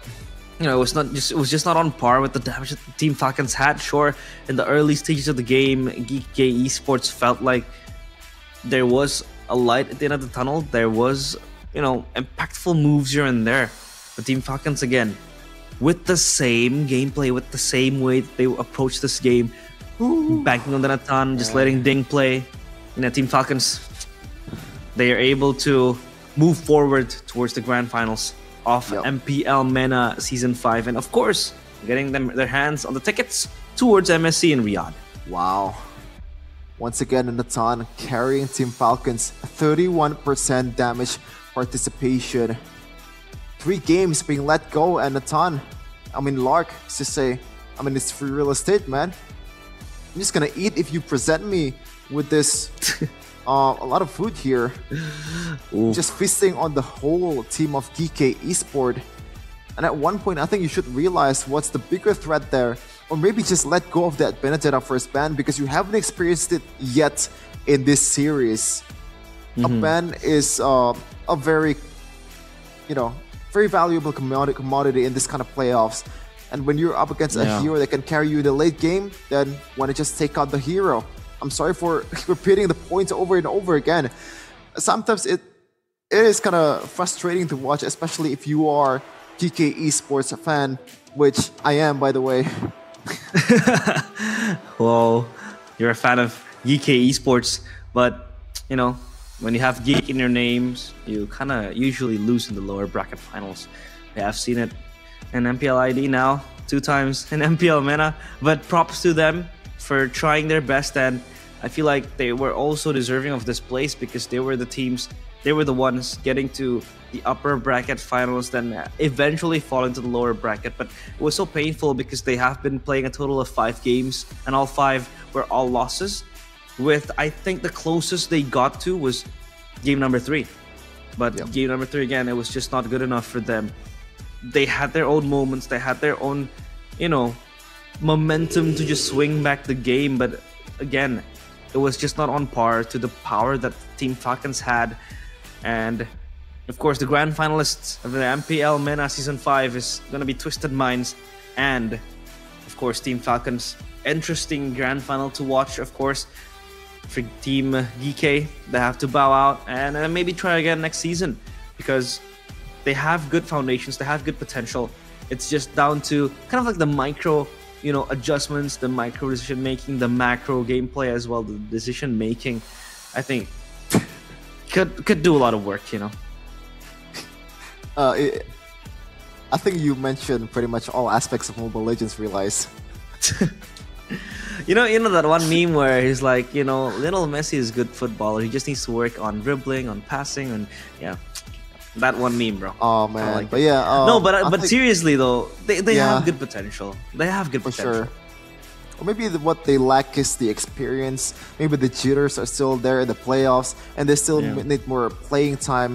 You know, it was just not on par with the damage that the Team Falcons had. Sure, in the early stages of the game, GK Esports felt like there was a light at the end of the tunnel. There was, you know, impactful moves here and there. But Team Falcons, again, with the same gameplay, with the same way that they approach this game, banking on the Natan, just letting Ding play. You know, Team Falcons, they are able to move forward towards the grand finals of MPL MENA Season 5. And of course, getting their hands on the tickets towards MSC in Riyadh. Wow. Once again, Natan carrying Team Falcons, 31% damage participation. 3 games being let go, and Natan, Lark, to say, it's free real estate, man. I'm just gonna eat if you present me with this, a lot of food here. Just feasting on the whole team of GK Esport. And at one point, I think you should realize what's the bigger threat there. Or maybe just let go of that Benedetta first ban, because you haven't experienced it yet in this series. A ban is a very, very valuable commodity in this kind of playoffs. And when you're up against a hero that can carry you in the late game, then why not just take out the hero? I'm sorry for repeating the points over and over again. Sometimes it is kind of frustrating to watch, especially if you are GK Esports fan, which I am, by the way. Well, you're a fan of GK Esports, but when you have geek in your names, you kind of usually lose in the lower bracket finals. Yeah, I've seen it in MPL ID now 2 times in MPL MENA, but props to them for trying their best. And I feel like they were also deserving of this place, because they were the ones getting to the upper bracket finals, then eventually fall into the lower bracket. But it was so painful because they have been playing a total of 5 games, and all 5 were all losses. With, I think, the closest they got to was game number 3. But game number 3, again, it was just not good enough for them. They had their own moments, they had their own, momentum to just swing back the game. But again, it was just not on par to the power that Team Falcons had. And of course, the grand finalists of the MPL MENA Season 5 is going to be Twisted Minds and, of course, Team Falcons. Interesting grand final to watch, of course. For Team GK, they have to bow out and maybe try again next season, because they have good foundations, they have good potential. It's just down to kind of like the micro, adjustments, the micro decision making, the macro gameplay as well, the decision making. I think could do a lot of work, I think you mentioned pretty much all aspects of Mobile Legends, realize. You know that one meme where he's like, little Messi is a good footballer. He just needs to work on dribbling, on passing, and yeah, that one meme, bro. Oh man, like but yeah. No, but seriously though, they have good potential. They have good for potential. sure. Or maybe what they lack is the experience. Maybe the jitters are still there in the playoffs, and they still need more playing time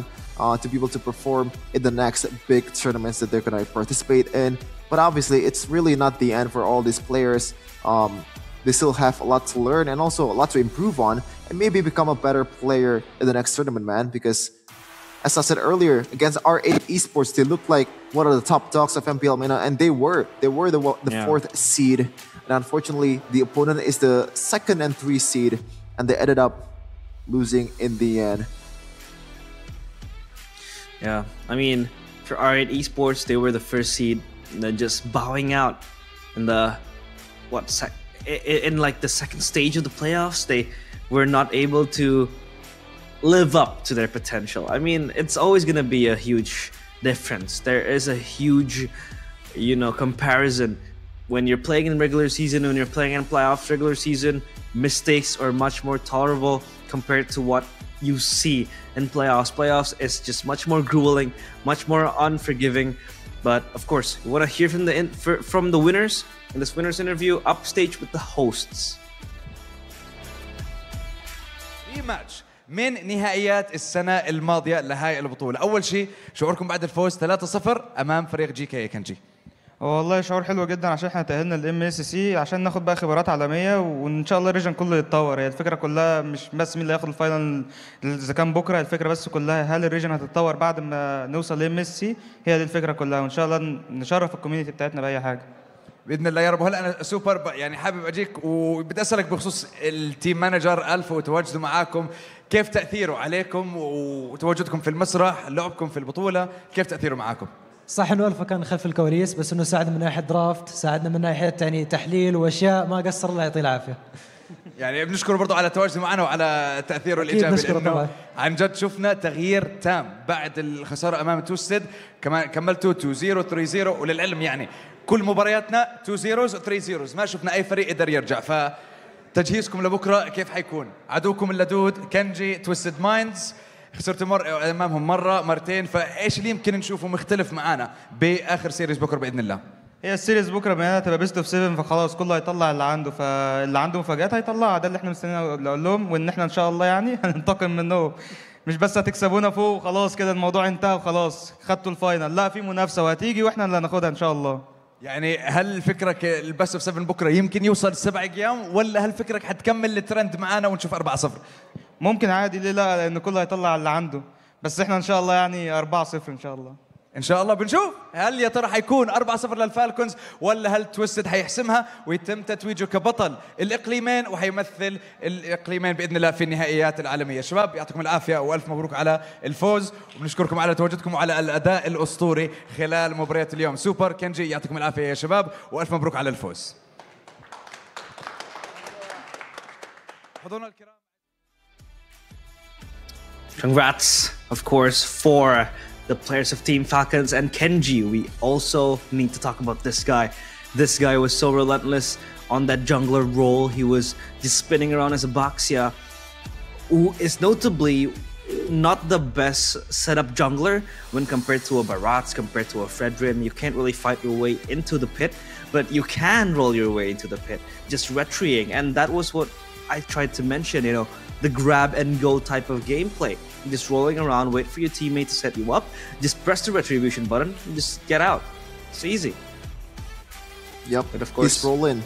to be able to perform in the next big tournaments that they're going to participate in. But obviously, it's really not the end for all these players. They still have a lot to learn and also a lot to improve on, and maybe become a better player in the next tournament, man. Because, as I said earlier, against R8 Esports, they looked like one of the top dogs of MPL MENA, and they were the fourth seed. And unfortunately, the opponent is the 2nd and 3 seed, and they ended up losing in the end. Yeah, I mean, for R8 Esports, they were the 1st seed, and then just bowing out in the in like the 2nd stage of the playoffs. They were not able to live up to their potential. I mean, it's always gonna be a huge difference. There is a huge, comparison when you're playing in regular season, when you're playing in playoffs. Regular season mistakes are much more tolerable compared to what you see in playoffs. Playoffs is just much more grueling, much more unforgiving. But of course, we want to hear from the winners in this winners interview upstage with the hosts. ريماتش من نهائيات السنة الماضية لهاي البطولة. أول شيء شعوركم بعد الفوز 3-0 أمام فريق جي كي كنجي. والله شعور حلو جدا عشان احنا تأهلنا للام اس سي عشان ناخد بقى خبرات عالميه وان شاء الله الريجن كله يتطور. هي الفكره كلها مش بس مين اللي هياخد الفاينل اذا كان بكره، الفكره بس كلها هل الريجن هتتطور بعد ما نوصل لام اس سي. هي دي الفكره كلها، وان شاء الله نشرف الكوميونتي بتاعتنا باي حاجه باذن الله يا رب. هلا انا سوبر يعني حابب اجيك وبدي اسالك بخصوص التيم مانجر الف وتواجده معاكم، كيف تاثيره عليكم وتواجدكم في المسرح، لعبكم في البطوله، كيف تاثيره معاكم؟ صح انه الفا كان خلف الكواليس، بس انه ساعدنا من ناحيه درافت، ساعدنا من ناحيه يعني تحليل واشياء، ما قصر الله يعطيه العافيه. يعني بنشكره برضه على تواجده معنا وعلى تاثيره الايجابي، لانه عن جد شفنا تغيير تام بعد الخساره امام تويستد. كمان كملتوا 2-0 3-0، وللعلم يعني كل مبارياتنا 2-0 3-0، ما شفنا اي فريق قدر يرجع. فتجهيزكم لبكره كيف حيكون؟ عدوكم اللدود كنجي تويستد مايندز، خسرتوا امامهم مره مرتين، فايش اللي يمكن نشوفه مختلف معانا باخر سيريز بكره باذن الله؟ هي السيريز بكره بما تبقى بيست اوف 7، فخلاص كله هيطلع اللي عنده، فاللي عنده مفاجآت هيطلعها. ده اللي احنا مستنيين نقول لهم، وان احنا ان شاء الله يعني هننتقم منهم. مش بس هتكسبونا فوق وخلاص كده الموضوع انتهى وخلاص خدتوا الفاينل، لا في منافسه وهتيجي واحنا اللي هناخدها ان شاء الله. يعني هل فكرك البست اوف 7 بكره يمكن يوصل 7 قيام، ولا هل فكرك حتكمل الترند معانا ونشوف 4-0؟ ممكن عادي، ليه لا، لان كله هيطلع اللي عنده، بس احنا ان شاء الله يعني 4-0 ان شاء الله. ان شاء الله بنشوف هل يا ترى حيكون 4-0 للفالكونز، ولا هل تويستد حيحسمها ويتم تتويجه كبطل الاقليمين وحيمثل الاقليمين باذن الله في النهائيات العالميه. شباب يعطيكم العافيه والف مبروك على الفوز، وبنشكركم على تواجدكم وعلى الاداء الاسطوري خلال مباريات اليوم. سوبر كنجي يعطيكم العافيه يا شباب والف مبروك على الفوز. حضورنا الكرام، Congrats, of course, for the players of Team Falcons and Kenji. We also need to talk about this guy. This guy was so relentless on that jungler role. He was just spinning around as a Baxia, who is notably not the best setup jungler when compared to a Barats, compared to a Fredrim. You can't really fight your way into the pit, but you can roll your way into the pit, just retreating. And that was what I tried to mention, the grab and go type of gameplay. Just rolling around, wait for your teammate to set you up, just press the retribution button and just get out. It's easy. Yep, but of course, he's rolling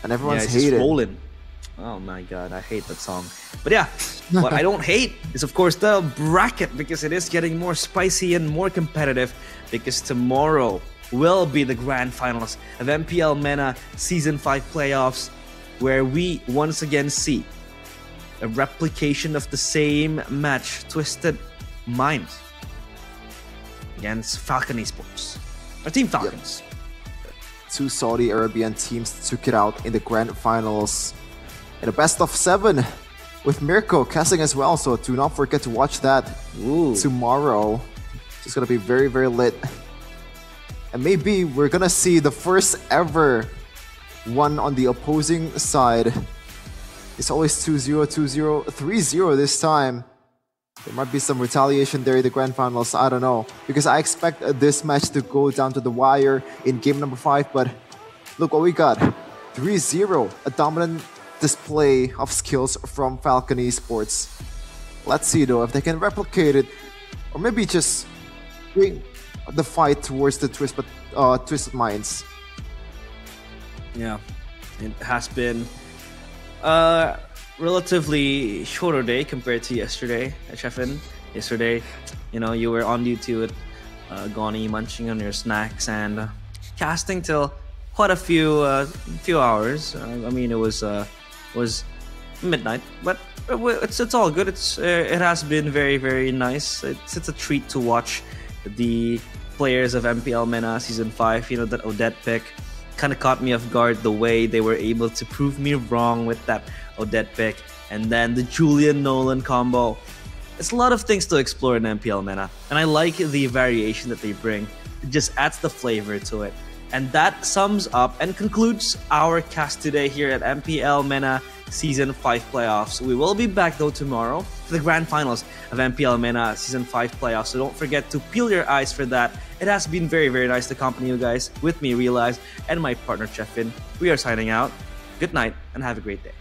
and everyone's hating. hated. Rolling. Oh my god, I hate that song. But yeah, what I don't hate is of course the bracket, because it is getting more spicy and more competitive, because tomorrow will be the grand finals of MPL MENA Season 5 playoffs, where we once again see a replication of the same match, Twisted Minds against Falcon Esports. Or Team Falcons. Yep. Two Saudi Arabian teams took it out in the grand finals in a best of 7 with Mirko casting as well. So do not forget to watch that tomorrow. It's going to be very, very lit. And maybe we're going to see the first ever one on the opposing side. It's always 2-0, 2-0, 3-0 this time. There might be some retaliation there in the grand finals, I don't know. Because I expect this match to go down to the wire in game number 5, but look what we got. 3-0, a dominant display of skills from Falcon Esports. Let's see though if they can replicate it, or maybe just bring the fight towards the Twisted Minds. Yeah, it has been relatively shorter day compared to yesterday at Sheffin. Yesterday, you know, you were on YouTube, Goni munching on your snacks and casting till quite a few hours. I mean, it was midnight, but it's all good. It has been very, very nice. It's a treat to watch the players of MPL MENA Season 5. You know, that Odette pick kind of caught me off guard, the way they were able to prove me wrong with that Odette pick. And then the Julian Nolan combo. It's a lot of things to explore in MPL MENA. And I like the variation that they bring. It just adds the flavor to it. And that sums up and concludes our cast today here at MPL MENA Season 5 playoffs. We will be back though tomorrow for the grand finals of MPL MENA Season 5 playoffs. So don't forget to peel your eyes for that. It has been very, very nice to accompany you guys with me, Realize, and my partner, Chefin. We are signing out. Good night and have a great day.